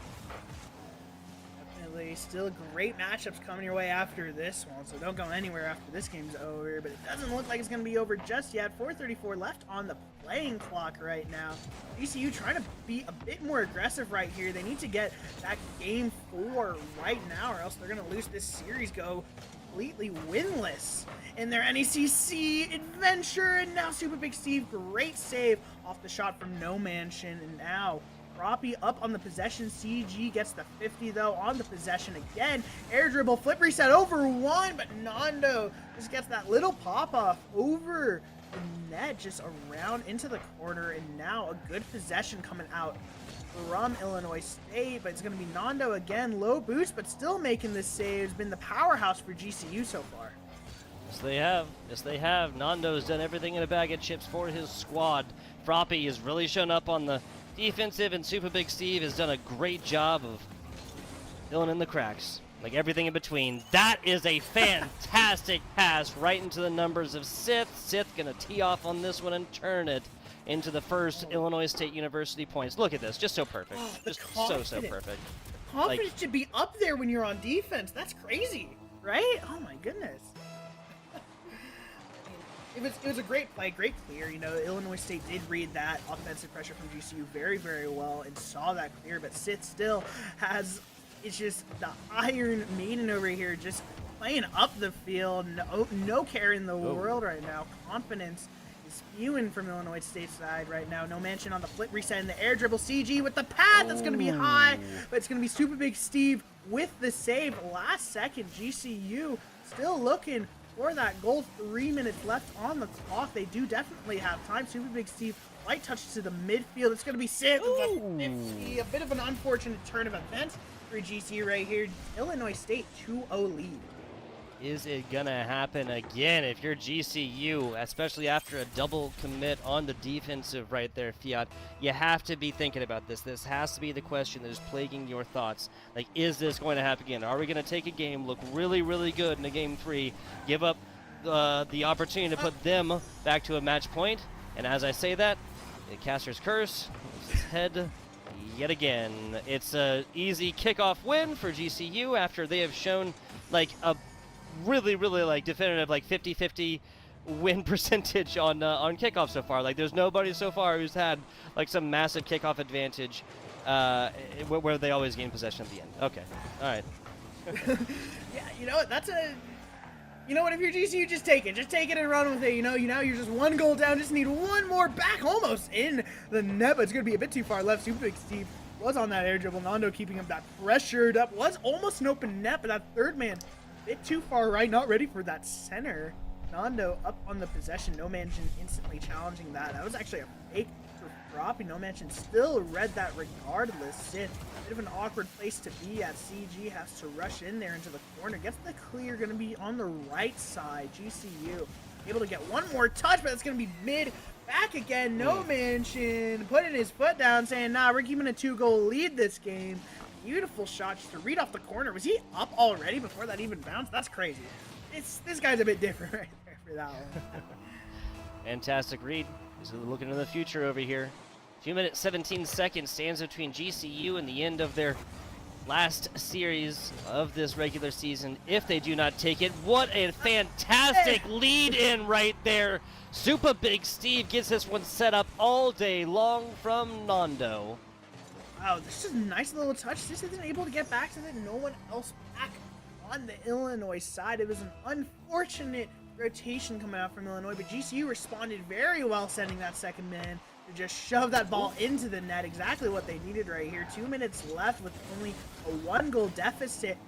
Definitely still great matchups coming your way after this one, so don't go anywhere after this game's over, but it doesn't look like it's going to be over just yet. 4:34 left on the playing clock right now. GCU trying to be a bit more aggressive right here. They need to get that game 4 right now, or else they're going to lose this series, go completely winless in their NECC adventure. And now Super Big Steve, great save off the shot from No Mansion, and now Roppy up on the possession. CG gets the 50 though on the possession again. Air dribble, flip reset over 1, but Nando just gets that little pop off over the net, just around into the corner, and now a good possession coming out from Illinois State, but it's going to be Nando again. Low boost, but still making the save. Has been the powerhouse for GCU so far. Yes, they have. Yes, they have. Nando's done everything in a bag of chips for his squad. Froppy has really shown up on the defensive, and Super Big Steve has done a great job of filling in the cracks, like everything in between. That is a fantastic pass right into the numbers of Sith. Sith going to tee off on this one and turn it into the first Illinois State University points. Look at this, just so perfect. Just so perfect. Confidence should be up there when you're on defense. That's crazy, right? Oh my goodness. It was a great play, great clear. You know, Illinois State did read that offensive pressure from GCU very, very well and saw that clear, but Sith still has, it's just the Iron Maiden over here just playing up the field. No care in the world right now. Confidence is spewing from Illinois State's side right now. No Mansion on the flip reset and the air dribble. CG with the pass. That's going to be high, but it's going to be Super Big Steve with the save. Last second, GCU still looking for that goal. 3 minutes left on the clock. They do definitely have time. Super Big Steve, light touch to the midfield. It's going to be Sith with a 50. A bit of an unfortunate turn of events for GCU right here. Illinois State 2-0 lead. Is it going to happen again if you're GCU, especially after a double commit on the defensive right there, Fiat? You have to be thinking about this. This has to be the question that is plaguing your thoughts. Like, is this going to happen again? Are we going to take a game, look really, really good in a game 3, give up the opportunity to put them back to a match point? And as I say that, the caster's curse is his head yet again. It's an easy kickoff win for GCU after they have shown like a really like definitive like 50-50 win percentage on kickoff so far. Like, there's nobody so far who's had like some massive kickoff advantage where they always gain possession at the end. Okay, all right. Yeah, you know what? You know what? If you're GCU, just take it and run with it. You know, you're just 1 goal down. Just need 1 more back, almost in the net, but it's gonna be a bit too far left. Super Big Steve was on that air dribble. Nando keeping him that pressured up. Was almost an open net, but that third man bit too far right, not ready for that center. Nando up on the possession. No Mansion instantly challenging that. That was actually a fake for Froppy. No Mansion still read that regardless. Sith, bit of an awkward place to be at. CG has to rush in there into the corner. Gets the clear, going to be on the right side. GCU able to get 1 more touch, but it's going to be mid. Back again. No Mansion putting his foot down, saying, nah, we're keeping a 2-goal lead this game. Beautiful shot just to read off the corner. Was he up already before that even bounced? That's crazy. This guy's a bit different right there for that one. Fantastic read. He's looking to the future over here. 2 minutes 17 seconds stands between GCU and the end of their last series of this regular season. If they do not take it, what a fantastic lead in right there. Super Big Steve gets this one set up all day long from Nando. Wow, this is a nice little touch. This isn't able to get back to it. No one else back on the Illinois side. It was an unfortunate rotation coming out from Illinois, but GCU responded very well, sending that second man to just shove that ball into the net. Exactly what they needed right here. 2 minutes left with only a 1-goal deficit.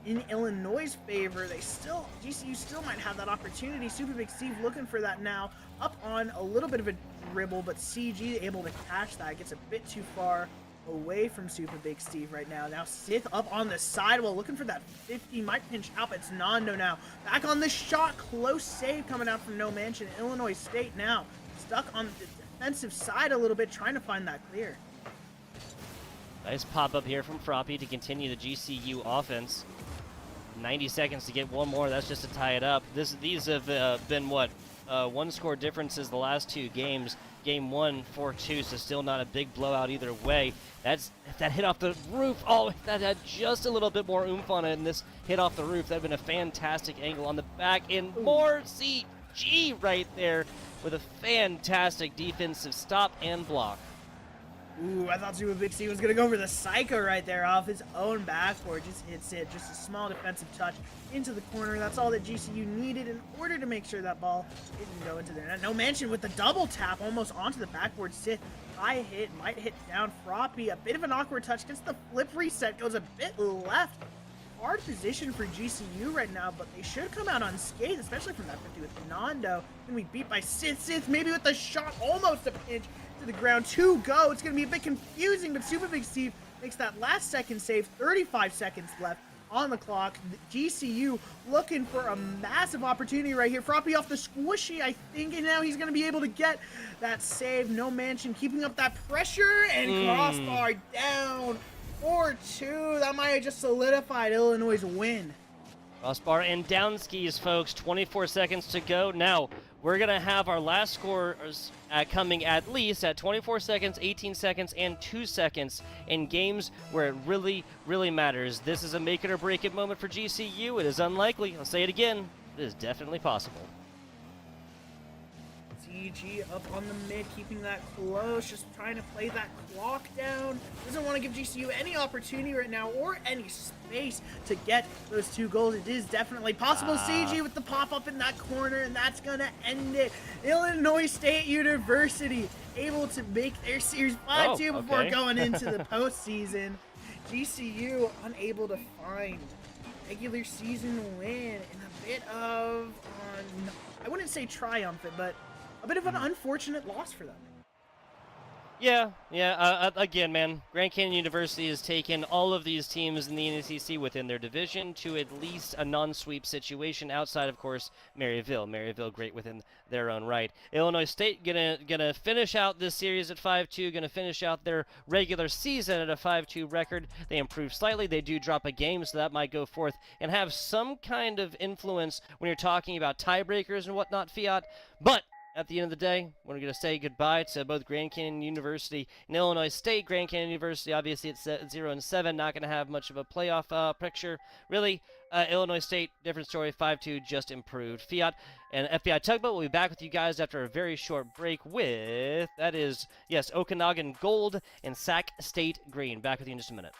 in Illinois' favor. GCU still might have that opportunity. Super Big Steve looking for that now. Up on a little bit of a dribble, but CG able to catch that. Gets a bit too far away from Super Big Steve right now. Now Sith up on the sidewall looking for that 50. Might pinch out, but it's Nando now. Back on the shot. Close save coming out from No Mansion. Illinois State now stuck on the defensive side a little bit, trying to find that clear. Nice pop-up here from Froppy to continue the GCU offense. 90 seconds to get one more. That's just to tie it up. These have been, what, one-score differences the last two games. Game 1, 4-2, so still not a big blowout either way. If that hit off the roof, oh, if that had just a little bit more oomph on it and this hit off the roof, that would have been a fantastic angle on the back end. More CG right there with a fantastic defensive stop and block. Ooh, I thought Super Big C was going to go for the Psycho right there off his own backboard. Just hits it. Just a small defensive touch into the corner. That's all that GCU needed in order to make sure that ball didn't go into there. No Mansion with the double tap almost onto the backboard. Sith, high hit, might hit down. Froppy, a bit of an awkward touch. Gets the flip reset. Goes a bit left. Hard position for GCU right now, but they should come out unscathed, especially from that 50 with Nando. Gonna be beat by Sith. Sith maybe with the shot, almost a pinch to the ground. 2 go. It's gonna be a bit confusing, but Super Big Steve makes that last second save. 35 seconds left on the clock. GCU looking for a massive opportunity right here. Froppy off the squishy, I think, and now he's gonna be able to get that save. No Mansion keeping up that pressure, and crossbar down. 4-2. That might have just solidified Illinois' win. Crossbar and down skis, folks. 24 seconds to go. Now, we're going to have our last scores coming at least at 24 seconds, 18 seconds, and 2 seconds in games where it really, really matters. This is a make it or break it moment for GCU. It is unlikely. I'll say it again. It is definitely possible. CG up on the mid, keeping that close, just trying to play that clock down. Doesn't want to give GCU any opportunity right now or any space to get those 2 goals. It is definitely possible. CG with the pop-up in that corner, and that's going to end it. Illinois State University able to make their series 5-2 before going into the postseason. GCU unable to find regular season win in a bit of, I wouldn't say triumphant, but a bit of an unfortunate loss for them. Yeah. Again, man, Grand Canyon University has taken all of these teams in the NECC within their division to at least a non-sweep situation outside, of course, Maryville. Maryville great within their own right. Illinois State gonna finish out this series at 5-2, gonna finish out their regular season at a 5-2 record. They improved slightly. They do drop a game, so that might go forth and have some kind of influence when you're talking about tiebreakers and whatnot, Fiat. But at the end of the day, we're going to say goodbye to both Grand Canyon University and Illinois State. Grand Canyon University, obviously, it's 0-7, not going to have much of a playoff picture. Really, Illinois State, different story, 5-2, just improved. Fiat and FBI Tugboat will be back with you guys after a very short break with, that is, yes, Okanagan Gold and Sac State Green. Back with you in just a minute.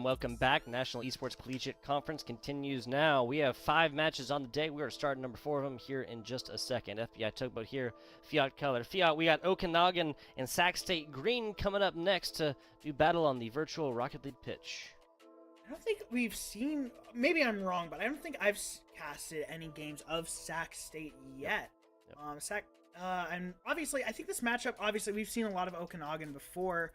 welcome back. National Esports Collegiate Conference continues now. We have 5 matches on the day. We are starting number 4 of them here in just a second. FBI Tugboat here, Fiat Color. Fiat, we got Okanagan and Sac State Green coming up next to do battle on the virtual Rocket League pitch. I don't think we've seen, maybe I'm wrong, but I don't think I've casted any games of Sac State yet. Yep. And obviously, I think this matchup, obviously, we've seen a lot of Okanagan before.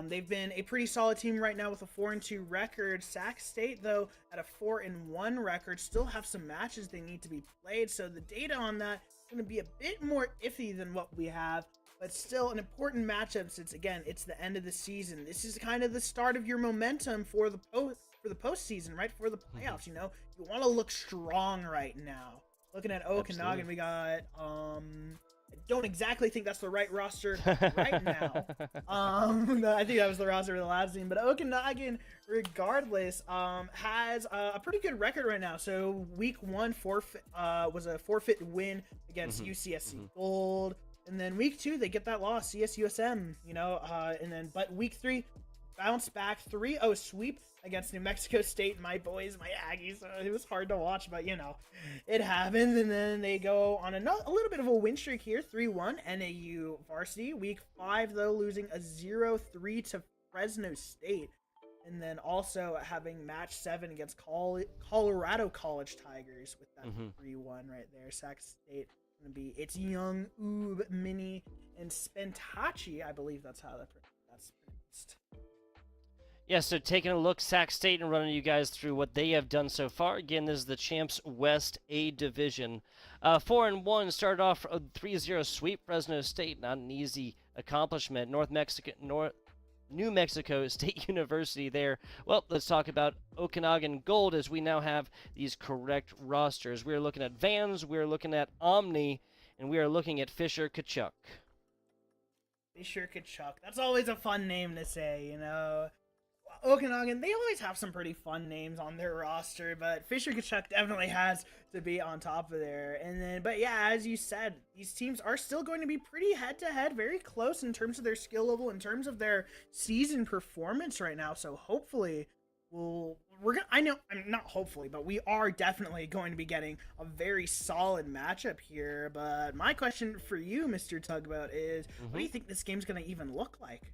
They've been a pretty solid team right now with a 4-2 record. Sac State, though, at a 4-1 record, still have some matches they need to be played. So the data on that is going to be a bit more iffy than what we have, but still an important matchup since, again, it's the end of the season. This is kind of the start of your momentum for the postseason, right? For the playoffs, you know, you want to look strong right now. Looking at Okanagan, we got I don't exactly think that's the right roster right now. I think that was the roster of the last team. But Okanagan, regardless, has a pretty good record right now. So week 1 was a forfeit win against UCSC Gold. And then week 2, they get that loss, CSUSM, you know. But week 3, bounce back 3-0 sweep against New Mexico State, my boys, my Aggies. It was hard to watch, but, you know, it happens. And then they go on a little bit of a win streak here, 3-1, NAU varsity. Week 5, though, losing a 0-3 to Fresno State. And then also having match 7 against Colorado College Tigers with that 3-1 right there. Sac State going to be it's Young Oob, Mini, and Spentachi. I believe that's how that's pronounced. Yeah, so taking a look, Sac State, and running you guys through what they have done so far. Again, this is the Champs West A Division. 4-1, started off a 3-0 sweep. Fresno State, not an easy accomplishment. New Mexico State University there. Well, let's talk about Okanagan Gold as we now have these correct rosters. We're looking at Vans, we're looking at Omni, and we are looking at Fisher Kachuk. Fisher Kachuk. That's always a fun name to say, you know. Okanagan, they always have some pretty fun names on their roster, but Fisher Kachuk definitely has to be on top of there. But yeah, as you said, these teams are still going to be pretty head-to-head, very close in terms of their skill level, in terms of their season performance right now. So hopefully, we are definitely going to be getting a very solid matchup here. But my question for you, Mr. Tugboat, is what do you think this game's going to even look like?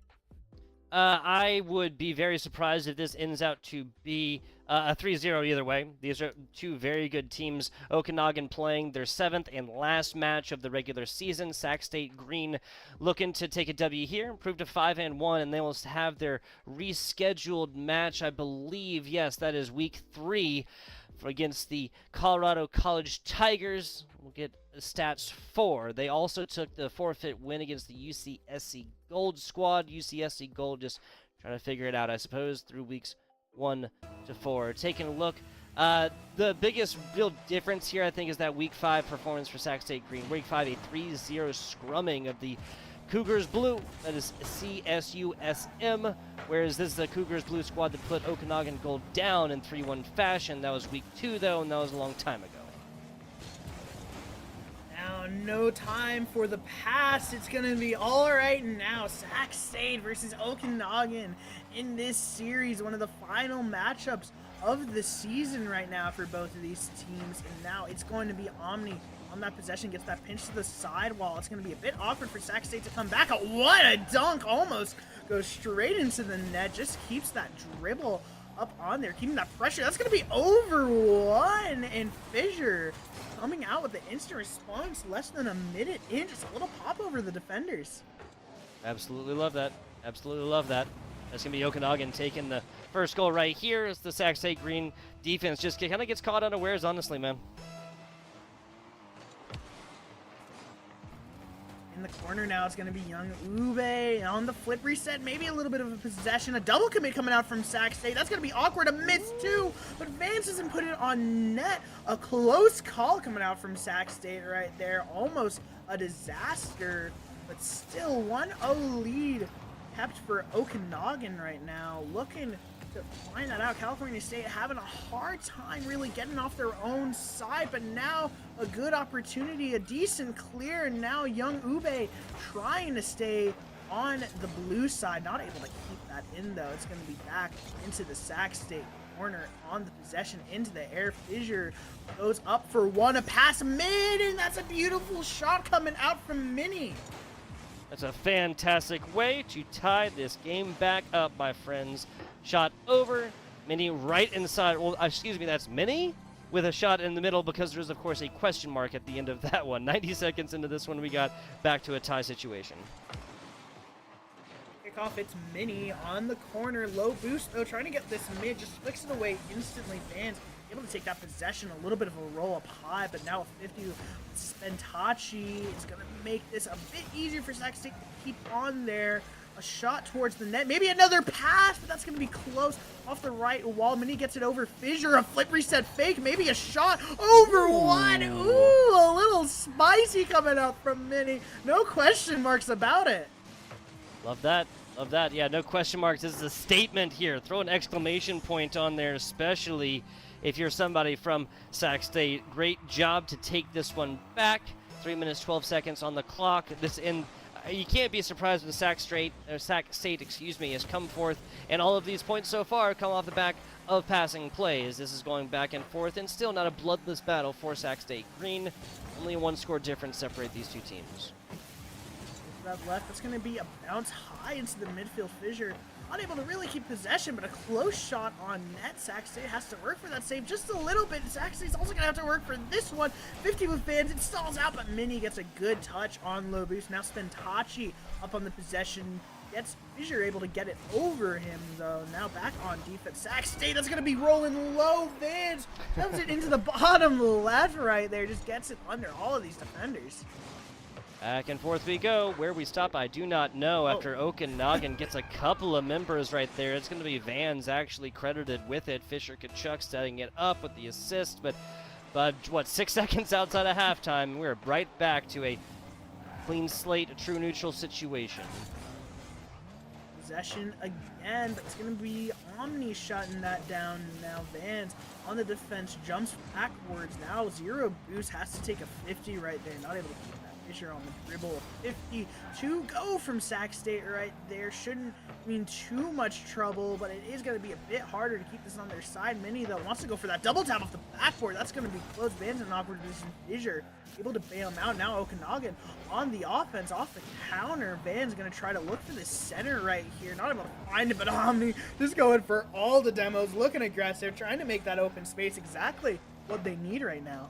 I would be very surprised if this ends out to be a 3-0 either way. These are 2 very good teams. Okanagan playing their 7th and last match of the regular season. Sac State Green looking to take a W here, improve to 5-1, and they will have their rescheduled match, I believe. Yes, that is week 3 against the Colorado College Tigers. We'll get stats 4. They also took the forfeit win against the UCSC Gold squad. UCSC Gold just trying to figure it out, I suppose, through weeks 1 to 4. Taking a look, the biggest real difference here, I think, is that week 5 performance for Sac State Green. Week 5, a 3-0 scrumming of the Cougars Blue. That is CSUSM, whereas this is the Cougars Blue squad that put Okanagan Gold down in 3-1 fashion. That was week 2, though, and that was a long time ago. No time for the past. It's going to be all right now. Sac State versus Okanagan in this series. One of the final matchups of the season right now for both of these teams. And now it's going to be Omni on that possession. Gets that pinch to the sidewall. It's going to be a bit awkward for Sac State to come back. What a dunk. Almost goes straight into the net. Just keeps that dribble up on there, keeping that pressure. That's going to be over 1. And Fisher coming out with the instant response less than a minute in. Just a little pop over the defenders. Absolutely love that. Absolutely love that. That's going to be Okanagan taking the first goal right here as the Sac State Green defense just kind of gets caught unawares, honestly, man. In the corner now, it's going to be Young Ube on the flip reset. Maybe a little bit of a possession. A double commit coming out from Sac State. That's going to be awkward. A miss, too. But Vance doesn't put it on net. A close call coming out from Sac State right there. Almost a disaster. But still, 1-0 lead kept for Okanagan right now. Looking to find that out. California State having a hard time really getting off their own side, but now a good opportunity, a decent clear, and now Young Ube trying to stay on the blue side. Not able to keep that in, though. It's going to be back into the Sac State corner on the possession into the air. Fissure goes up for one, a pass mid, and that's a beautiful shot coming out from Mini. That's a fantastic way to tie this game back up, my friends. Shot over, Mini right inside. Well, excuse me, that's Mini with a shot in the middle, because there's, of course, a question mark at the end of that one. 90 seconds into this one, we got back to a tie situation. Kickoff, it's Mini on the corner. Low boost, though, trying to get this mid. Just flicks it away instantly. Vans able to take that possession. A little bit of a roll up high, but now a 50 with Spentachi is going to make this a bit easier for Sac State to keep on there. A shot towards the net. Maybe another pass, but that's going to be close off the right wall. Mini gets it over Fissure. A flip reset fake. Maybe a shot over one. Ooh, a little spicy coming out from Mini. No question marks about it. Love that. Love that. Yeah, no question marks. This is a statement here. Throw an exclamation point on there, especially if you're somebody from Sac State. Great job to take this one back. 3 minutes, 12 seconds on the clock. You can't be surprised when Sac State, has come forth, and all of these points so far come off the back of passing plays. This is going back and forth, and still not a bloodless battle for Sac State Green. Only a one-score difference separate these two teams. That left, that's going to be a bounce high into the midfield. Fissure unable to really keep possession, but a close shot on net. Sac State has to work for that save just a little bit. Sac State's also going to have to work for this one. 50 with Vans, it stalls out, but Mini gets a good touch on low boost. Now Spentachi up on the possession. Gets Fissure able to get it over him, though. Now back on defense. Sac State, that's going to be rolling low. Vans comes it into the bottom left right there. Just gets it under all of these defenders. Back and forth we go. Where we stop, I do not know. After Okanagan gets a couple of members right there, it's going to be Vans actually credited with it. Fissure Kachuk setting it up with the assist, but what, 6 seconds outside of halftime, we're right back to a clean slate, a true neutral situation. Possession again, but it's going to be Omni shutting that down now. Vans on the defense jumps backwards. Now zero boost, has to take a 50 right there. Not able to keep that. Fissure on the dribble. 50 to go from Sac State right there. Shouldn't mean too much trouble, but it is going to be a bit harder to keep this on their side. Mini, though, wants to go for that double tap off the backboard. That's going to be close. Vans in an awkward position. Fissure able to bail him out. Now Okanagan on the offense, off the counter. Van's going to try to look for the center right here. Not able to find it, but Omni just going for all the demos. Looking aggressive, trying to make that open space. Exactly what they need right now.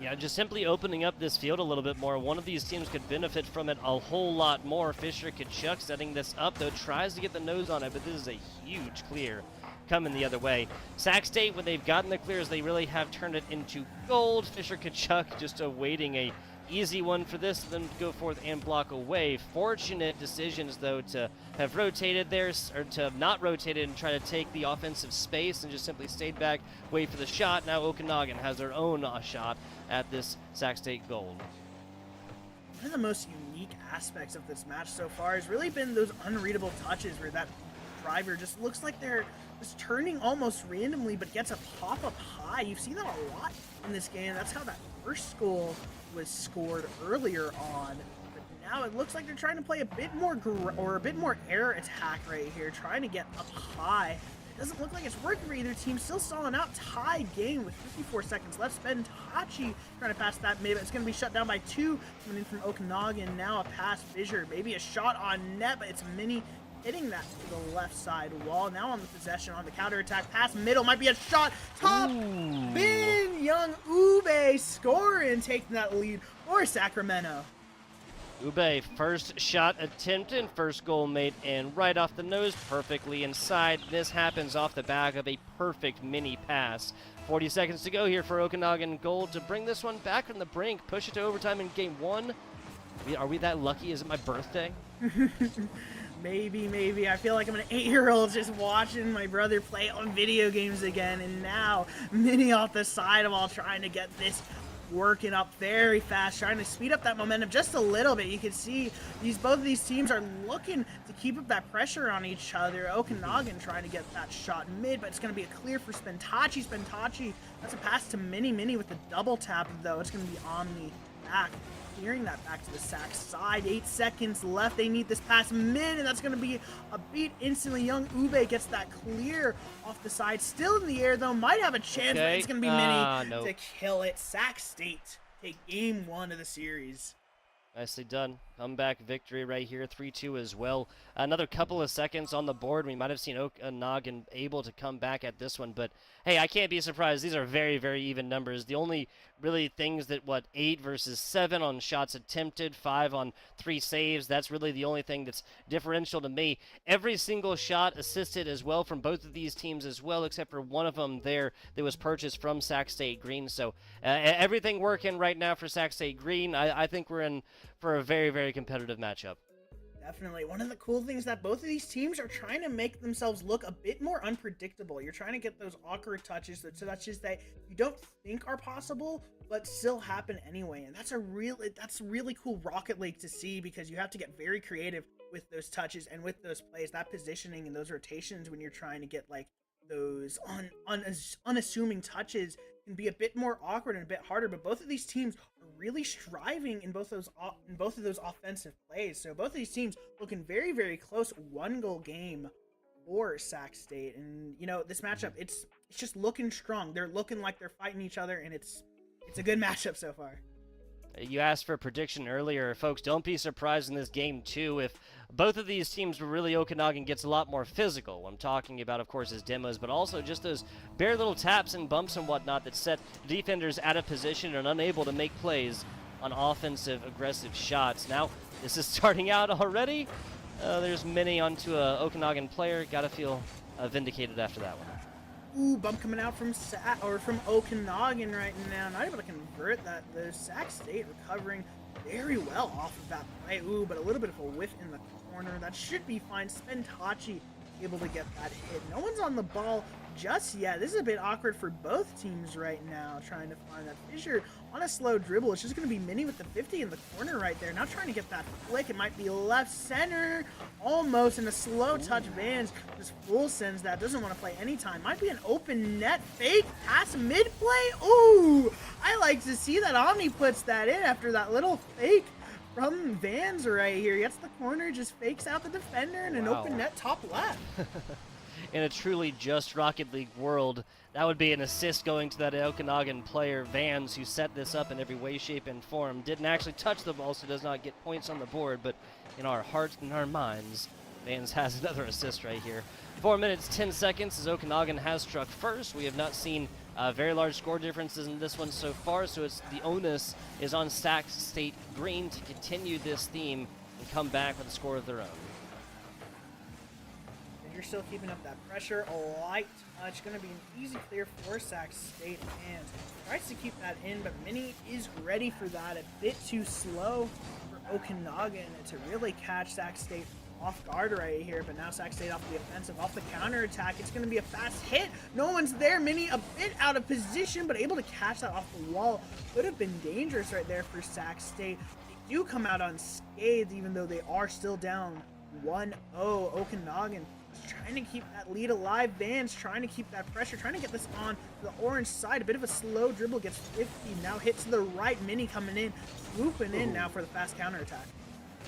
Yeah, just simply opening up this field a little bit more. One of these teams could benefit from it a whole lot more. Fissure Kachuk setting this up, though, tries to get the nose on it, but this is a huge clear coming the other way. Sac State, when they've gotten the clears, they really have turned it into gold. Fissure Kachuk just awaiting a easy one for this, then go forth and block away. Fortunate decisions, though, to have rotated there, or to have not rotated and try to take the offensive space and just simply stayed back, wait for the shot. Now Okanagan has their own shot at this Sac State goal. One of the most unique aspects of this match so far has really been those unreadable touches where that driver just looks like they're just turning almost randomly but gets a pop-up high. You've seen that a lot in this game. That's how that first goal was scored earlier on. But now it looks like they're trying to play a bit more air attack right here, trying to get up high. It doesn't look like it's working for either team. Still stalling out, tie game with 54 seconds left. Spentachi trying to pass that mid, but it's going to be shut down by two coming in from Okanagan. Now a pass, Fissure, maybe a shot on net, but it's Mini hitting that to the left side wall. Now on the possession, on the counter attack, pass middle, might be a shot. Top bin, young Ube scoring, taking that lead for Sacramento. Ube, first shot attempted, first goal made in right off the nose, perfectly inside. This happens off the back of a perfect Mini pass. 40 seconds to go here for Okanagan Gold to bring this one back from the brink, push it to overtime in game one. Are we that lucky? Is it my birthday? Maybe. I feel like I'm an 8-year-old just watching my brother play on video games again, and now Mini off the side while trying to get this working up very fast, trying to speed up that momentum just a little bit. You can see both of these teams are looking to keep up that pressure on each other. Okanagan trying to get that shot mid, but it's going to be a clear for Spentachi. That's a pass to Mini with the double tap, though. It's going to be Omni back, clearing that back to the Sac side. 8 seconds left. They need this pass mid, and that's going to be a beat instantly. Young Ube gets that clear off the side. Still in the air, though. Might have a chance, but it's going to be Mini nope. to kill it. Sac State take game 1 of the series. Nicely done. Comeback victory right here, 3-2 as well. Another couple of seconds on the board. We might have seen Okanagan able to come back at this one, but hey, I can't be surprised. These are very, very even numbers. The only really things that, 8 versus 7 on shots attempted, 5 on 3 saves. That's really the only thing that's differential to me. Every single shot assisted as well from both of these teams as well, except for one of them there that was purchased from Sac State Green. So everything working right now for Sac State Green. I think we're in for a very, very competitive matchup. Definitely. One of the cool things that both of these teams are trying to make themselves look a bit more unpredictable. You're trying to get those awkward touches, the touches that you don't think are possible, but still happen anyway. And that's really cool Rocket League to see, because you have to get very creative with those touches and with those plays, that positioning and those rotations when you're trying to get like those unassuming touches can be a bit more awkward and a bit harder, but both of these teams are really striving in both of those offensive plays. So both of these teams looking very, very close. 1-goal game for Sac State, and you know, this matchup, it's just looking strong. They're looking like they're fighting each other, and it's a good matchup so far. You asked for a prediction earlier. Folks, don't be surprised in this game, too, if both of these teams were really Okanagan gets a lot more physical. What I'm talking about, of course, is demos, but also just those bare little taps and bumps and whatnot that set defenders out of position and unable to make plays on offensive, aggressive shots. Now, this is starting out already. There's many onto a Okanagan player. Got to feel vindicated after that one. Ooh, bump coming out from from Okanagan right now. Not able to convert that. The Sac State recovering very well off of that play. Ooh, but a little bit of a whiff in the corner. That should be fine. Spentachi able to get that hit. No one's on the ball just yet. This is a bit awkward for both teams right now, trying to find that Fisher on a slow dribble. It's just going to be Mini with the 50 in the corner right there. Now trying to get that flick. It might be left center. Almost in a slow touch. Vans just full sends that. Doesn't want to play anytime. Might be an open net fake pass mid play. Ooh, I like to see that. Omni puts that in after that little fake from Vans right here. Gets the corner, just fakes out the defender, and an open net top left. In a truly just Rocket League world, that would be an assist going to that Okanagan player, Vans, who set this up in every way, shape, and form. Didn't actually touch the ball, so does not get points on the board, but in our hearts and our minds, Vans has another assist right here. 4 minutes, 10 seconds as Okanagan has struck first. We have not seen very large score differences in this one so far, so it's the onus is on Sac State Green to continue this theme and come back with a score of their own. You're still keeping up that pressure. A light touch. Going to be an easy clear for Sac State. And tries to keep that in, but Mini is ready for that. A bit too slow for Okanagan to really catch Sac State off guard right here. But now Sac State off the offensive, off the counter attack. It's going to be a fast hit. No one's there. Mini a bit out of position, but able to catch that off the wall. Could have been dangerous right there for Sac State. They do come out unscathed, even though they are still down 1-0. Okanagan trying to keep that lead alive. Vans trying to keep that pressure, trying to get this on the orange side. A bit of a slow dribble, gets 50, now hits to the right. Mini coming in, swooping in now for the fast counterattack.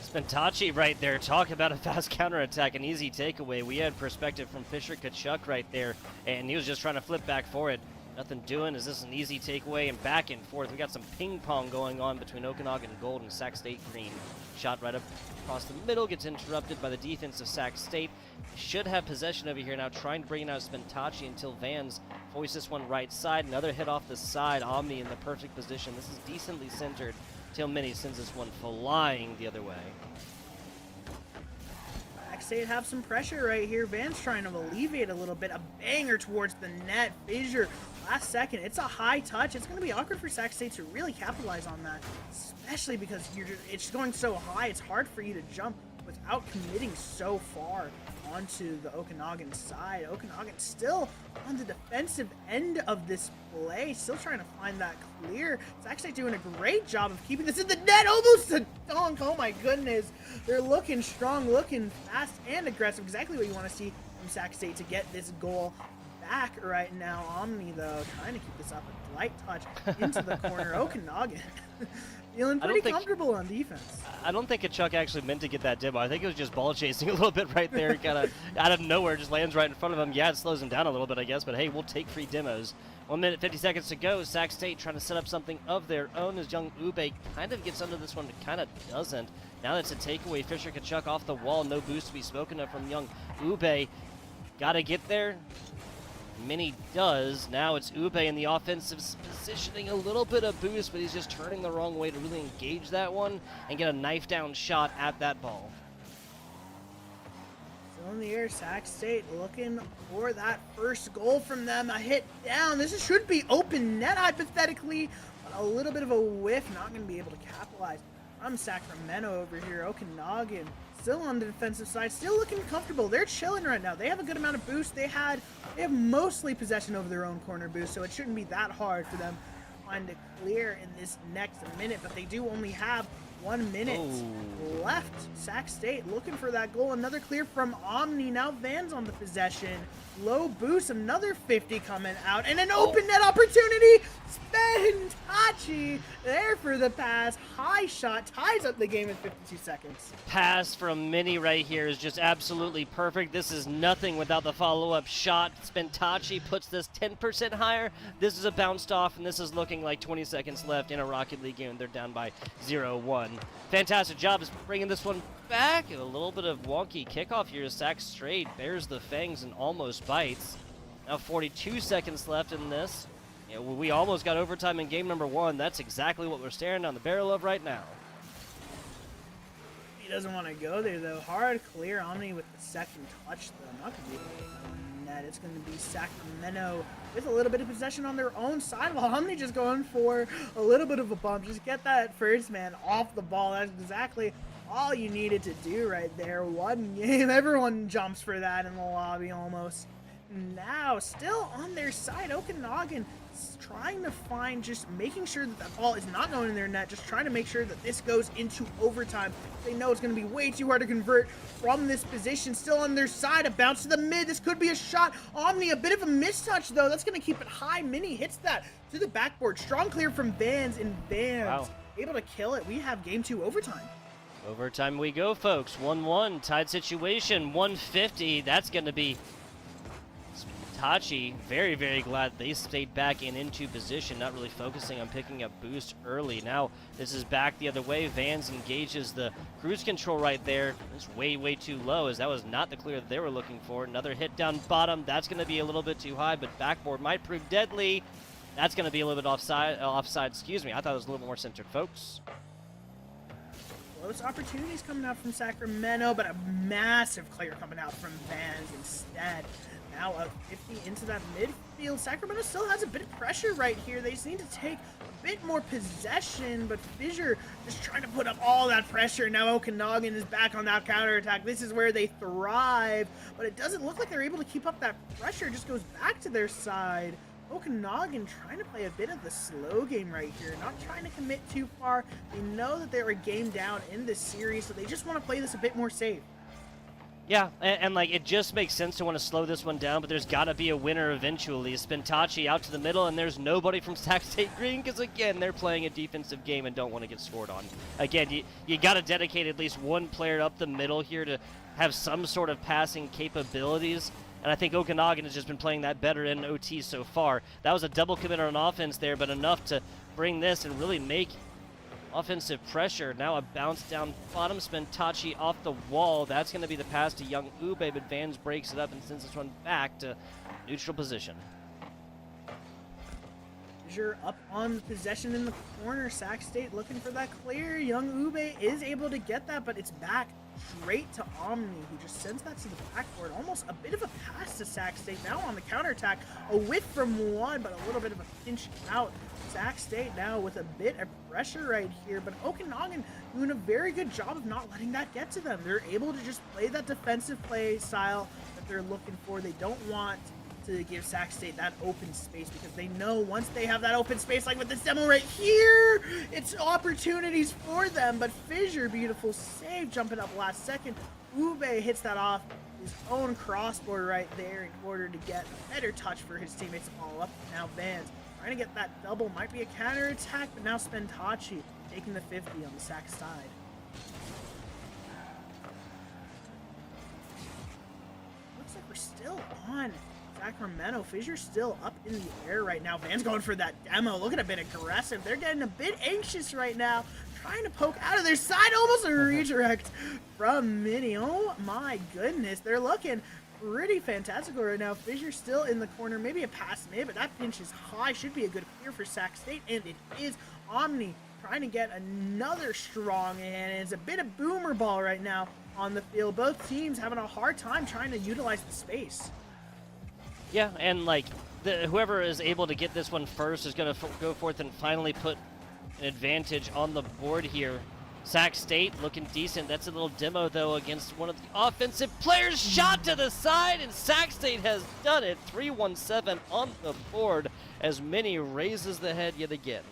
Spentachi right there. Talk about a fast counterattack, an easy takeaway. We had perspective from Fisher Kachuk right there, and he was just trying to flip back for it. Nothing doing. Is this an easy takeaway? And back and forth. We got some ping pong going on between Okanagan Gold and Sac State Green. Shot right up across the middle, gets interrupted by the defense of Sac State. Should have possession over here now, trying to bring it out Spentachi until Vans voices this one right side. Another hit off the side. Omni in the perfect position. This is decently centered till Mini sends this one flying the other way. Sac State have some pressure right here. Vans trying to alleviate a little bit. A banger towards the net. Fisher, last second. It's a high touch. It's going to be awkward for Sac State to really capitalize on that, especially because it's going so high. It's hard for you to jump without committing so far onto the Okanagan side. Okanagan still on the defensive end of this play, still trying to find that clear. It's actually doing a great job of keeping this in the net. Almost a dunk. Oh my goodness. They're looking strong, looking fast and aggressive. Exactly what you want to see from Sac State to get this goal back right now. Omni, though, trying to keep this up. A light touch into the corner. Okanagan Feeling I don't pretty think- comfortable on defense. I don't think Kachuk actually meant to get that demo. I think it was just ball chasing a little bit right there, kind of out of nowhere, just lands right in front of him. Yeah, it slows him down a little bit, I guess, but hey, we'll take free demos. 1 minute, 50 seconds to go. Sac State trying to set up something of their own as young Ube kind of gets under this one, but kind of doesn't. Now that's a takeaway. Fisher Kachuk off the wall. No boost to be spoken of from young Ube. Got to get there. Mini does. Now it's Ube in the offensive positioning, a little bit of boost, but he's just turning the wrong way to really engage that one and get a knife down shot at that ball. Still in the air, Sac State looking for that first goal from them. A hit down. This should be open net hypothetically, but a little bit of a whiff. Not going to be able to capitalize. From Sacramento over here, Okanagan still on the defensive side, still looking comfortable. They're chilling right now. They have a good amount of boost. They have mostly possession over their own corner boost, so it shouldn't be that hard for them to find it clear in this next minute, but they do only have 1 minute left. Sac State looking for that goal. Another clear from Omni. Now Van's on the possession. Low boost, another 50 coming out, and an open net opportunity. Spentachi there for the pass. High shot ties up the game in 52 seconds. Pass from Mini right here is just absolutely perfect. This is nothing without the follow-up shot. Spentachi puts this 10% higher. This is a bounced off, and this is looking like 20 seconds left in a Rocket League game. They're down by 0-1. Fantastic job is bringing this one back. A little bit of wonky kickoff here. Sac State bears the fangs and almost bites. Now 42 seconds left in this. Yeah, we almost got overtime in game number 1. That's exactly what we're staring down the barrel of right now. He doesn't want to go there, though. Hard clear. Omni with the second touch, though. Not going to be able to get on net. It's going to be Sacramento with a little bit of possession on their own side, while Omni just going for a little bit of a bump. Just get that first man off the ball. That's exactly all you needed to do right there. One game. Everyone jumps for that in the lobby almost. Now, still on their side, Okanagan trying to find, just making sure that that ball is not going in their net, just trying to make sure that this goes into overtime. They know it's going to be way too hard to convert from this position. Still on their side, a bounce to the mid. This could be a shot. Omni, a bit of a mistouch, though. That's going to keep it high. Mini hits that to the backboard. Strong clear from Vans, and Vans able to kill it. We have game 2 overtime. Overtime we go, folks. 1-1, tied situation, 150. That's going to be Tachi. Very, very glad they stayed back and into position, not really focusing on picking up boost early. Now, this is back the other way. Vans engages the cruise control right there. It's way, way too low, as that was not the clear that they were looking for. Another hit down bottom. That's going to be a little bit too high, but backboard might prove deadly. That's going to be a little bit offside, excuse me. I thought it was a little more centered, folks. Close opportunities coming out from Sacramento, but a massive clear coming out from Vans instead. Now a 50 into that midfield. Sacramento still has a bit of pressure right here. They just need to take a bit more possession, but Fissure just trying to put up all that pressure. Now Okanagan is back on that counterattack. This is where they thrive, but it doesn't look like they're able to keep up that pressure. It just goes back to their side. Okanagan trying to play a bit of the slow game right here, not trying to commit too far. They know that they're a game down in this series, so they just want to play this a bit more safe. Yeah, and like, it just makes sense to want to slow this one down, but there's got to be a winner eventually. Spentachi out to the middle, and there's nobody from Sac State Green, because again, they're playing a defensive game and don't want to get scored on. Again, you got to dedicate at least one player up the middle here to have some sort of passing capabilities. And I think Okanagan has just been playing that better in OT so far. That was a double commit on offense there, but enough to bring this and really make offensive pressure. Now a bounce down bottom, Spentachi off the wall. That's going to be the pass to young Ube, but Vans breaks it up and sends this one back to neutral position. Fissure up on possession in the corner. Sac State looking for that clear. Young Ube is able to get that, but it's back straight to Omni, who just sends that to the backboard. Almost a bit of a pass to Sac State. Now on the counterattack, a whiff from one, but a little bit of a pinch out. Sac State now with a bit of pressure right here, but Okanagan doing a very good job of not letting that get to them. They're able to just play that defensive play style that they're looking for. They don't want to give Sac State that open space, because they know once they have that open space, like with this demo right here, it's opportunities for them. But Fissure, beautiful save, jumping up last second. Ube hits that off his own crossboard right there in order to get a better touch for his teammates. All up now, Vans trying to get that double. Might be a counter attack, but now Spentachi taking the 50 on the sack side. Looks like we're still on Sacramento. Fisher's still up in the air right now. Van's going for that demo. Looking a bit aggressive. They're getting a bit anxious right now. Trying to poke out of their side. Almost a redirect from Mini. Oh my goodness. They're looking pretty fantastical right now. Fisher still in the corner. Maybe a pass mid, but that pinch is high. Should be a good clear for Sac State, and it is. Omni trying to get another strong hand, and it's a bit of boomer ball right now on the field. Both teams having a hard time trying to utilize the space. Yeah, and like whoever is able to get this one first is going to go forth and finally put an advantage on the board here. Sac State looking decent. That's a little demo, though, against one of the offensive players. Shot to the side, and Sac State has done it. 3-1-7 on the board as Mini raises the head yet again.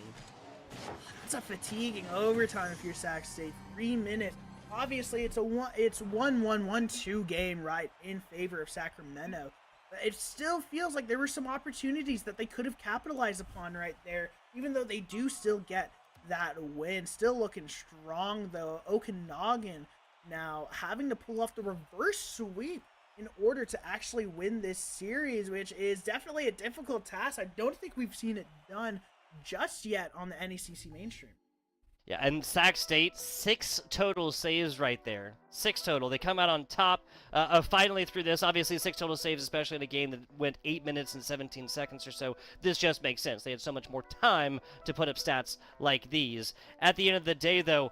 That's a fatiguing overtime if you're Sac State. 3 minutes. Obviously, it's 1-1-1-2 game, right, in favor of Sacramento. But it still feels like there were some opportunities that they could have capitalized upon right there, even though they do still get that win. Still looking strong, though. Okanagan now having to pull off the reverse sweep in order to actually win this series, which is definitely a difficult task. I don't think we've seen it done just yet on the NECC mainstream. Yeah, and Sac State, 6 total saves right there. 6 total. They come out on top finally through this. Obviously, 6 total saves, especially in a game that went 8 minutes and 17 seconds or so. This just makes sense. They had so much more time to put up stats like these. At the end of the day, though,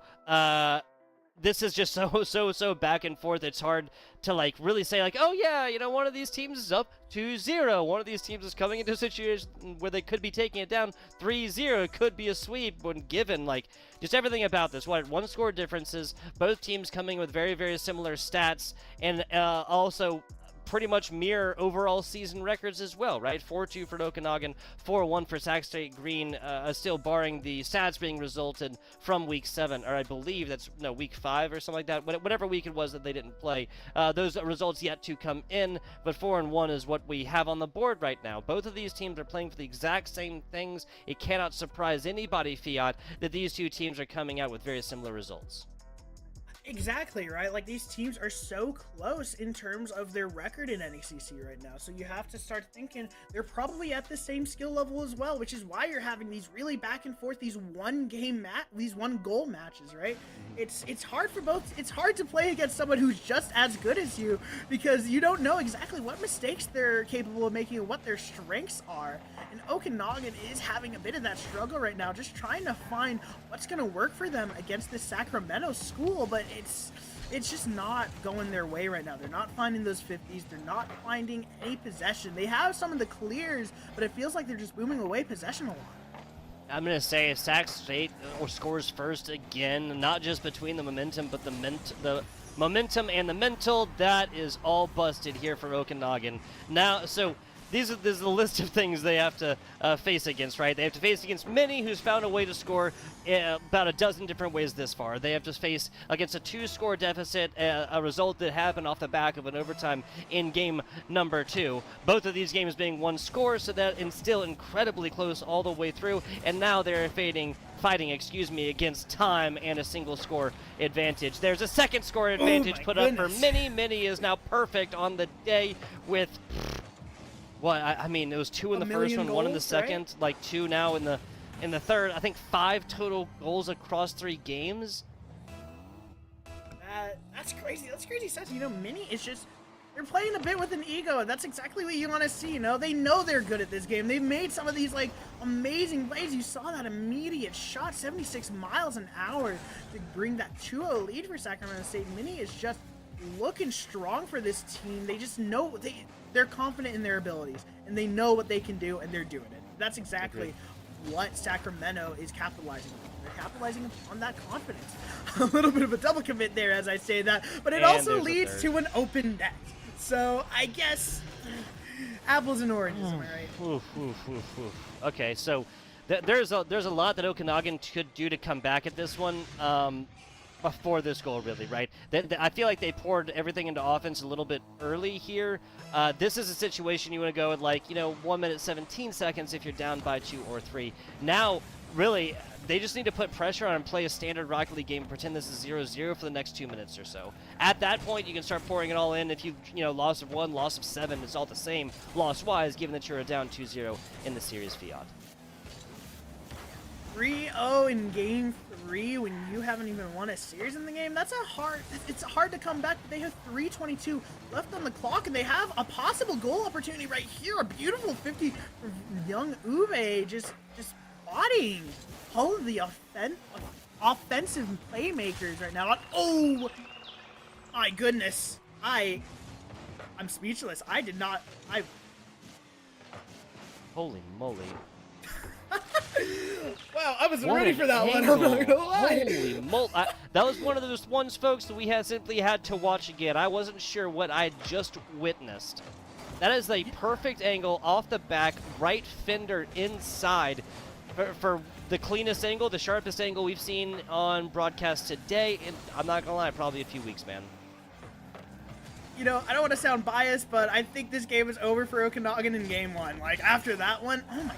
this is just so back and forth. It's hard to like really say like, oh yeah, you know, one of these teams is up 2-0. One of these teams is coming into a situation where they could be taking it down 3-0. It could be a sweep when given like just everything about this. What 1-score differences? Both teams coming with very similar stats, and also pretty much mirror overall season records as well, right? 4-2 for Okanagan, 4-1 for Sac State Green, still barring the stats being resulted from week 7, or I believe that's, no, week 5 or something like that, whatever week it was that they didn't play. Those results yet to come in, but 4-1 is what we have on the board right now. Both of these teams are playing for the exact same things. It cannot surprise anybody, Fiat, that these two teams are coming out with very similar results. Exactly, right? Like, these teams are so close in terms of their record in NECC right now. So you have to start thinking they're probably at the same skill level as well, which is why you're having these really back and forth, these one goal matches, right? It's hard for both. It's hard to play against someone who's just as good as you because you don't know exactly what mistakes they're capable of making and what their strengths are. And Okanagan is having a bit of that struggle right now, just trying to find what's going to work for them against this Sacramento school, but it's just not going their way right now. They're not finding those 50s. They're not finding any possession. They have some of the clears, but it feels like they're just booming away possession a lot. I'm going to say if Sac State scores first again, not just between the momentum, but the momentum and the mental, that is all busted here for Okanagan. Now, so this is the list of things they have to face against, right? They have to face against Mini, who's found a way to score about a dozen different ways this far. They have to face against a 2-score deficit, a result that happened off the back of an overtime in game number 2. Both of these games being 1 score, so that is still incredibly close all the way through. And now they're fighting against time and a single score advantage. There's a second score advantage put up for Mini. Mini is now perfect on the day with... Well, I mean, it was 2 in the first one, 1 in the second, right? Like 2 now in the third. I think 5 total goals across 3 games. That's crazy. That's crazy stuff. You know, Mini is just, they're playing a bit with an ego, and that's exactly what you want to see. You know, they know they're good at this game. They've made some of these like amazing plays. You saw that immediate shot, 76 miles an hour to bring that 2-0 lead for Sacramento State. Mini is just looking strong for this team. They just know they're confident in their abilities, and they know what they can do, and they're doing it. That's exactly what Sacramento is capitalizing on. They're capitalizing on that confidence. A little bit of a double commit there as I say that, but it also leads to an open net. So I guess apples and oranges, am I right? Okay, so there's a lot that Okanagan could do to come back at this one. before this goal, really, right? I feel like they poured everything into offense a little bit early here. This is a situation you want to go with, like, 1 minute 17 seconds if you're down by 2 or 3. Now, really, they just need to put pressure on and play a standard Rocket League game and pretend this is 0-0 for the next 2 minutes or so. At that point, you can start pouring it all in. If you loss of 1, loss of 7, it's all the same loss-wise, given that you're down 2-0 in the series fiat. 3-0 in game 3 when you haven't even won a series in the game. It's hard to come back. They have 3:22 left on the clock, and they have a possible goal opportunity right here. A beautiful 50 for young Ube, just bodying all of the offensive playmakers right now. Oh my goodness, I'm speechless. Holy moly. Wow, I wasn't What ready an for that one. angle. I'm not gonna lie. Holy moly. That was one of those ones, folks, that we simply had to watch again. I wasn't sure what I had just witnessed. That is a perfect angle off the back, right fender inside for the cleanest angle, the sharpest angle we've seen on broadcast today. And I'm not going to lie, probably a few weeks, man. I don't want to sound biased, but I think this game is over for Okanagan in game 1. Like, after that one, oh my,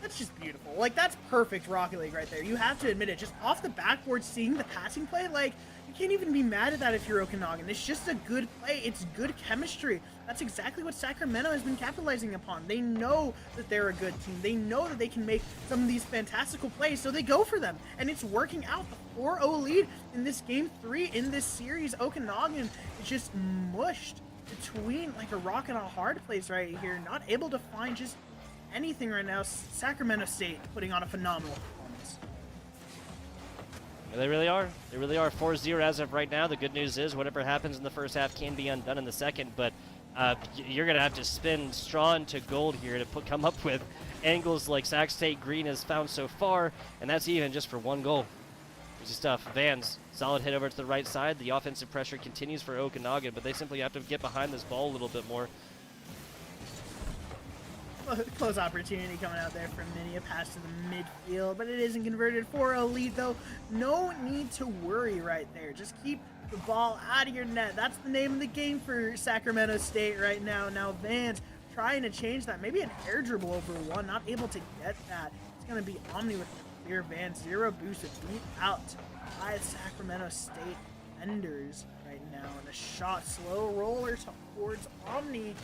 that's just beautiful. Like, that's perfect Rocket League right there. You have to admit it. Just off the backboard, seeing the passing play, like, you can't even be mad at that if you're Okanagan. It's just a good play. It's good chemistry. That's exactly what Sacramento has been capitalizing upon. They know that they're a good team. They know that they can make some of these fantastical plays, so they go for them. And it's working out. The 4-0 lead in this game 3 in this series. Okanagan is just mushed between, like, a rock and a hard place right here. Not able to find just anything right now. Sacramento State putting on a phenomenal performance. They really are. They really are 4-0 as of right now. The good news is whatever happens in the first half can be undone in the second, but you're going to have to spin straw into gold here to come up with angles like Sac State Green has found so far, and that's even just for 1 goal. Easy stuff. Vans, solid hit over to the right side. The offensive pressure continues for Okanagan, but they simply have to get behind this ball a little bit more. Close opportunity coming out there from Mini, a pass to the midfield, but it isn't converted. 4-0 lead though. No need to worry right there. Just keep the ball out of your net. That's the name of the game for Sacramento State right now. Now Vans trying to change that. Maybe an air dribble over 1, not able to get that. It's going to be Omni with the clear. Vans 0 boosted, beat out by Sacramento State defenders right now. And a shot, slow roller towards Omni.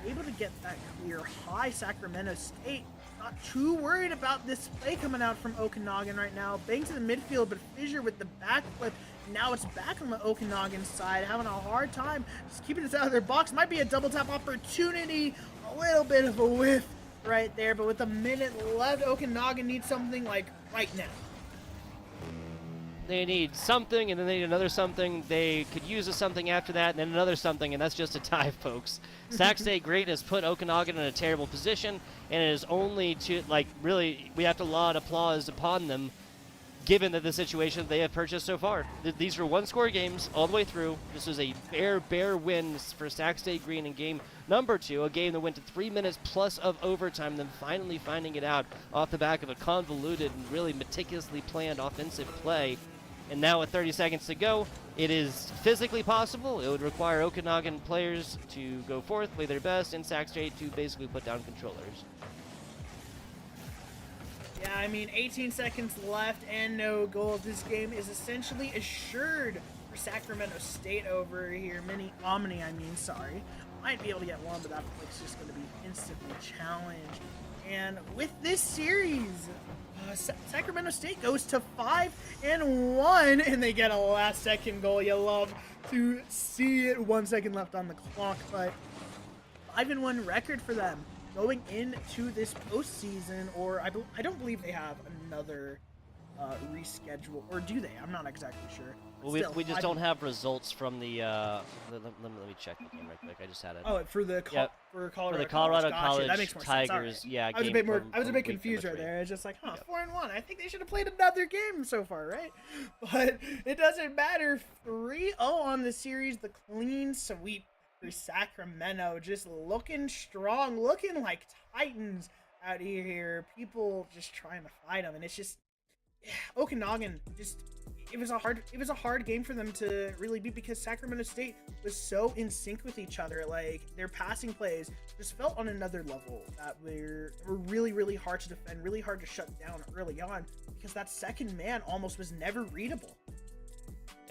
Able to get that clear. High Sacramento State. Not too worried about this play coming out from Okanagan right now. Bang to the midfield, but Fissure with the backflip. Now it's back on the Okanagan side, having a hard time just keeping this out of their box. Might be a double tap opportunity. A little bit of a whiff right there, but with a minute left, Okanagan needs something like right now. They need something, and then they need another something. They could use a something after that, and then another something, and that's just a tie, folks. Sac State Great has put Okanagan in a terrible position, and it is only to, like, really, we have to laud applause upon them, given that the situation they have purchased so far. These were one-score games all the way through. This was a bare win for Sac State Green in game number 2, a game that went to 3 minutes plus of overtime, then finally finding it out off the back of a convoluted and really meticulously planned offensive play. And now with 30 seconds to go, it is physically possible. It would require Okanagan players to go forth, play their best, and Sac State to basically put down controllers. Yeah, I mean, 18 seconds left and no goals. This game is essentially assured for Sacramento State over here. Omni, sorry. Might be able to get one, but that flick's just going to be instantly challenged. And with this series, Sacramento State goes to 5-1, and they get a last-second goal. You love to see it. 1 second left on the clock, but 5-1 record for them going into this postseason. Or I don't believe they have another reschedule, or do they? I'm not exactly sure. Well, we just don't have results from the. Let me check the game right quick. I just had it. Oh, for Colorado. For the Colorado Gotcha. College That makes more Tigers, sense. Right. yeah. I was a bit confused right there. It's just like, 4-1. I think they should have played another game so far, right? But it doesn't matter. 3-0 on the series. The clean sweep for Sacramento, just looking strong, looking like Titans out here. People just trying to fight them, and it's just Okanagan just it was a hard game for them to really beat because Sacramento State was so in sync with each other. Like their passing plays just felt on another level that were really hard to defend, really hard to shut down early on because that second man almost was never readable.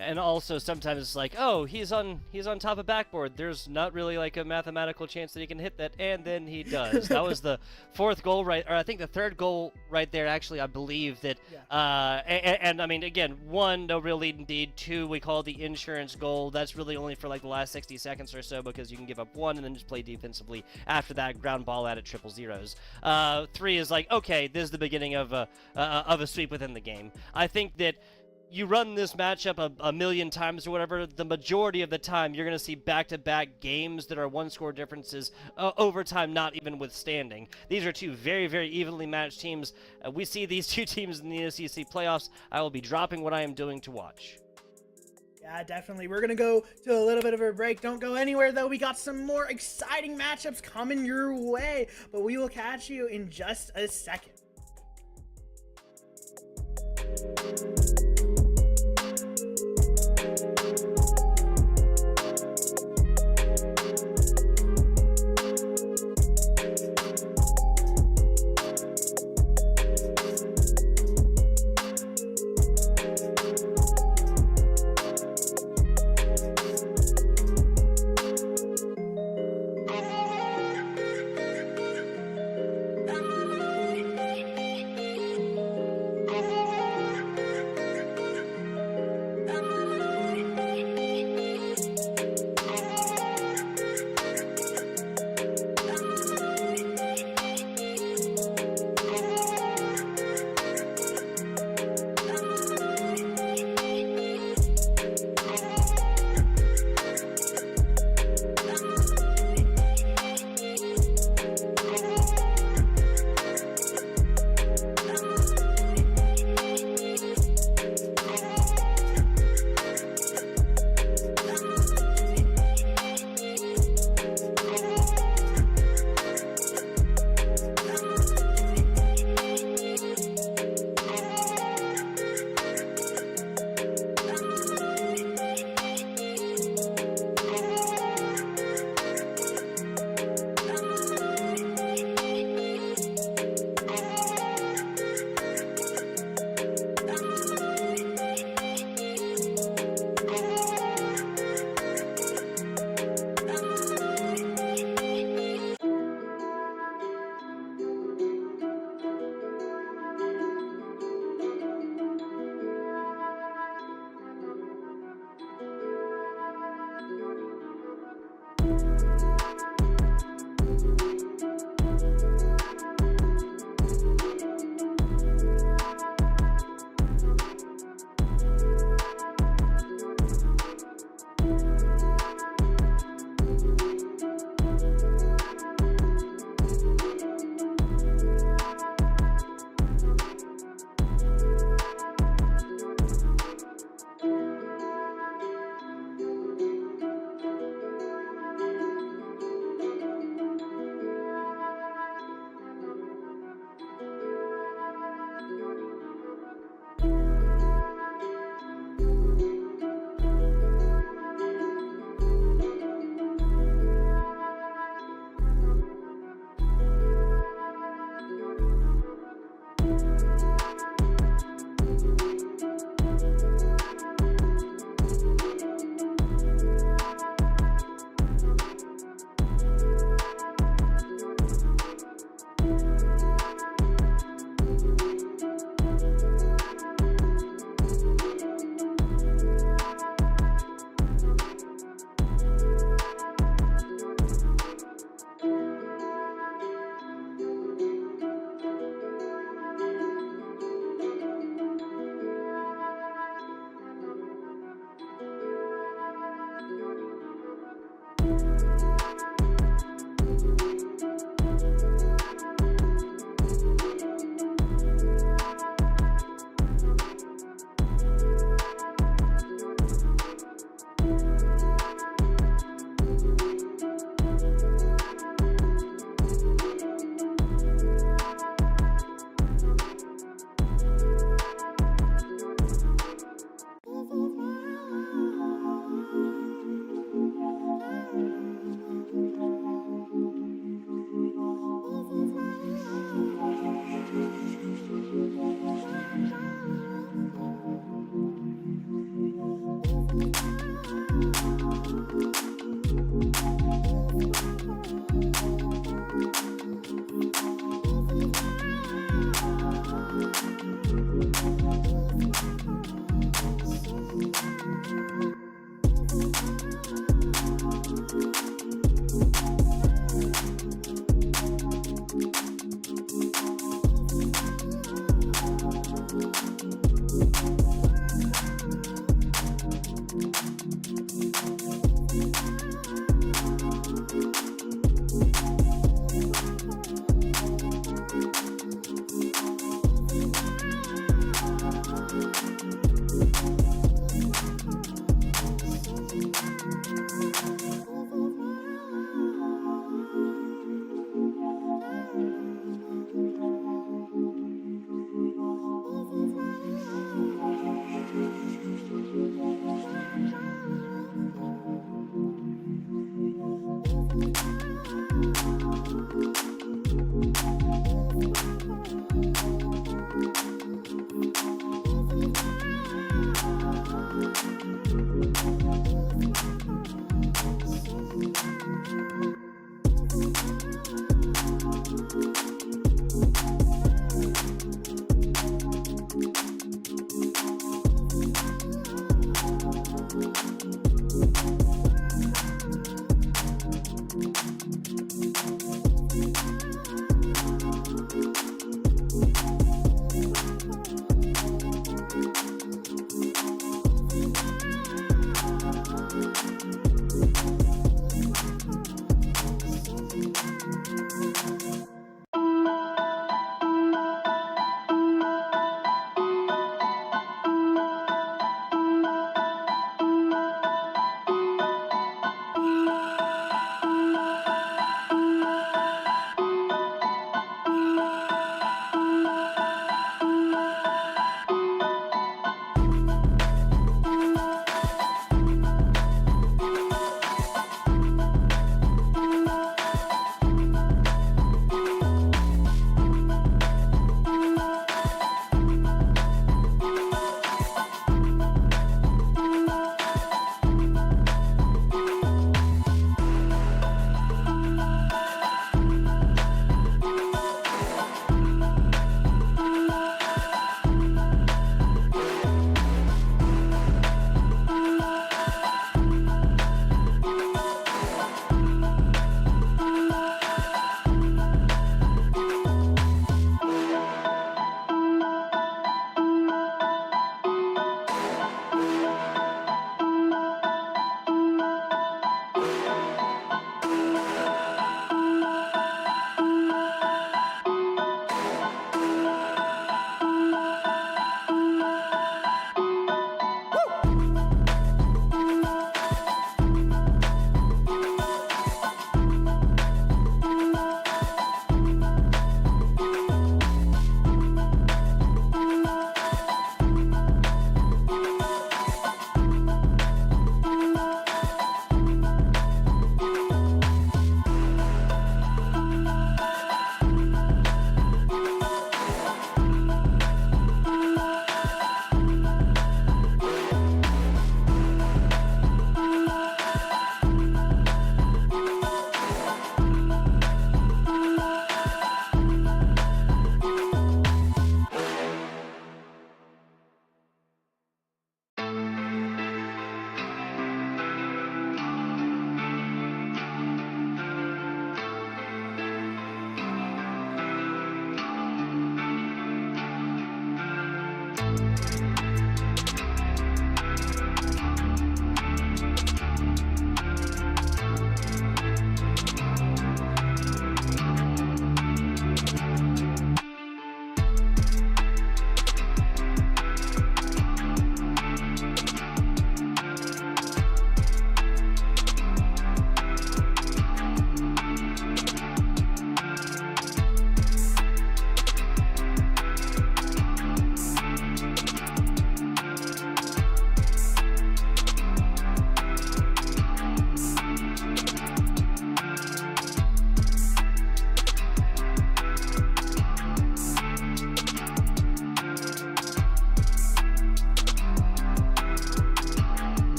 And also sometimes it's like, oh, he's on top of backboard. There's not really like a mathematical chance that he can hit that, and then he does. That was the fourth goal, right? Or I think the third goal right there. Actually, I believe that. Yeah. And I mean, again, one, no real lead indeed. Two, we call it the insurance goal. That's really only for like the last 60 seconds or so because you can give up one and then just play defensively after that. Ground ball at 000s. Three is like, okay, this is the beginning of a sweep within the game. I think that. You run this matchup a million times or whatever, the majority of the time you're going to see back-to-back games that are one-score differences, overtime not even withstanding. These are two very evenly matched teams. We see these two teams in the NECC playoffs. I will be dropping what I am doing to watch. Yeah, definitely. We're going to go to a little bit of a break. Don't go anywhere, though. We got some more exciting matchups coming your way, but we will catch you in just a second.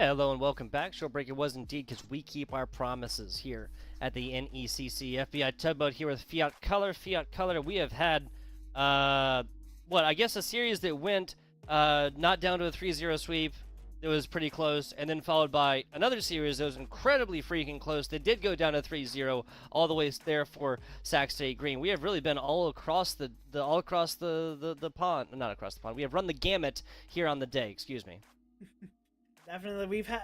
Hello and welcome back. Short break it was indeed, because we keep our promises here at the NECC FBI Tugboat here with Fiat Color. Fiat Color, we have had, I guess a series that went not down to a 3-0 sweep. It was pretty close, and then followed by another series that was incredibly freaking close. That did go down to 3-0 all the way there for Sac State Green. We have really been all across the pond, not across the pond. We have run the gamut here on the day. Excuse me. Definitely, we've had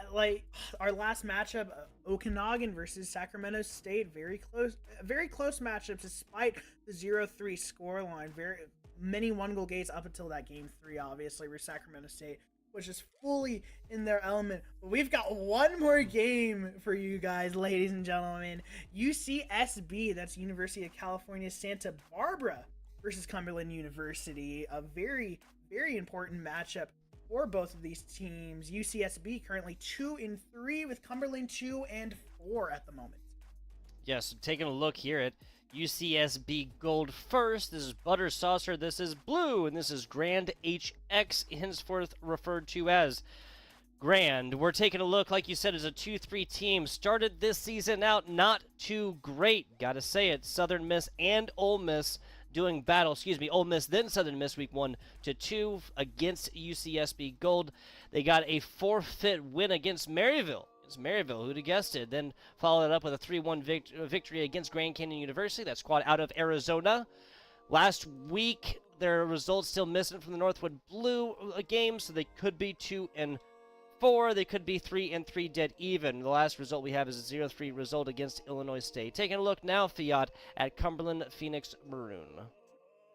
our last matchup, Okanagan versus Sacramento State, very close matchups despite the 0-3 scoreline. Very many 1-goal games up until that game 3, obviously, where Sacramento State was just fully in their element. But we've got one more game for you guys, ladies and gentlemen. UCSB, that's University of California, Santa Barbara versus Cumberland University. A very, very important matchup for both of these teams. UCSB currently 2-3 with Cumberland 2-4 at the moment. Yes, so taking a look here at UCSB Gold first. This is Butter Saucer, this is Blue, and this is Grand HX, henceforth referred to as Grand. We're taking a look, like you said, as a 2-3 team. Started this season out not too great, gotta say it. Southern Miss and Ole Miss doing battle, Ole Miss then Southern Miss week 1-2 against UCSB Gold. They got a forfeit win against Maryville. Maryville, who'd have guessed it? Then followed up with a 3-1 victory against Grand Canyon University. That squad out of Arizona. Last week, their results still missing from the Northwood Blue game, so they could be 2-4. They could be 3-3 dead even. The last result we have is a 0-3 result against Illinois State. Taking a look now, Fiat, at Cumberland Phoenix Maroon.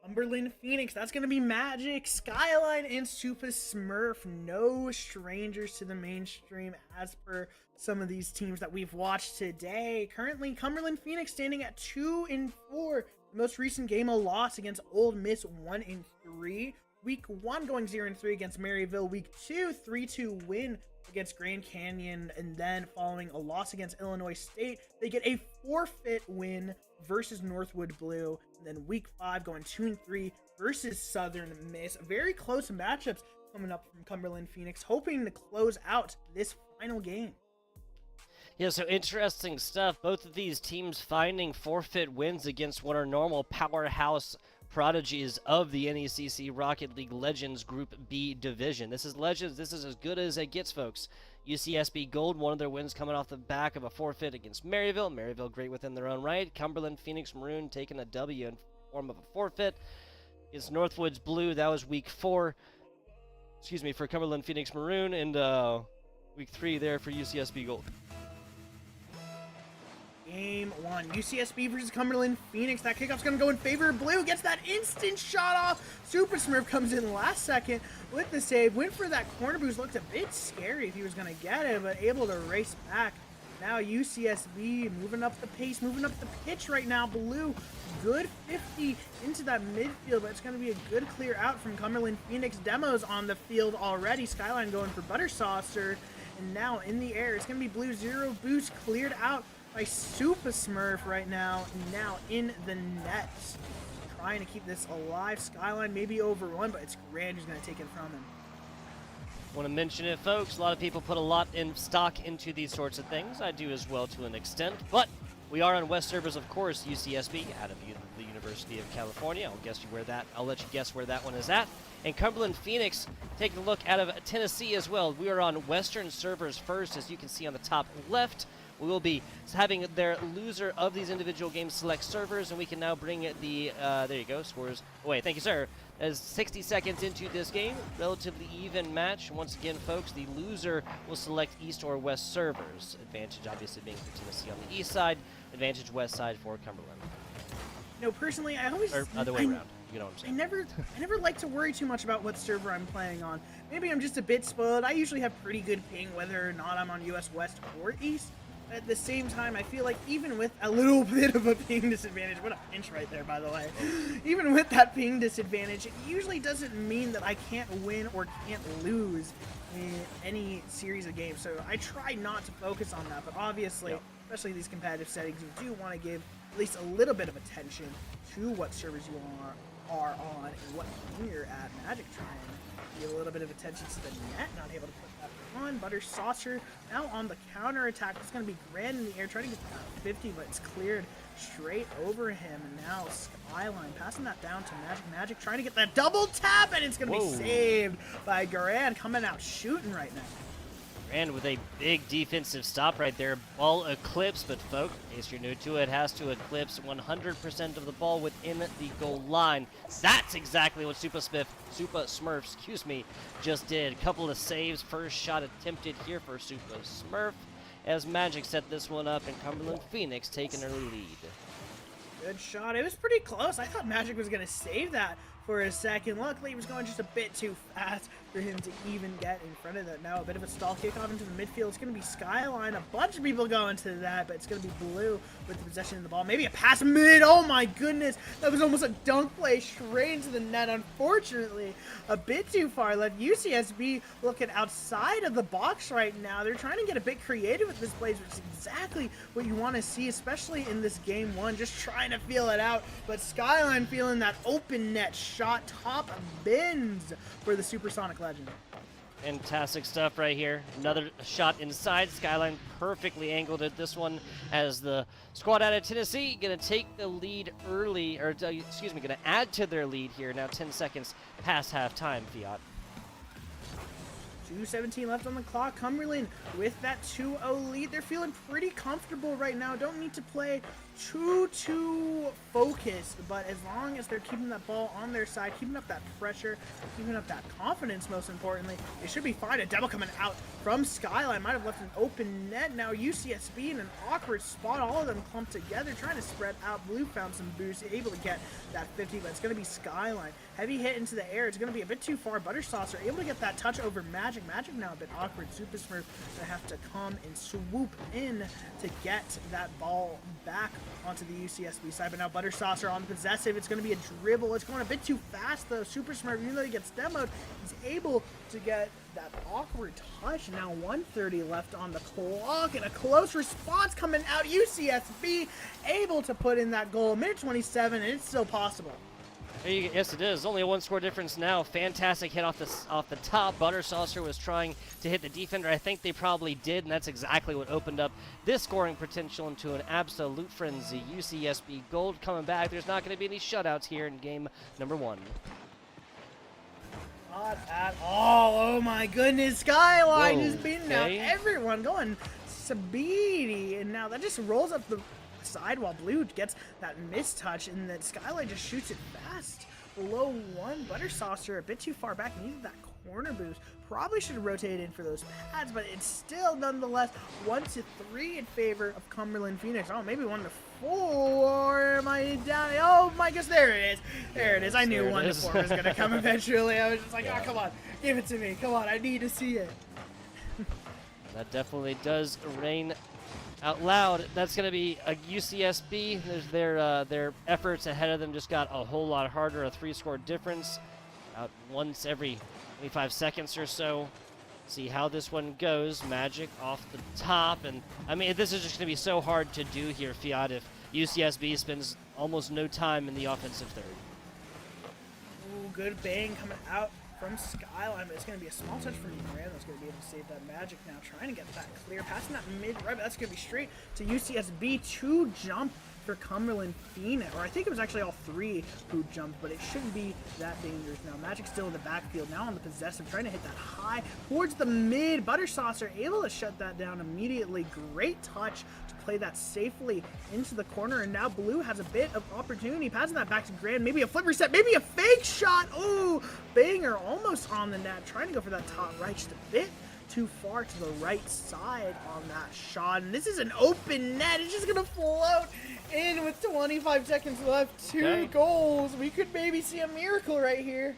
Cumberland Phoenix, that's going to be Magic, Skyline, and Super Smurf. No strangers to the mainstream as per some of these teams that we've watched today. Currently, Cumberland Phoenix standing at 2-4. The most recent game, a loss against Ole Miss, 1-3. Week 1 going 0-3 against Maryville. Week 2, 3-2 win against Grand Canyon, and then following a loss against Illinois State, they get a forfeit win versus Northwood Blue. And then week 5 going 2-3 versus Southern Miss. Very close matchups coming up from Cumberland Phoenix, hoping to close out this final game. Yeah, so interesting stuff. Both of these teams finding forfeit wins against what are normal powerhouse prodigies of the NECC Rocket League Legends Group B division. This is Legends. This is as good as it gets, folks. UCSB Gold, one of their wins coming off the back of a forfeit against Maryville. Maryville great within their own right. Cumberland Phoenix Maroon taking a W in form of a forfeit. It's Northwoods Blue. That was week 4. For Cumberland Phoenix Maroon, and week 3 there for UCSB Gold. Game 1, UCSB versus Cumberland Phoenix. That kickoff's going to go in favor of Blue. Gets that instant shot off. Super Smurf comes in last second with the save. Went for that corner boost. Looked a bit scary if he was going to get it, but able to race back. Now UCSB moving up the pace, moving up the pitch right now. Blue, good 50 into that midfield, but it's going to be a good clear out from Cumberland Phoenix. Demos on the field already. Skyline going for Butter Saucer. And now in the air, it's going to be Blue. 0 boost cleared out by Super Smurf right now in the net. Trying to keep this alive. Skyline maybe over 1, but it's Grand who's going to take it from him. Want to mention it, folks. A lot of people put a lot in stock into these sorts of things. I do as well to an extent, but we are on West servers, of course. UCSB out of the University of California. I'll let you guess where that one is at. And Cumberland Phoenix taking a look out of Tennessee as well. We are on Western servers first, as you can see on the top left. We will be having their loser of these individual games select servers, and we can now bring the, there you go, scores away. Thank you, sir. As 60 seconds into this game, relatively even match. Once again, folks, the loser will select east or west servers. Advantage obviously being for Tennessee on the east side, advantage west side for Cumberland. No, personally, I always... Or other way around. You know what I'm saying. I never like to worry too much about what server I'm playing on. Maybe I'm just a bit spoiled. I usually have pretty good ping whether or not I'm on US West or East. At the same time, I feel like even with a little bit of a ping disadvantage, what a pinch right there, by the way, even with that ping disadvantage, it usually doesn't mean that I can't win or can't lose in any series of games. So I try not to focus on that, but obviously, especially these competitive settings, you do want to give at least a little bit of attention to what servers you are on and what team you're at. Magic trying to give a little bit of attention to the net, not able to put that on. Butter Saucer now on the counter attack. It's going to be Grand in the air, trying to get that 50, but it's cleared straight over him. And now Skyline passing that down to Magic. Magic trying to get that double tap, and it's going to be saved by Grand, coming out shooting right now. And with a big defensive stop right there, ball eclipse, but folk, in case you're new to it, has to eclipse 100% of the ball within the goal line. That's exactly what Super Smurf, just did. A couple of saves, first shot attempted here for Super Smurf, as Magic set this one up, and Cumberland Phoenix taking early lead. Good shot. It was pretty close. I thought Magic was going to save that for a second. Luckily, he was going just a bit too fast for him to even get in front of that. Now a bit of a stall kickoff into the midfield. It's going to be Skyline. A bunch of people going to that, but it's going to be Blue with the possession of the ball. Maybe a pass mid. Oh my goodness. That was almost a dunk play straight into the net. Unfortunately, a bit too far left. UCSB looking outside of the box right now. They're trying to get a bit creative with this plays, which is exactly what you want to see, especially in this game one. Just trying to feel it out. But Skyline feeling that open net shot, top bins for the Supersonic Legend. Fantastic stuff right here. Another shot inside. Skyline perfectly angled at this one as the squad out of Tennessee going to take the lead early, or excuse me, going to add to their lead here. Now 10 seconds past halftime, Fiat. 2:17 left on the clock. Cumberland with that 2-0 lead. They're feeling pretty comfortable right now. Don't need to play too focused, but as long as they're keeping that ball on their side, keeping up that pressure, keeping up that confidence, most importantly, it should be fine. A double coming out from Skyline. Might have left an open net. Now UCSB in an awkward spot. All of them clumped together, trying to spread out. Blue found some boost, able to get that 50, but it's going to be Skyline. Heavy hit into the air. It's going to be a bit too far. Butter Saucer able to get that touch over Magic. Magic now a bit awkward. Super Smurf going to have to come and swoop in to get that ball back onto the UCSB side. But now Butter Saucer on the possessive. It's going to be a dribble. It's going a bit too fast though. Super Smurf, even though he gets demoed, he's able to get that awkward touch. Now 1:30 left on the clock, and a close response coming out. UCSB able to put in that goal. Minute 27, and it's still possible. Yes, it is. Only a one-score difference now. Fantastic hit off the top. Butter Saucer was trying to hit the defender. I think they probably did, and that's exactly what opened up this scoring potential into an absolute frenzy. UCSB Gold coming back. There's not going to be any shutouts here in game number one. Not at all. Oh my goodness. Skyline Whoa, is beating out everyone, going speedy, and now that just rolls up the side while Blue gets that mistouch, and then Skyline just shoots it fast. Below one. Butter Saucer a bit too far back, needed that corner boost. Probably should have rotated in for those pads, but it's still nonetheless 1-3 in favor of Cumberland Phoenix. Oh, maybe 1-4. Am I down? Oh my gosh, there it is. There it is. I knew 1-4 was going to come eventually. I was just like, oh, come on, give it to me. Come on, I need to see it. That definitely does rain out loud. That's going to be a UCSB. Their efforts ahead of them just got a whole lot harder. A 3-score difference out once every 25 seconds or so. See how this one goes. Magic off the top, and I mean, this is just going to be so hard to do here, Fiat, if UCSB spends almost no time in the offensive third. Ooh, good bang coming out from Skyline, but it's going to be a small touch from Miranda. That's going to be able to save that. Magic now trying to get that clear, passing that mid right, but that's going to be straight to UCSB. 2 jump for Cumberland Phoenix, or I think it was actually all 3 who jumped, but it shouldn't be that dangerous now. Magic still in the backfield, now on the possessive, trying to hit that high towards the mid. Butter Saucer able to shut that down immediately. Great touch to play that safely into the corner, and now Blue has a bit of opportunity, passing that back to Grand. Maybe a flip reset, maybe a fake shot. Ooh, banger almost on the net, trying to go for that top right, just a bit too far to the right side on that shot, and this is an open net. It's just gonna float in with 25 seconds left. 2 goals. We could maybe see a miracle right here.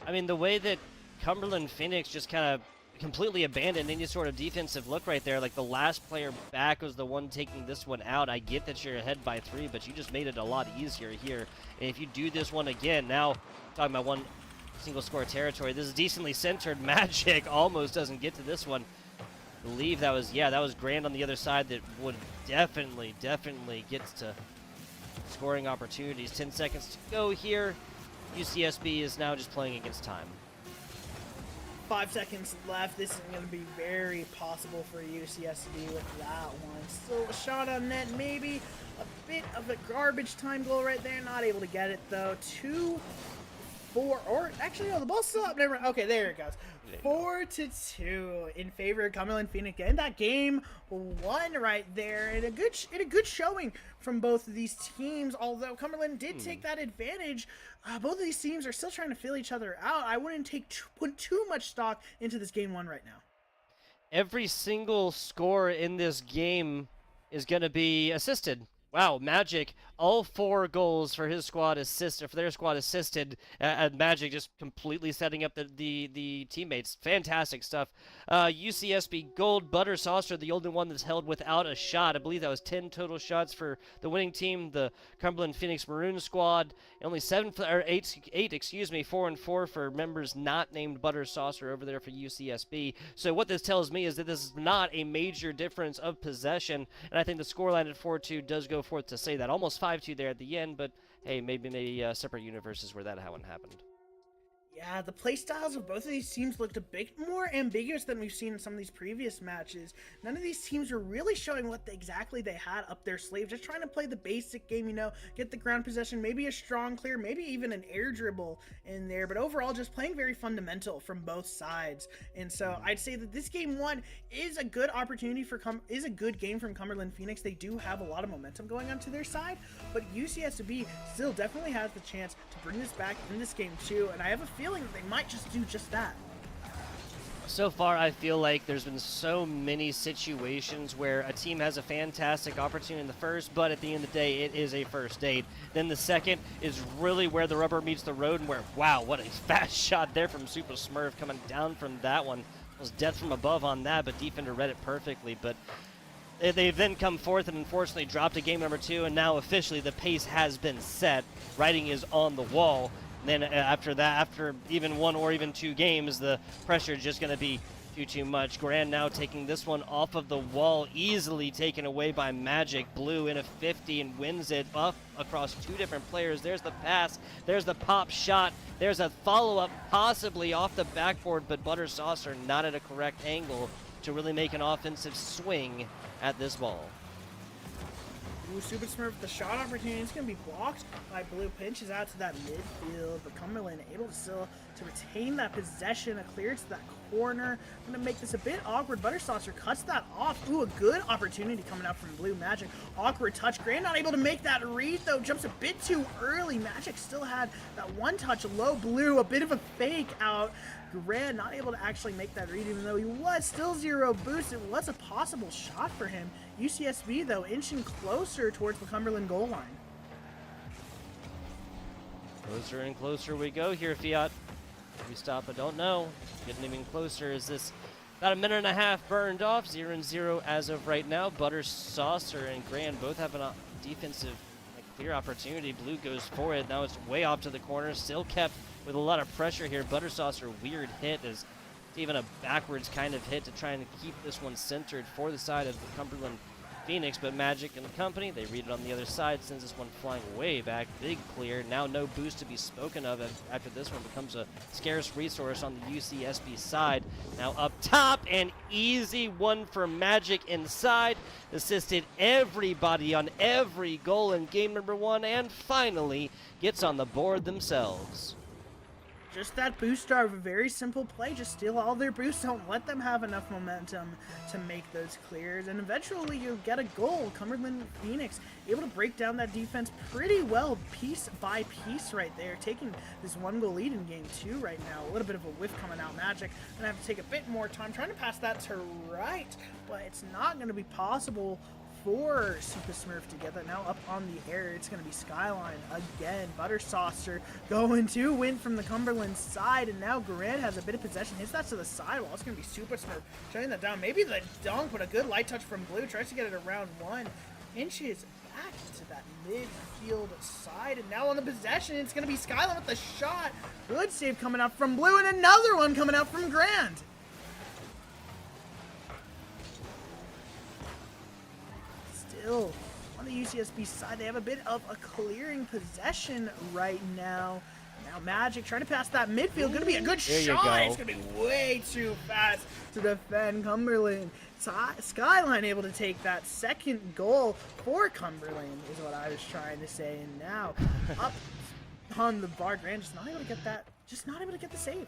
I mean, the way that Cumberland Phoenix just kind of completely abandoned any sort of defensive look right there, like the last player back was the one taking this one out. I get that you're ahead by 3, but you just made it a lot easier here. And if you do this one again, now talking about one single score territory, this is decently centered. Magic almost doesn't get to this one. I believe that was Grand on the other side that would definitely gets to scoring opportunities. 10 seconds to go here. UCSB is now just playing against time. 5 seconds left. This is going to be very possible for UCSB with that one. Still a shot on net, maybe a bit of a garbage time goal right there. Not able to get it though. 2-4, or actually no, the ball's still up. Never. Okay, there it goes. 4-2 in favor of Cumberland Phoenix. And that game won right there. And a good showing from both of these teams. Although Cumberland did take that advantage, both of these teams are still trying to fill each other out. I wouldn't put too much stock into this game one right now. Every single score in this game is going to be assisted. Wow, Magic, all 4 goals for his squad assisted, for their squad assisted. Magic just completely setting up the teammates. Fantastic stuff. UCSB Gold, Butter Saucer, the only one that's held without a shot. I believe that was 10 total shots for the winning team, the Cumberland Phoenix Maroon squad. Only 8, 4 and 4 for members not named Butter Saucer over there for UCSB. So what this tells me is that this is not a major difference of possession, and I think the scoreline at 4-2 does go forth to say that. Almost 5-2 there at the end, but hey, maybe separate universes where that haven't happened. Yeah, the play styles of both of these teams looked a bit more ambiguous than we've seen in some of these previous matches. None of these teams were really showing what exactly they had up their sleeve. Just trying to play the basic game, you know, get the ground possession, maybe a strong clear, maybe even an air dribble in there. But overall, just playing very fundamental from both sides. And so I'd say that this game one is a good opportunity for is a good game from Cumberland Phoenix. They do have a lot of momentum going on to their side, but UCSB still definitely has the chance to bring this back in this game too. And I have a feeling that they might just do just that. So far, I feel like there's been so many situations where a team has a fantastic opportunity in the first, but at the end of the day, it is a first date. Then the second is really where the rubber meets the road, and where, wow, what a fast shot there from Super Smurf coming down from that one. It was death from above on that, but defender read it perfectly. But they've then come forth and unfortunately dropped to game number 2, and now officially the pace has been set. Writing is on the wall. Then after that, after even 1 or even 2 games, the pressure is just going to be too much. Grand now taking this one off of the wall, easily taken away by Magic. Blue in a 50 and wins it up across 2 different players. There's the pass, there's the pop shot, there's a follow-up possibly off the backboard, but Butter Saucer not at a correct angle to really make an offensive swing at this ball. Ooh, Super Smurf, the shot opportunity is going to be blocked by Blue. Pinches out to that midfield, but Cumberland able to still to retain that possession. A clear to that corner. Going to make this a bit awkward. Butter Saucer cuts that off. Ooh, a good opportunity coming out from Blue. Magic, awkward touch. Grand not able to make that read, though. Jumps a bit too early. Magic still had that one touch low. Blue, a bit of a fake out. Grand not able to actually make that read, even though he was still 0 boost. It was a possible shot for him. UCSB, though, inching closer towards the Cumberland goal line. Closer and closer we go here, Fiat. We stop, I don't know. Getting even closer. Is this about a minute and a half burned off? 0-0 as of right now. Butter Saucer and Grand both have a defensive clear opportunity. Blue goes for it. Now it's way off to the corner. Still kept with a lot of pressure here. Butter Saucer, weird hit, is even a backwards kind of hit to try and keep this one centered for the side of the Cumberland Phoenix, but Magic and company, they read it on the other side, sends this one flying way back. Big clear. Now no boost to be spoken of after this one becomes a scarce resource on the UCSB side. Now up top, an easy one for Magic inside. Assisted everybody on every goal in game number 1, and finally gets on the board themselves. Just that boost star of a very simple play. Just steal all their boosts. Don't let them have enough momentum to make those clears. And eventually you'll get a goal. Cumberland Phoenix able to break down that defense pretty well, piece by piece right there. Taking this 1-goal lead in game 2 right now. A little bit of a whiff coming out. Magic gonna have to take a bit more time trying to pass that to right. But it's not going to be possible for Super Smurf to get that. Now up on the air, it's going to be Skyline again. Butter Saucer going to win from the Cumberland side, and now Grand has a bit of possession. Hits that to the sidewall. It's going to be Super Smurf shutting that down. Maybe the dunk, but a good light touch from Blue. Tries to get it around 1. Inches back to that midfield side, and now on the possession, it's going to be Skyline with the shot. Good save coming out from Blue, and another one coming out from Grand. Still on the UCSB side. They have a bit of a clearing possession right now. Now Magic trying to pass that midfield. Going to be a good There you shot. go. It's going to be way too fast to defend Cumberland. Skyline able to take that second goal for Cumberland is what I was trying to say. And now up on the bar, Grand just not able to get that. Just not able to get the save.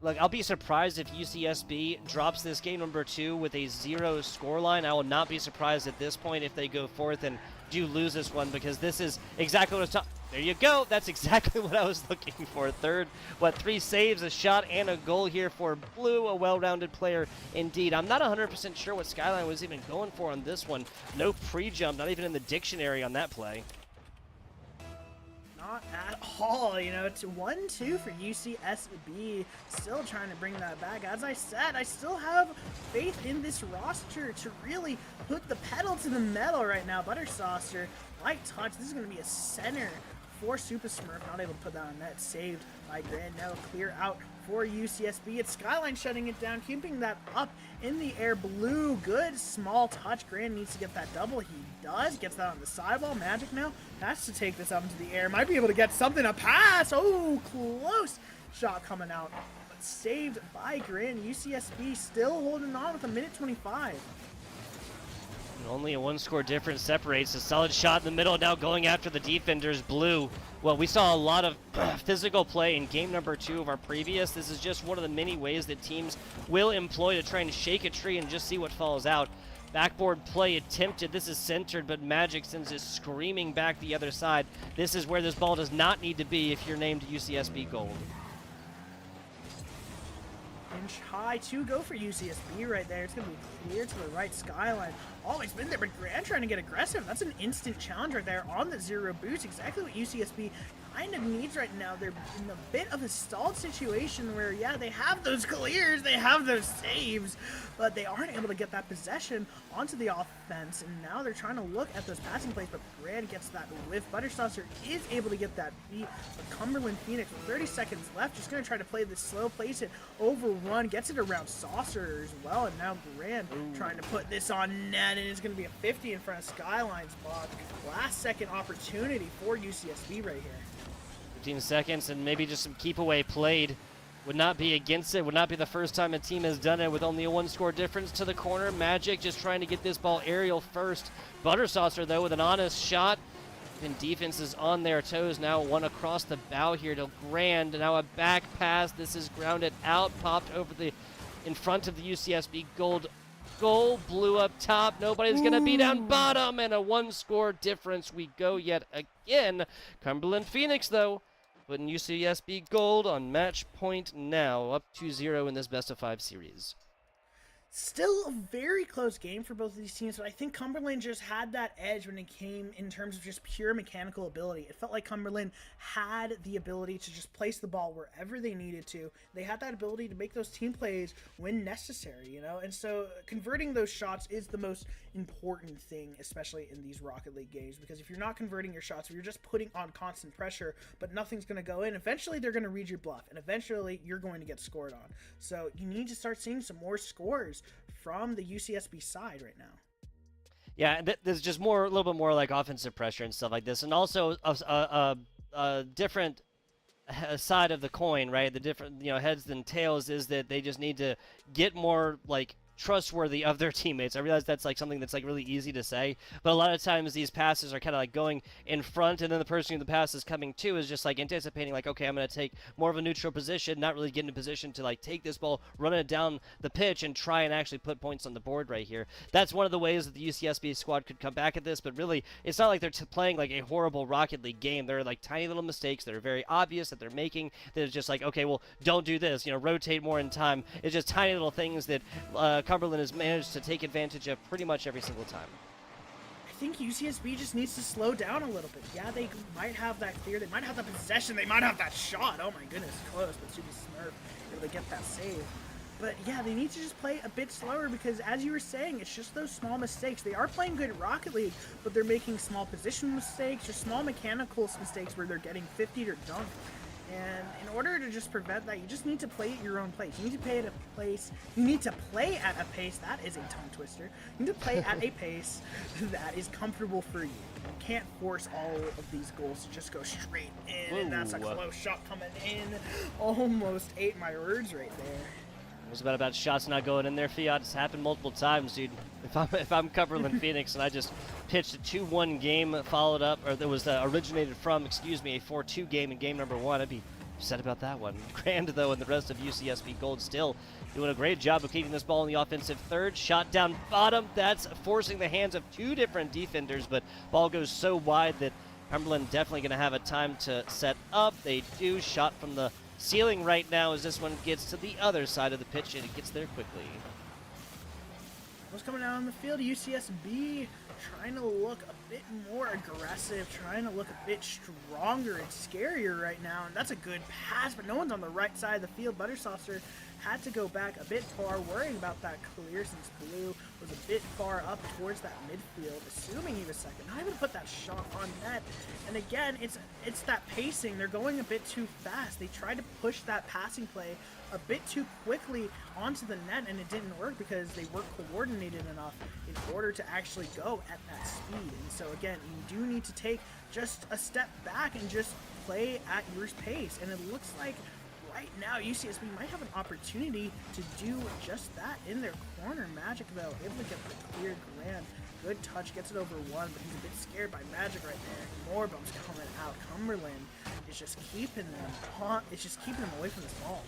Look, I'll be surprised if UCSB drops this game number 2 with a 0 scoreline. I will not be surprised at this point if they go forth and do lose this one, because this is exactly what I was talking. There you go. That's exactly what I was looking for. 3 saves, a shot, and a goal here for Blue, a well-rounded player indeed. I'm not 100% sure what Skyline was even going for on this one. No pre-jump, not even in the dictionary on that play. Not at all, you know. It's 1-2 for UCSB. Still trying to bring that back. As I said, I still have faith in this roster to really put the pedal to the metal right now. Buttersaucer, light touch. This is going to be a center for Super Smurf. Not able to put that on net. Saved by Grand. Now clear out for UCSB. It's Skyline shutting it down, keeping that up in the air. Blue, good small touch. Grand needs to get that double. He does. Gets that on the sidewall. Magic now has to take this up into the air. Might be able to get something to pass. Oh, close shot coming out. But saved by Grand. UCSB still holding on with a minute 25. And only a 1-score difference separates. A solid shot in the middle, now going after the defenders. Blue. Well, we saw a lot of physical play in game number 2 of our previous. This is just one of the many ways that teams will employ to try and shake a tree and just see what falls out. Backboard play attempted. This is centered, but Magic sends it screaming back the other side. This is where this ball does not need to be if you're named UCSB Gold. Inch high to go for UCSB right there. It's going to be clear to the right. Skyline always been there, but Grand trying to get aggressive. That's an instant challenge right there on the 0 boost. Exactly what UCSB kind of needs right now. They're in a bit of a stalled situation where, yeah, they have those clears, they have those saves, but they aren't able to get that possession onto the offense. And now they're trying to look at those passing plays, but Grand gets that whiff. Buttersaucer is able to get that beat, but Cumberland Phoenix with 30 seconds left, just going to try to play this slow, place it, overrun, gets it around Saucer as well, and now Grand trying to put this on net, and it's going to be a 50 in front of Skyline's block. Last second opportunity for UCSB right here. 15 seconds and maybe just some keep away played. Would not be against it. Would not be the first time a team has done it with only a 1-score difference to the corner. Magic just trying to get this ball aerial first. Buttersaucer, though, with an honest shot. And defense is on their toes now. One across the bow here to Grand. Now a back pass. This is grounded out. Popped over in front of the UCSB Gold goal. Blue up top. Nobody's going to be down bottom. And a 1-score difference we go yet again. Cumberland Phoenix, though, putting UCSB Gold on match point now, up 2-0 in this best-of-5 series. Still a very close game for both of these teams, but I think Cumberland just had that edge when it came in terms of just pure mechanical ability. It felt like Cumberland had the ability to just place the ball wherever they needed to. They had that ability to make those team plays when necessary, you know? And so converting those shots is the most important thing, especially in these Rocket League games, because if you're not converting your shots, if you're just putting on constant pressure, but nothing's going to go in, eventually they're going to read your bluff, and eventually you're going to get scored on. So you need to start seeing some more scores from the UCSB side right now. Yeah, there's just a little bit more like offensive pressure and stuff like this, and also a different side of the coin, right? The different heads than tails is that they just need to get more like trustworthy of their teammates. I realize that's like something that's like really easy to say, but a lot of times these passes are kind of like going in front, and then the person who the pass is coming to is just like anticipating like, okay, I'm going to take more of a neutral position, not really get in a position to like take this ball, run it down the pitch, and try and actually put points on the board right here. That's one of the ways that the UCSB squad could come back at this, but really it's not like they're playing like a horrible Rocket League game. There are like tiny little mistakes that are very obvious that they're making that is just like, okay, well, don't do this, rotate more in time. It's just tiny little things that Cumberland has managed to take advantage of pretty much every single time. I think UCSB just needs to slow down a little bit. Yeah, they might have that clear, they might have that possession, they might have that shot. Oh my goodness, close, but Super Smurf able to get that save. But yeah, they need to just play a bit slower because, as you were saying, it's just those small mistakes. They are playing good Rocket League, but they're making small position mistakes or small mechanical mistakes where they're getting 50 or dunked. And in order to just prevent that, you just need to play at your own pace. You need to play at a place. You need to play at a pace. That is a tongue twister. You need to play at a pace that is comfortable for you. You can't force all of these goals to just go straight in. And that's a close shot coming in. Almost ate my words right there. It was about shots not going in there, Fiat. It's happened multiple times, dude. If I'm Cumberland Phoenix and I just pitched a 2-1 game followed up, or that was originated from, a 4-2 game in game number 1, I'd be upset about that one. Grand, though, and the rest of UCSB Gold still doing a great job of keeping this ball in the offensive third. Shot down bottom. That's forcing the hands of 2 different defenders, but ball goes so wide that Cumberland definitely going to have a time to set up. They do. Shot from the ceiling right now as this one gets to the other side of the pitch, and it gets there quickly. What's coming out on the field? UCSB trying to look a bit more aggressive, trying to look a bit stronger and scarier right now. And that's a good pass, but no one's on the right side of the field. Buttersaucer had to go back a bit far, worrying about that clear since Blue was a bit far up towards that midfield, assuming he was second. Not able to put that shot on net. And again, it's that pacing. They're going a bit too fast. They tried to push that passing play a bit too quickly onto the net, and it didn't work because they weren't coordinated enough in order to actually go at that speed. And so again, you do need to take just a step back and just play at your pace. And it looks like right now UCSB might have an opportunity to do just that in their corner. Magic, though, able to get the clear Grand. Good touch, gets it over one, but he's a bit scared by Magic right there. More bumps coming out. Cumberland is just keeping them away from this ball.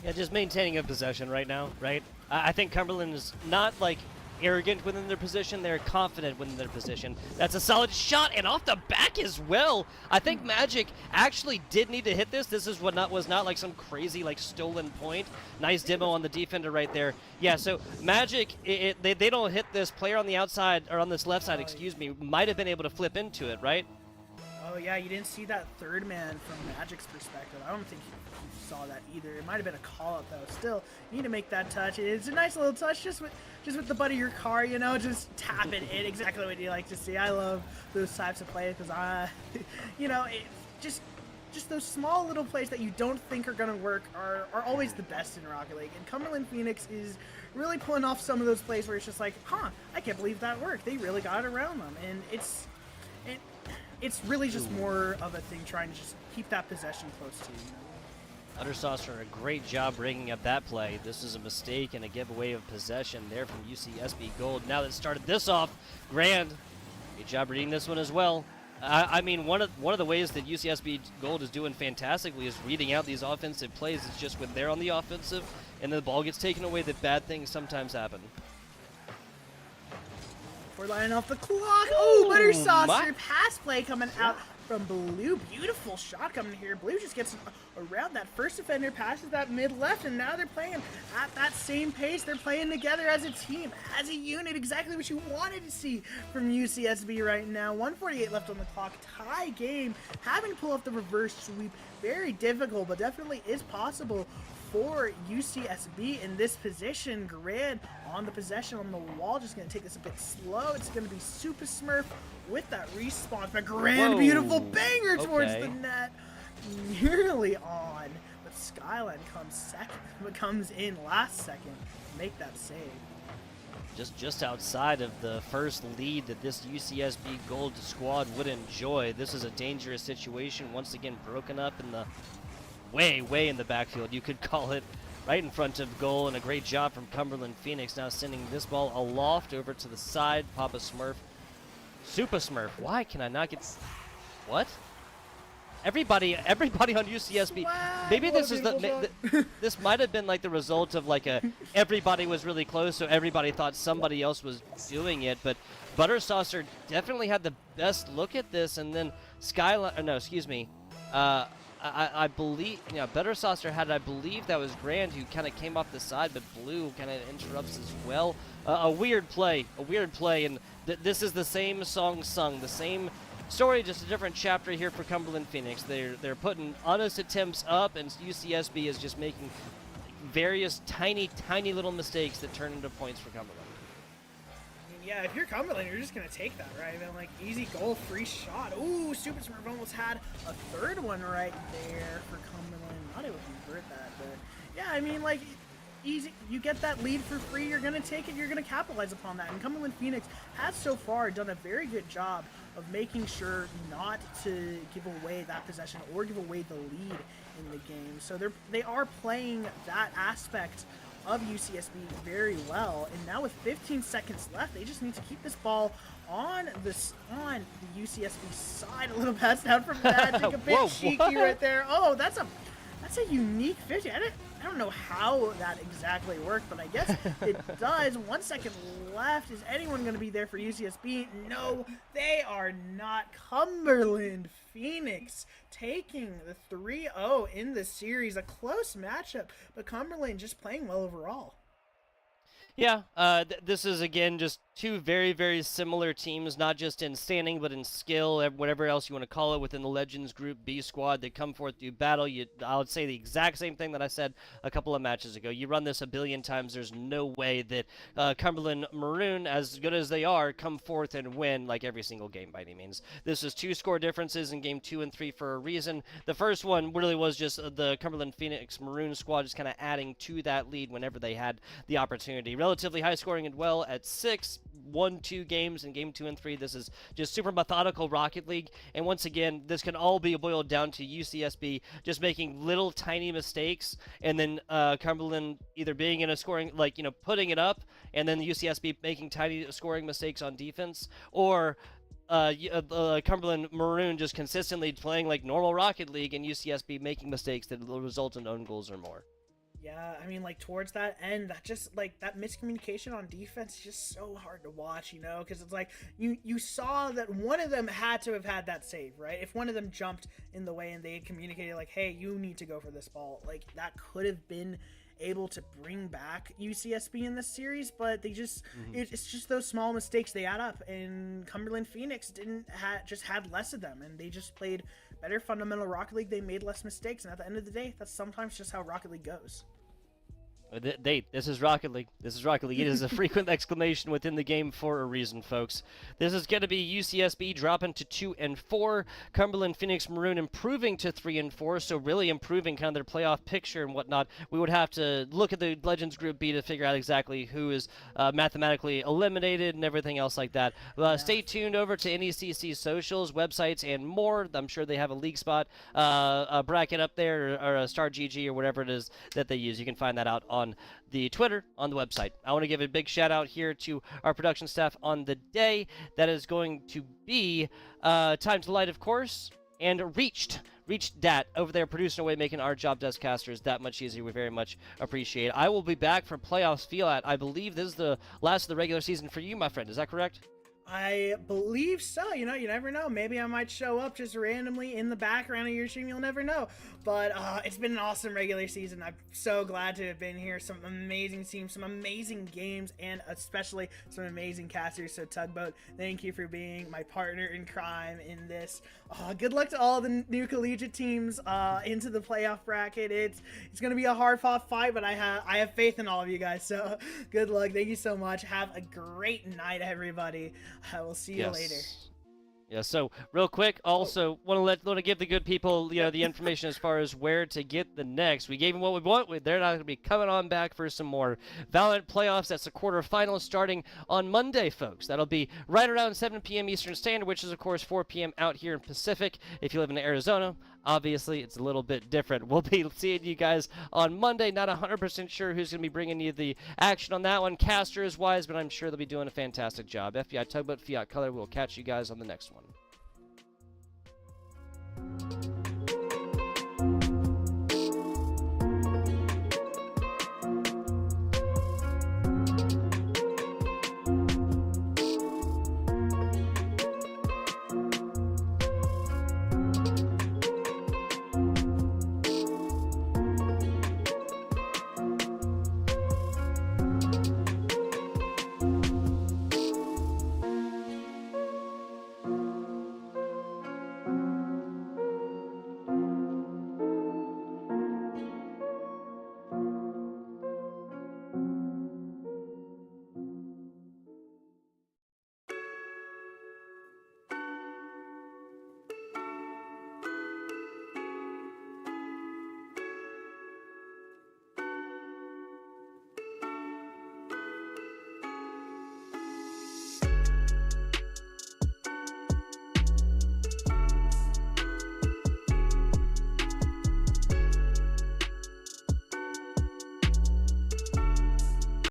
Yeah, just maintaining a possession right now, right? I think Cumberland is not, like, arrogant within their position. They're confident within their position. That's a solid shot, and off the back as well. I think Magic actually did need to hit this. This is was not like some crazy, like, stolen point. Nice demo on the defender right there. Yeah, so Magic, they don't hit this. Player on the outside, or on this left side, excuse me, might have been able to flip into it, right? Oh, yeah, you didn't see that third man from Magic's perspective. I don't think you saw that either. It might have been a call-up, though. Still, you need to make that touch. It's a nice little touch just with the butt of your car, you know, just tap it in. Exactly what you like to see. I love those types of plays because you know, just those small little plays that you don't think are going to work are always the best in Rocket League. And Cumberland Phoenix is really pulling off some of those plays where it's just like, huh, I can't believe that worked. They really got it around them. And it's really just more of a thing trying to just keep that possession close to you, you know? Buttersaucer, a great job bringing up that play. This is a mistake and a giveaway of possession there from UCSB Gold. Now that started this off, Grand, good job reading this one as well. I mean, one of the ways that UCSB Gold is doing fantastically is reading out these offensive plays. It's just when they're on the offensive and the ball gets taken away that bad things sometimes happen. We're lining off the clock. Oh, Buttersaucer pass play coming out from Blue. Beautiful shot coming here. Blue just gets around that first defender, passes that mid-left, and now they're playing at that same pace. They're playing together as a team, as a unit. Exactly what you wanted to see from UCSB right now. 1:48 left on the clock. Tie game. Having to pull off the reverse sweep. Very difficult, but definitely is possible for UCSB in this position. Grand on the possession on the wall, just going to take this a bit slow. It's going to be Super Smurf with that response. But Grand, whoa, beautiful banger towards okay. the net. Nearly on, but Skyline comes second, but comes in last second to make that save. Just outside of the first lead that this UCSB Gold squad would enjoy. This is a dangerous situation. Once again, broken up in the way in the backfield, you could call it, right in front of goal, and a great job from Cumberland Phoenix now sending this ball aloft over to the side. Papa Smurf, Super Smurf. Why can I not get what? Everybody on UCSB. Swag! Maybe What this a is beautiful this might have been like the result of like everybody was really close, so everybody thought somebody else was doing it. But Buttersaucer definitely had the best look at this, and then I believe, you know, Buttersaucer had, I believe that was Grand who kind of came off the side, but Blue kind of interrupts as well. A weird play, and this is the same song sung, the same story, just a different chapter here for Cumberland Phoenix. They're putting honest attempts up, and UCSB is just making various tiny little mistakes that turn into points for Cumberland. yeah, if you're Cumberland, you're just going to take that, right? Then, like, easy goal, free shot. Ooh, Super Smurf almost had a third one right there for Cumberland. Not able to convert that, but yeah, I mean, like, easy. You get that lead for free, you're going to take it, you're going to capitalize upon that. And Cumberland Phoenix has so far done a very good job of making sure not to give away that possession or give away the lead in the game. So they are playing that aspect of UCSB very well, and now with 15 seconds left, they just need to keep this ball on the UCSB side. A little pass down from Magic, a bit Whoa, cheeky what? right there. Oh, that's a unique 50. I don't know how that exactly worked, but I guess it does. 1 second left. Is anyone going to be there for UCSB? No, they are not. Cumberland Phoenix taking the 3-0 in the series. A close matchup, but Cumberland just playing well overall. Yeah, this is, again, just two very, very similar teams, not just in standing, but in skill, whatever else you want to call it, within the Legends Group B squad. They come forth to battle. I would say the exact same thing that I said a couple of matches ago. You run this a billion times, there's no way that Cumberland Maroon, as good as they are, come forth and win like every single game by any means. This is 2 score differences in game 2 and 3 for a reason. The first one really was just the Cumberland Phoenix Maroon squad just kind of adding to that lead whenever they had the opportunity. Relatively high scoring and well at 6, 1-2 games in game 2 and 3. This is just super methodical Rocket League, and once again, this can all be boiled down to UCSB just making little tiny mistakes, and then Cumberland either being in a scoring, like, putting it up, and then UCSB making tiny scoring mistakes on defense, or Cumberland Maroon just consistently playing like normal Rocket League and UCSB making mistakes that will result in own goals or more. Yeah, I mean, like, towards that end, that just, like, that miscommunication on defense is just so hard to watch, because it's like, you saw that one of them had to have had that save, right? If one of them jumped in the way and they had communicated, like, hey, you need to go for this ball, like, that could have been able to bring back UCSB in this series, but they just, it's just those small mistakes, they add up, and Cumberland Phoenix just had less of them, and they just played better fundamental Rocket League, they made less mistakes, and at the end of the day, that's sometimes just how Rocket League goes. This is Rocket League. This is Rocket League. It is a frequent exclamation within the game for a reason, folks. This is going to be UCSB dropping to 2 and 4. Cumberland Phoenix Maroon improving to 3 and 4. So really improving kind of their playoff picture and whatnot. We would have to look at the Legends Group B to figure out exactly who is mathematically eliminated and everything else like that. Stay tuned over to NECC socials, websites, and more. I'm sure they have a league spot, a bracket up there, or a Star GG or whatever it is that they use. You can find that out on the Twitter, on the website. I want to give a big shout out here to our production staff on the day. That is going to be Time to Light, of course, and Reached Dat over there producing away, making our job desk casters that much easier. We very much appreciate it. I will be back for playoffs feel at, I believe this is the last of the regular season for you, my friend. Is that correct? I believe so. You never know. Maybe I might show up just randomly in the background of your stream. You'll never know. But it's been an awesome regular season. I'm so glad to have been here. Some amazing teams, some amazing games, and especially some amazing casters. So Tugboat, thank you for being my partner in crime in this. Good luck to all the new collegiate teams into the playoff bracket. It's going to be a hard-fought fight, but I have faith in all of you guys. So good luck. Thank you so much. Have a great night, everybody. I will see you later. Yeah, so real quick, also want to give the good people, the information as far as where to get the next. We gave them what we want. They're not going to be coming on back for some more Valorant playoffs. That's the quarterfinals starting on Monday, folks. That'll be right around 7 p.m. Eastern Standard, which is, of course, 4 p.m. out here in Pacific. If you live in Arizona, obviously, it's a little bit different. We'll be seeing you guys on Monday. Not 100% sure who's going to be bringing you the action on that one, casters-wise, but I'm sure they'll be doing a fantastic job. FBI Tugboat, Fiat Color, we'll catch you guys on the next one.